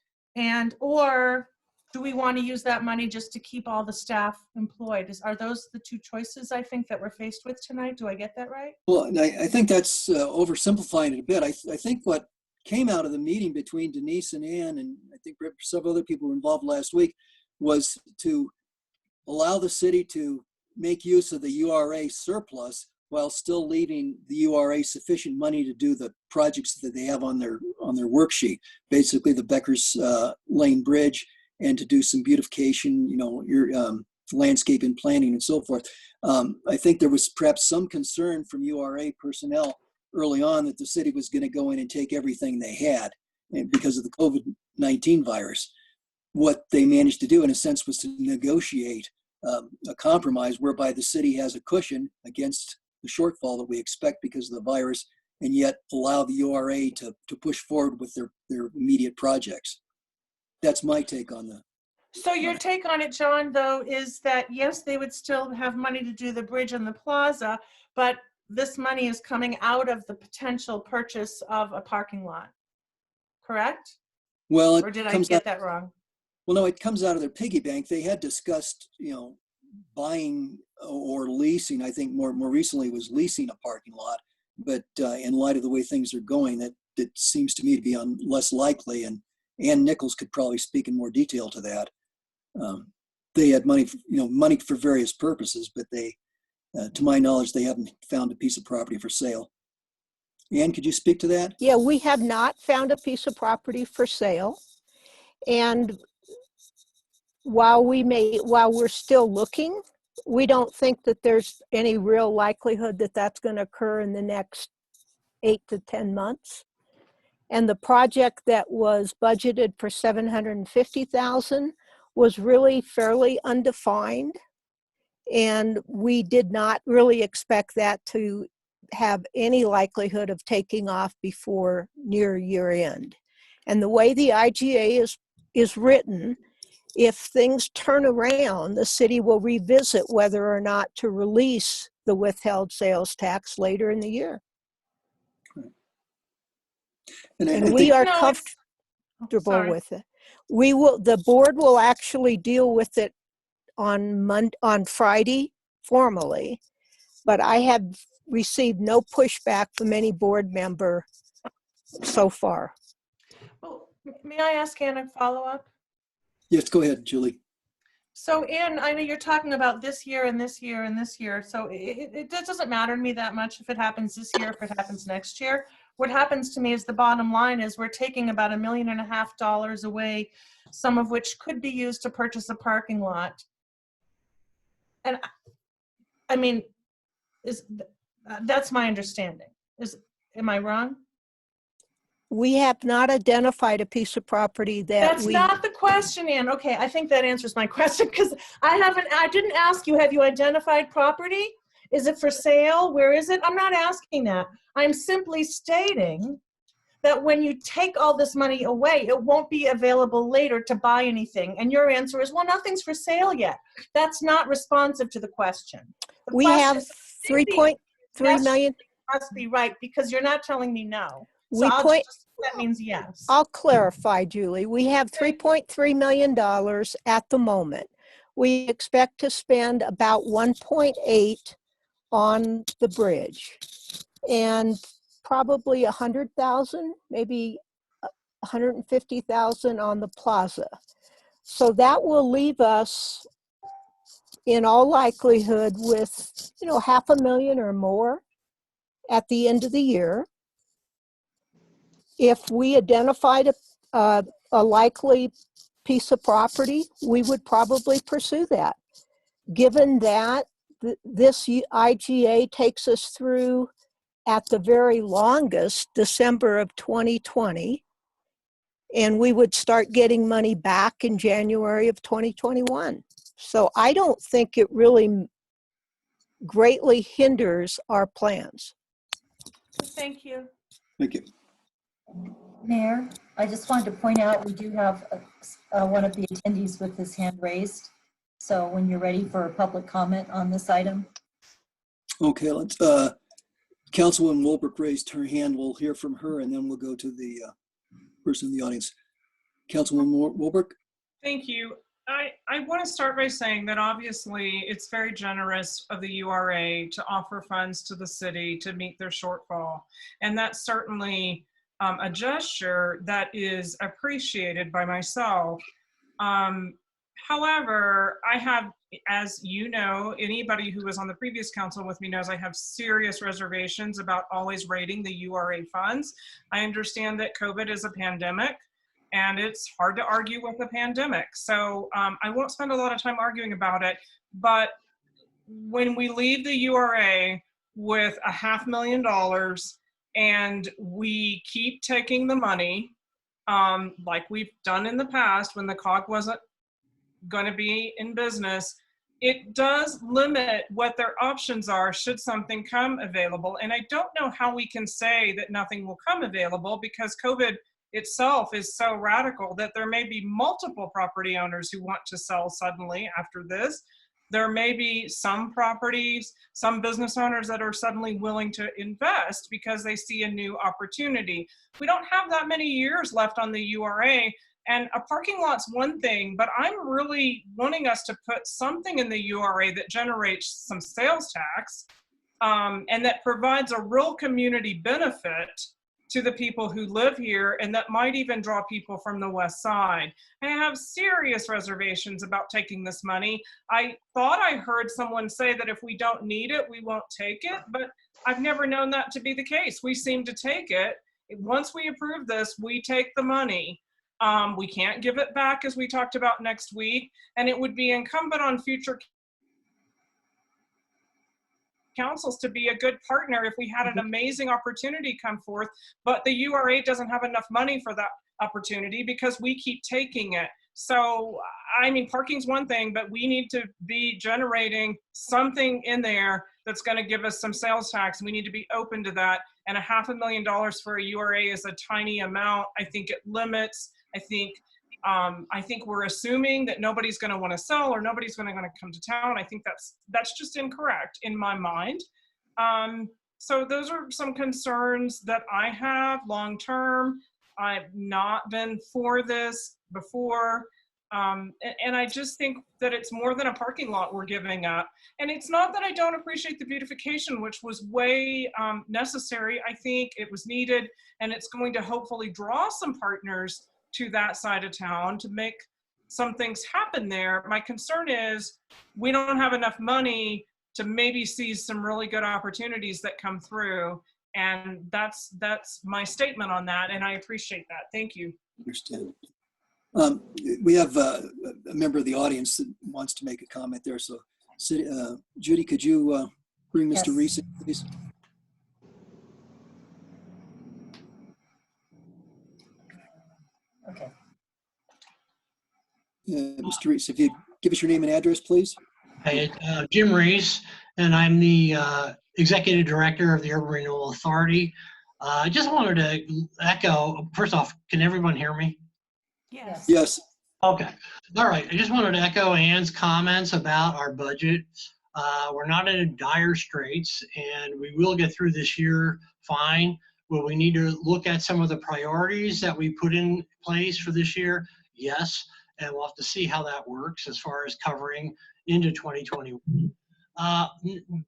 Or do we want to use that money just to keep all the staff employed? Are those the two choices I think that we're faced with tonight? Do I get that right? Well, I think that's oversimplifying it a bit. I think what came out of the meeting between Denise and Ann, and I think several other people were involved last week, was to allow the city to make use of the URA surplus while still leaving the URA sufficient money to do the projects that they have on their worksheet. Basically, the Becker's Lane Bridge, and to do some beautification, your landscape and planning and so forth. I think there was perhaps some concern from URA personnel early on that the city was going to go in and take everything they had because of the COVID-19 virus. What they managed to do, in a sense, was to negotiate a compromise whereby the city has a cushion against the shortfall that we expect because of the virus, and yet allow the URA to push forward with their immediate projects. That's my take on that. So your take on it, John, though, is that yes, they would still have money to do the bridge and the plaza, but this money is coming out of the potential purchase of a parking lot, correct? Well, or did I get that wrong? Well, no, it comes out of their piggy bank. They had discussed, buying or leasing. I think more recently was leasing a parking lot, but in light of the way things are going, that seems to me to be less likely. And Ann Nichols could probably speak in more detail to that. They had money, money for various purposes, but they, to my knowledge, they haven't found a piece of property for sale. Ann, could you speak to that? Yeah, we have not found a piece of property for sale. And while we're still looking, we don't think that there's any real likelihood that that's going to occur in the next 8 to 10 months. And the project that was budgeted for $750,000 was really fairly undefined. And we did not really expect that to have any likelihood of taking off before near year end. And the way the IGA is written, if things turn around, the city will revisit whether or not to release the withheld sales tax later in the year. And we are comfortable with it. The board will actually deal with it on Friday formally, but I have received no pushback from any board member so far. Well, may I ask Ann a follow-up? Yes, go ahead, Julie. So Ann, I know you're talking about this year and this year and this year, so it doesn't matter to me that much if it happens this year, if it happens next year. What happens to me is the bottom line is we're taking about $1.5 million away, some of which could be used to purchase a parking lot. And I mean, that's my understanding. Am I wrong? We have not identified a piece of property That's not the question, Ann. Okay, I think that answers my question because I didn't ask you, have you identified property? Is it for sale? Where is it? I'm not asking that. I'm simply stating that when you take all this money away, it won't be available later to buy anything. And your answer is, well, nothing's for sale yet. That's not responsive to the question. We have 3.3 million. Must be right because you're not telling me no. So that means yes. I'll clarify, Julie. We have $3.3 million at the moment. We expect to spend about 1.8 on the bridge and probably 100,000, maybe 150,000 on the plaza. So that will leave us in all likelihood with, $500,000 or more at the end of the year. If we identified a likely piece of property, we would probably pursue that. Given that this IGA takes us through, at the very longest, December of 2020, and we would start getting money back in January of 2021. So I don't think it really greatly hinders our plans. Thank you. Thank you. Mayor, I just wanted to point out we do have one of the attendees with his hand raised. So when you're ready for a public comment on this item. Okay, let's, Councilwoman Wolbert raised her hand. We'll hear from her and then we'll go to the person in the audience. Councilwoman Wolbert. Thank you. I want to start by saying that obviously it's very generous of the URA to offer funds to the city to meet their shortfall. And that's certainly a gesture that is appreciated by myself. However, I have, as you know, anybody who was on the previous council with me knows I have serious reservations about always rating the URA funds. I understand that COVID is a pandemic and it's hard to argue with a pandemic. So I won't spend a lot of time arguing about it, but when we leave the URA with $500,000 and we keep taking the money, like we've done in the past when the COG wasn't going to be in business, it does limit what their options are should something come available. And I don't know how we can say that nothing will come available because COVID itself is so radical that there may be multiple property owners who want to sell suddenly after this. There may be some properties, some business owners that are suddenly willing to invest because they see a new opportunity. We don't have that many years left on the URA, and a parking lot's one thing, but I'm really wanting us to put something in the URA that generates some sales tax and that provides a real community benefit to the people who live here and that might even draw people from the west side. I have serious reservations about taking this money. I thought I heard someone say that if we don't need it, we won't take it, but I've never known that to be the case. We seem to take it. Once we approve this, we take the money. We can't give it back, as we talked about, next week. And it would be incumbent on future councils to be a good partner if we had an amazing opportunity come forth, but the URA doesn't have enough money for that opportunity because we keep taking it. So, I mean, parking's one thing, but we need to be generating something in there that's going to give us some sales tax. We need to be open to that. And $500,000 for a URA is a tiny amount. I think it limits. I think we're assuming that nobody's going to want to sell or nobody's going to come to town. I think that's just incorrect in my mind. So those are some concerns that I have long term. I've not been for this before. And I just think that it's more than a parking lot we're giving up. And it's not that I don't appreciate the beautification, which was way necessary. I think it was needed, and it's going to hopefully draw some partners to that side of town to make some things happen there. My concern is we don't have enough money to maybe seize some really good opportunities that come through. And that's my statement on that, and I appreciate that. Thank you. Understand. We have a member of the audience that wants to make a comment there. So, Judy, could you bring Mr. Yes. Reese in, please? Okay. Mr. Reese, if you give us your name and address, please. Hey, Jim Reese, and I'm the Executive Director of the Urban Renewal Authority. I just wanted to echo, first off, can everyone hear me? Yes. Yes. Okay. All right. I just wanted to echo Ann's comments about our budget. We're not in dire straits, and we will get through this year fine. Will we need to look at some of the priorities that we put in place for this year? Yes. And we'll have to see how that works as far as covering into 2021.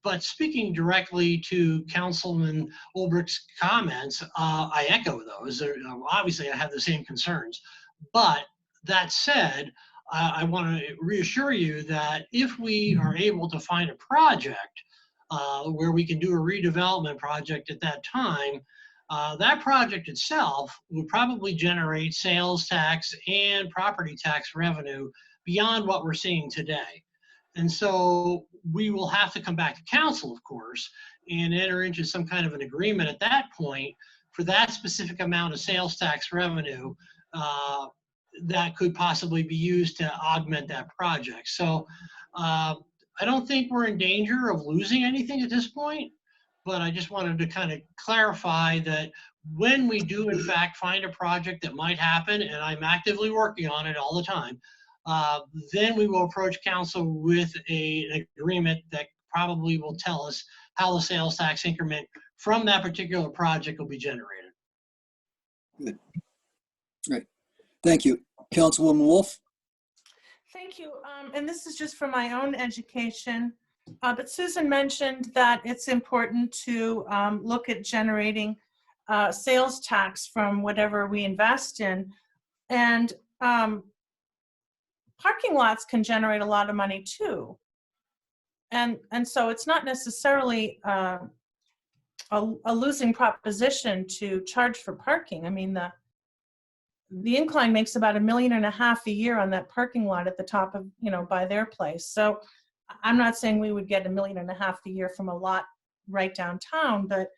But speaking directly to Councilman Ulbricht's comments, I echo those. Obviously, I have the same concerns. But that said, I want to reassure you that if we are able to find a project where we can do a redevelopment project at that time, that project itself would probably generate sales tax and property tax revenue beyond what we're seeing today. And so we will have to come back to council, of course, and enter into some kind of an agreement at that point for that specific amount of sales tax revenue that could possibly be used to augment that project. So I don't think we're in danger of losing anything at this point, but I just wanted to kind of clarify that when we do in fact find a project that might happen, and I'm actively working on it all the time, then we will approach council with an agreement that probably will tell us how the sales tax increment from that particular project will be generated. Good. Right. Thank you. Councilwoman Wolf? Thank you. And this is just for my own education. But Susan mentioned that it's important to look at generating sales tax from whatever we invest in. And parking lots can generate a lot of money too. And so it's not necessarily a losing proposition to charge for parking. I mean, the incline makes about $1.5 million a year on that parking lot at the top of, by their place. So I'm not saying we would get $1.5 million a year from a lot right downtown, but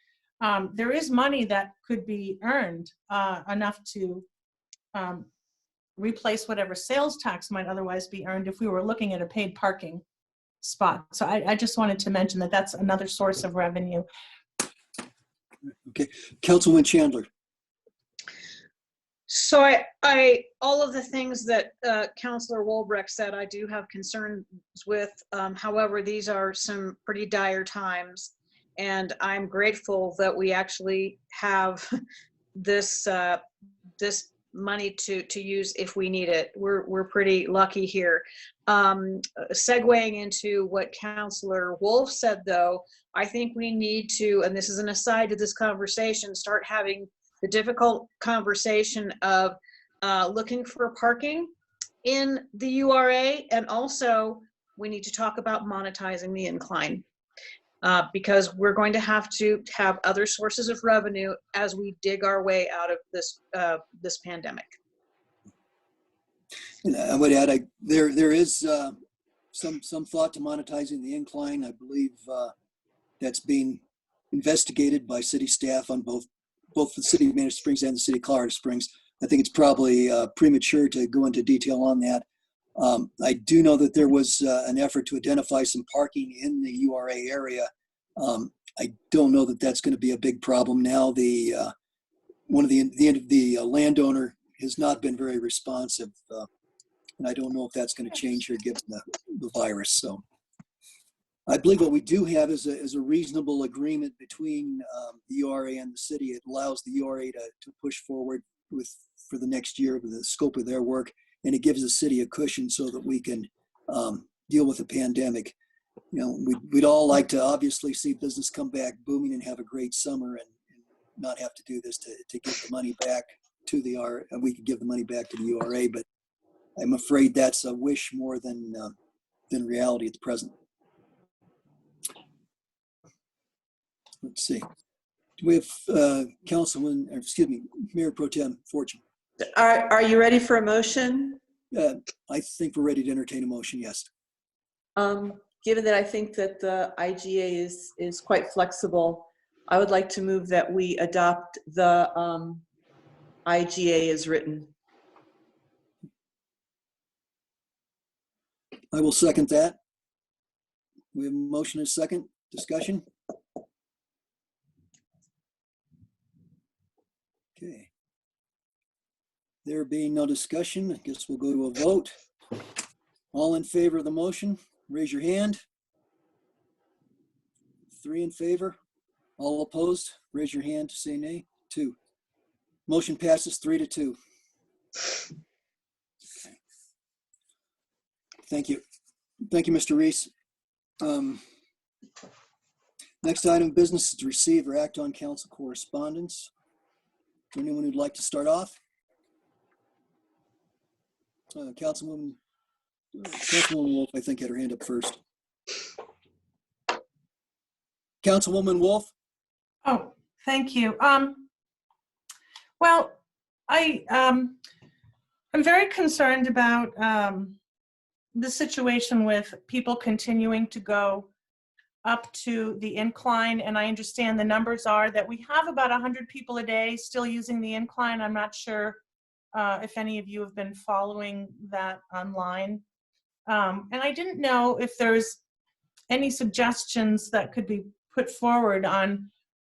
there is money that could be earned enough to replace whatever sales tax might otherwise be earned if we were looking at a paid parking spot. So I just wanted to mention that that's another source of revenue. Okay. Councilwoman Chandler? So I all of the things that Councilor Wolbrecht said, I do have concerns with. However, these are some pretty dire times, and I'm grateful that we actually have this this money to use if we need it. We're pretty lucky here. Segueing into what Councilor Wolf said, though, I think we need to, and this is an aside to this conversation, start having the difficult conversation of looking for parking in the URA, and also we need to talk about monetizing the incline because we're going to have other sources of revenue as we dig our way out of this this pandemic. And I would add, there is some thought to monetizing the incline. I believe that's being investigated by city staff on both the city of Manitou Springs and the city of Colorado Springs. I think it's probably premature to go into detail on that. I do know that there was an effort to identify some parking in the URA area. I don't know that that's going to be a big problem now. The landowner has not been very responsive, and I don't know if that's going to change here given the virus. So I believe what we do have is a reasonable agreement between the URA and the city. It allows the URA to push forward for the next year with the scope of their work, and it gives the city a cushion so that we can deal with the pandemic. You know, we'd all like to obviously see business come back booming and have a great summer and not have to do this to give the money back to the URA. We could give the money back to the URA, but I'm afraid that's a wish more than reality at the present. Let's see. Do we have Mayor Pro Tem Fortune? Are you ready for a motion? I think we're ready to entertain a motion, yes. Given that I think that the IGA is quite flexible, I would like to move that we adopt the IGA as written. I will second that. We have a motion and a second. Discussion? Okay. There being no discussion, I guess we'll go to a vote. All in favor of the motion, raise your hand. 3 in favor. All opposed, raise your hand to say nay. 2. Motion passes 3-2. Okay. Thank you. Thank you, Mr. Reese. Next item of business is to receive or act on council correspondence. Anyone who'd like to start off? Councilwoman Wolf, I think, had her hand up first. Councilwoman Wolf? Oh, thank you. Well, I'm very concerned about the situation with people continuing to go up to the incline, and I understand the numbers are that we have about 100 people a day still using the incline. I'm not sure if any of you have been following that online. And I didn't know if there's any suggestions that could be put forward on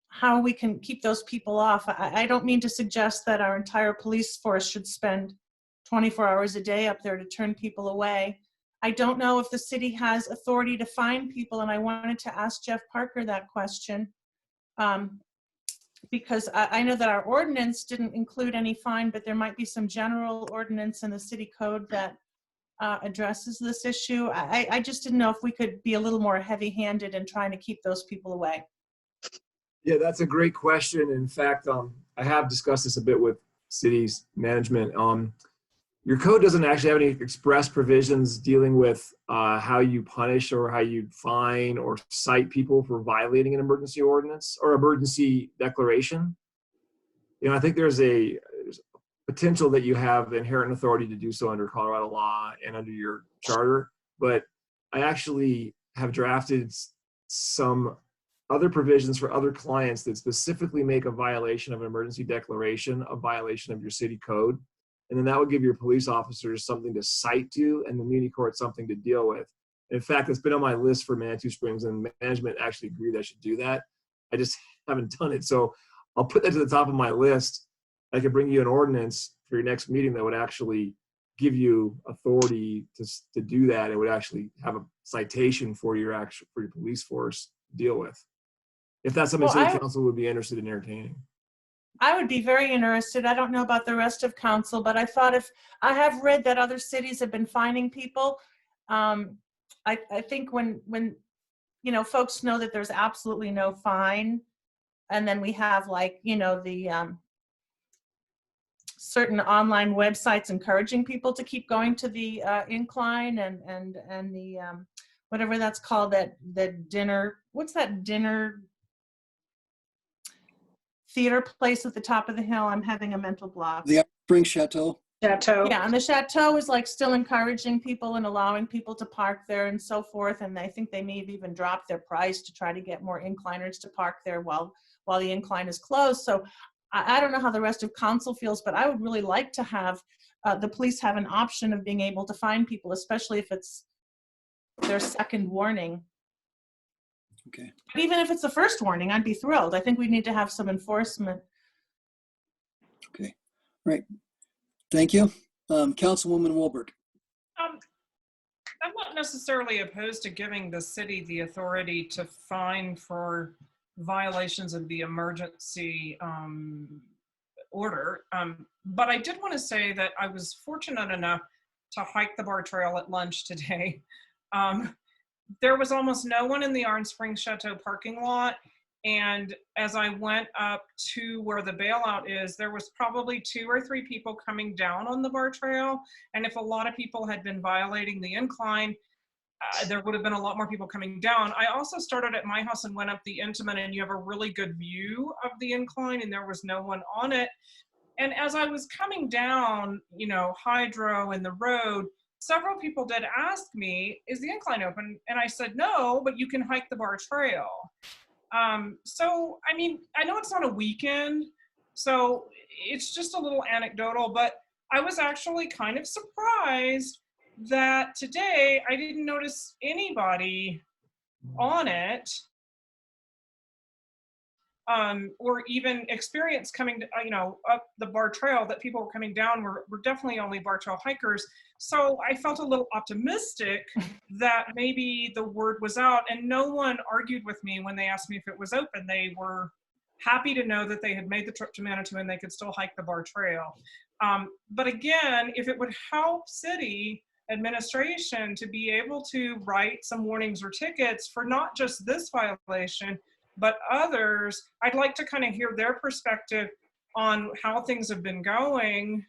how we can keep those people off. I don't mean to suggest that our entire police force should spend 24 hours a day up there to turn people away. I don't know if the city has authority to fine people, and I wanted to ask Jeff Parker that question because I know that our ordinance didn't include any fine, but there might be some general ordinance in the city code that addresses this issue. I just didn't know if we could be a little more heavy-handed in trying to keep those people away. Yeah, that's a great question. In fact, I have discussed this a bit with city's management. Your code doesn't actually have any express provisions dealing with how you punish or how you fine or cite people for violating an emergency ordinance or emergency declaration. You know, I think there's a potential that you have inherent authority to do so under Colorado law and under your charter, but I actually have drafted some other provisions for other clients that specifically make a violation of an emergency declaration a violation of your city code. And then that would give your police officers something to cite to and the community court something to deal with. In fact, it's been on my list for Manitou Springs, and management actually agreed I should do that. I just haven't done it. So I'll put that to the top of my list. I could bring you an ordinance for your next meeting that would actually give you authority to do that. It would actually have a citation for your police force to deal with. If that's something city council would be interested in entertaining. I would be very interested. I don't know about the rest of council, but I thought if I have read that other cities have been fining people. I think when you know, folks know that there's absolutely no fine, and then we have, like, you know, the certain online websites encouraging people to keep going to the incline and the whatever that's called, that dinner. What's that dinner theater place at the top of the hill? I'm having a mental block. The Spring Chateau. Chateau. Yeah, and the Chateau is like still encouraging people and allowing people to park there and so forth. And I think they may have even dropped their price to try to get more incliners to park there while the incline is closed. So I don't know how the rest of council feels, but I would really like to have the police have an option of being able to find people, especially if it's their second warning. Okay. But even if it's the first warning, I'd be thrilled. I think we need to have some enforcement. Okay. All right. Thank you. Councilwoman Wolbert. I'm not necessarily opposed to giving the city the authority to fine for violations of the emergency order. But I did want to say that I was fortunate enough to hike the Bar Trail at lunch today. There was almost no one in the Orange Springs Chateau parking lot. And as I went up to where the bailout is, there was probably 2 or 3 people coming down on the Bar Trail. And if a lot of people had been violating the incline, there would have been a lot more people coming down. I also started at my house and went up the Intamin, and you have a really good view of the incline, and there was no one on it. And as I was coming down, you know, Hydro and the road, several people did ask me, is the incline open? And I said, no, but you can hike the Bar Trail. So, I mean, I know it's not a weekend, so it's just a little anecdotal, but I was actually kind of surprised that today I didn't notice anybody on it, or even experience coming, you know, up the Bar Trail, that people were coming down were definitely only Bar Trail hikers. So I felt a little optimistic that maybe the word was out, and no one argued with me when they asked me if it was open. They were happy to know that they had made the trip to Manitou and they could still hike the Bar Trail. But again, if it would help city administration to be able to write some warnings or tickets for not just this violation, but others, I'd like to kind of hear their perspective on how things have been going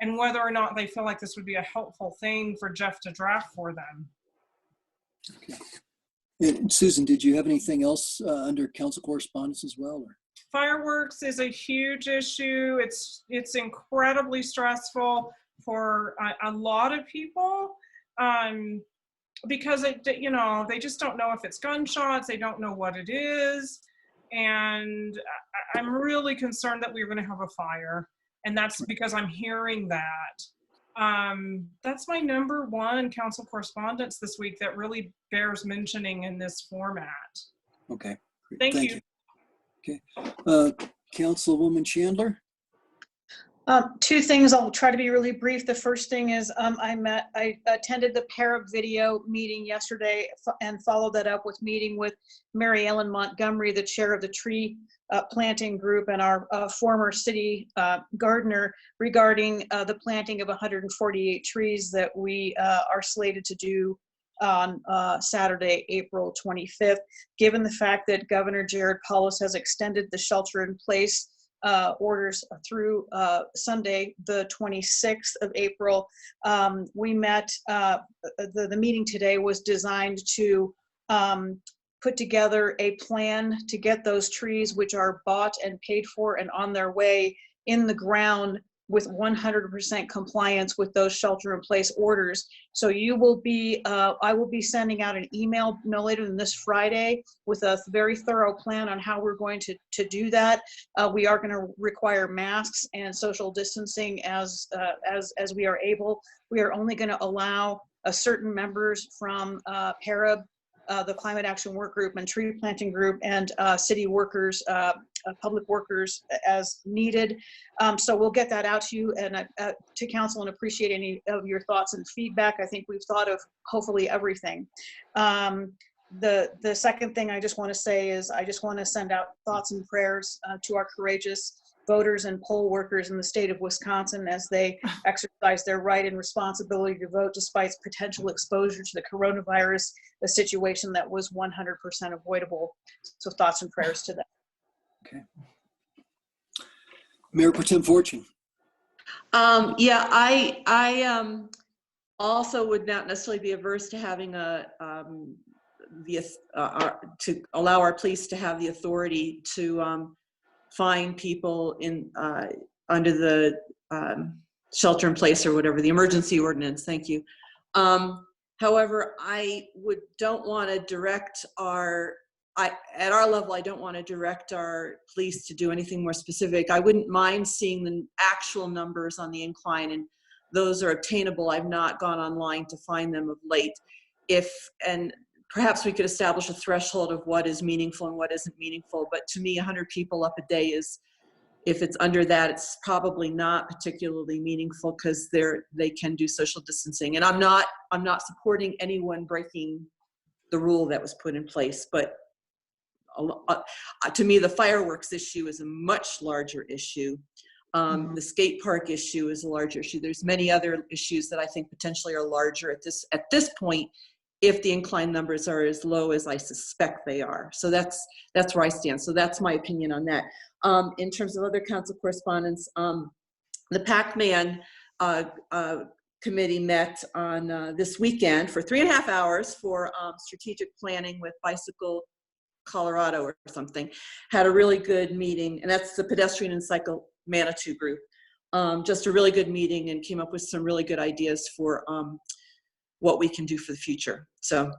and whether or not they feel like this would be a helpful thing for Jeff to draft for them. Okay. And Susan, did you have anything else under council correspondence as well? Or? Fireworks is a huge issue. It's incredibly stressful for a lot of people. Because you know, they just don't know if it's gunshots, they don't know what it is. And I'm really concerned that we're gonna have a fire. And that's because I'm hearing that. That's my number one council correspondence this week that really bears mentioning in this format. Okay, great. Thank you. Okay, Councilwoman Chandler. 2 things. I'll try to be really brief. The first thing is I attended the PARAB video meeting yesterday and followed that up with meeting with Mary Ellen Montgomery, the chair of the tree planting group, and our former city gardener regarding the planting of 148 trees that we are slated to do on Saturday, April 25th. Given the fact that Governor Jared Polis has extended the shelter in place orders through Sunday, the 26th of April. We met, the meeting today was designed to put together a plan to get those trees, which are bought and paid for and on their way, in the ground with 100% compliance with those shelter in place orders. So you will be, I will be sending out an email no later than this Friday with a very thorough plan on how we're going to do that. We are going to require masks and social distancing as we are able. We are only going to allow certain members from PARAB, the Climate Action Work Group and Tree Planting Group, and city workers, public workers as needed. So we'll get that out to you and to council, and appreciate any of your thoughts and feedback. I think we've thought of hopefully everything. The second thing I just want to say is I just want to send out thoughts and prayers to our courageous voters and poll workers in the state of Wisconsin as they exercise their right and responsibility to vote despite potential exposure to the coronavirus, a situation that was 100% avoidable. So thoughts and prayers to them. Okay. Mayor Pro Tem Fortune. Yeah, I also would not necessarily be averse to having to allow our police to have the authority to fine people in under the shelter in place or whatever, the emergency ordinance, thank you. However, I don't want to direct at our level, I don't want to direct our police to do anything more specific. I wouldn't mind seeing the actual numbers on the incline, and those are obtainable. I've not gone online to find them of late. And perhaps we could establish a threshold of what is meaningful and what isn't meaningful. But to me, 100 people up a day is, if it's under that, it's probably not particularly meaningful because they can do social distancing. And I'm not supporting anyone breaking the rule that was put in place, but to me, the fireworks issue is a much larger issue. The skate park issue is a larger issue. There's many other issues that I think potentially are larger at this point, if the incline numbers are as low as I suspect they are. So that's where I stand. So that's my opinion on that. In terms of other council correspondence, the Pac-Man committee met on this weekend for 3.5 hours for strategic planning with Bicycle Colorado or something. Had a really good meeting, and that's the pedestrian and cycle Manitou group. Just a really good meeting, and came up with some really good ideas for what we can do for the future. So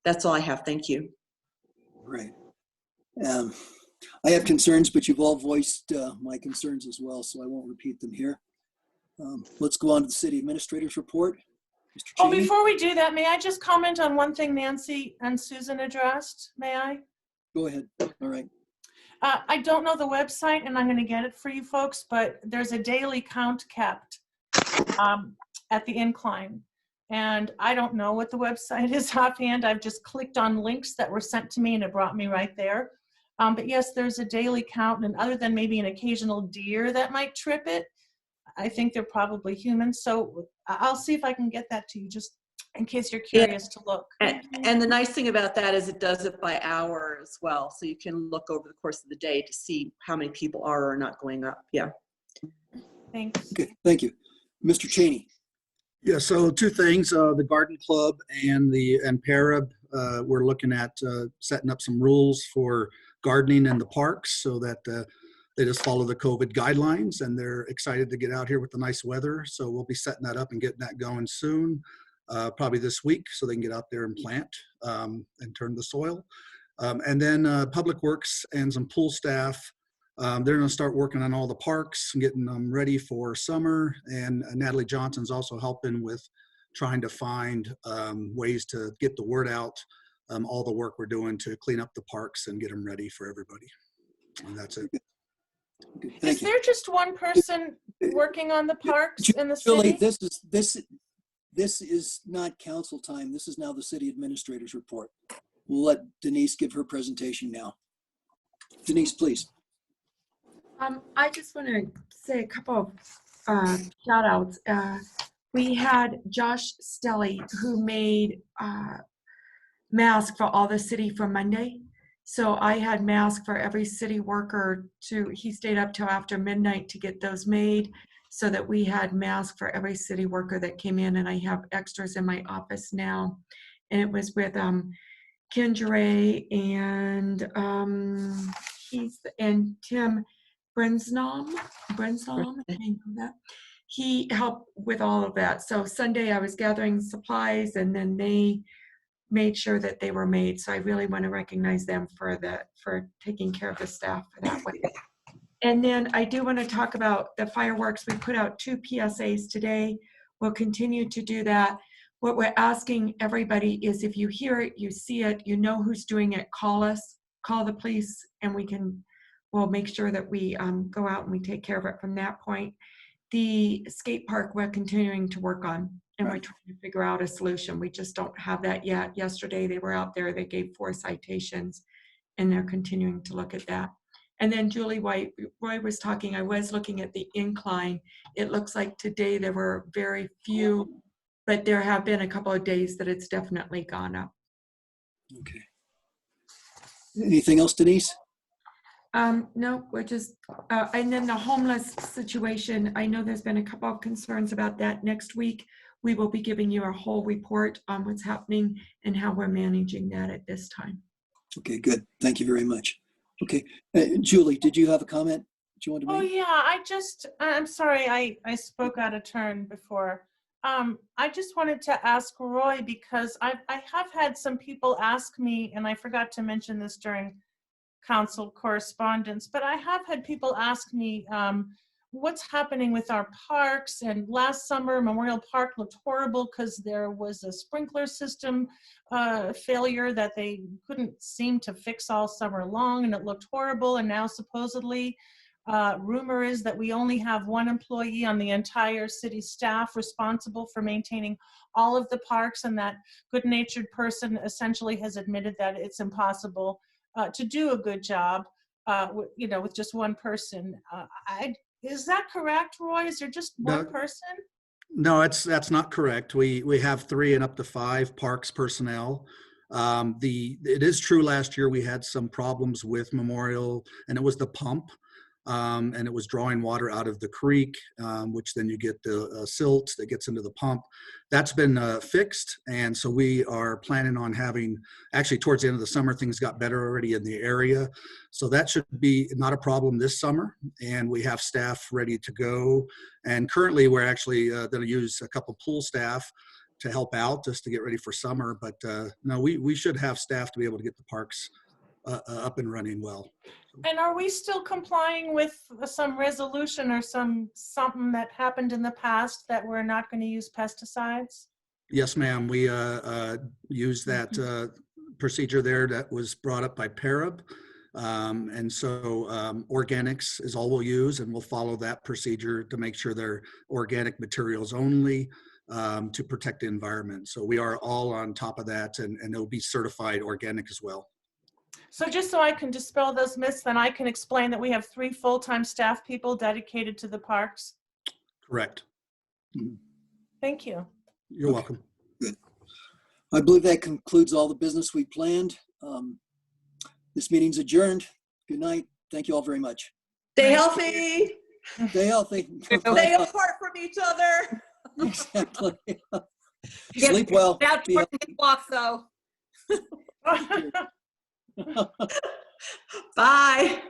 that's all I have. Thank you. Right. I have concerns, but you've all voiced my concerns as well, so I won't repeat them here. Let's go on to the city administrator's report. Mr. Oh, Cheney? before we do that, may I just comment on one thing Nancy and Susan addressed? May I? Go ahead. All right. I don't know the website, and I'm going to get it for you folks, but there's a daily count kept at the incline. And I don't know what the website is offhand. I've just clicked on links that were sent to me, and it brought me right there. But yes, there's a daily count, and other than maybe an occasional deer that might trip it, I think they're probably humans. So I'll see if I can get that to you, just in case you're curious to look. And the nice thing about that is it does it by hour as well. So you can look over the course of the day to see how many people are or not going up. Yeah. Thanks. Okay, thank you. Mr. Cheney? Yeah, so two things, the Garden Club and Parab, we're looking at setting up some rules for gardening in the parks so that they just follow the COVID guidelines, and they're excited to get out here with the nice weather. So we'll be setting that up and getting that going soon, probably this week, so they can get out there and plant and turn the soil. And then Public Works and some pool staff, they're going to start working on all the parks and getting them ready for summer. And Natalie Johnson's also helping with trying to find ways to get the word out, all the work we're doing to clean up the parks and get them ready for everybody. And that's it. Is there just one person working on the parks in the Julie, city? this is not council time. This is now the city administrator's report. We'll let Denise give her presentation now. Denise, please. I just want to say a couple of shout outs. We had Josh Stelly, who made masks for all the city for Monday. So I had masks for every city worker he stayed up till after midnight to get those made, so that we had masks for every city worker that came in, and I have extras in my office now. And it was with Kendra and Tim Brensnom, he helped with all of that. So Sunday I was gathering supplies, and then they made sure that they were made. So I really want to recognize them for taking care of the staff for that way. And then I do want to talk about the fireworks. We put out 2 PSAs today. We'll continue to do that. What we're asking everybody is, if you hear it, you see it, you know who's doing it, call us, call the police, and we'll make sure that we go out and we take care of it from that point. The skate park we're continuing to work on, and we're trying to figure out a solution. We just don't have that yet. Yesterday they were out there, they gave 4 citations, and they're continuing to look at that. And then Julie White, Roy was talking, I was looking at the incline. It looks like today there were very few, but there have been a couple of days that it's definitely gone up. Okay. Anything else, Denise? No, we're just, and then the homeless situation, I know there's been a couple of concerns about that. Next week, we will be giving you a whole report on what's happening and how we're managing that at this time. Okay, good. Thank you very much. Okay, Julie, did you have a comment? you want to Oh, make? yeah, I'm sorry, I spoke out of turn before. I just wanted to ask Roy, because I have had some people ask me, and I forgot to mention this during council correspondence, but I have had people ask me what's happening with our parks. And last summer, Memorial Park looked horrible because there was a sprinkler system failure that they couldn't seem to fix all summer long, and it looked horrible. And now supposedly, rumor is that we only have one employee on the entire city staff responsible for maintaining all of the parks, and that good-natured person essentially has admitted that it's impossible to do a good job, with just one person. Is that correct, Roy? Is there just one person? No, that's not correct. We have 3 and up to 5 parks personnel. It is true last year we had some problems with Memorial, and it was the pump. And it was drawing water out of the creek, which then you get the silt that gets into the pump. That's been fixed, and so we are planning on having, actually towards the end of the summer, things got better already in the area. So that should be not a problem this summer, and we have staff ready to go. And currently we're actually going to use a couple pool staff to help out just to get ready for summer. But no, we should have staff to be able to get the parks up and running well. And are we still complying with some resolution or something that happened in the past that we're not going to use pesticides? Yes, ma'am. We use that procedure there that was brought up by Parab. And so organics is all we'll use, and we'll follow that procedure to make sure they're organic materials only to protect the environment. So we are all on top of that, and it'll be certified organic as well. So just so I can dispel those myths, then I can explain that we have 3 full-time staff people dedicated to the parks. Correct. Thank you. You're welcome. Good. I believe that concludes all the business we planned. This meeting's adjourned. Good night. Thank you all very much. Stay healthy. Stay healthy. Stay apart from each other. Exactly. Sleep well. Out Be for the walk, though. Bye.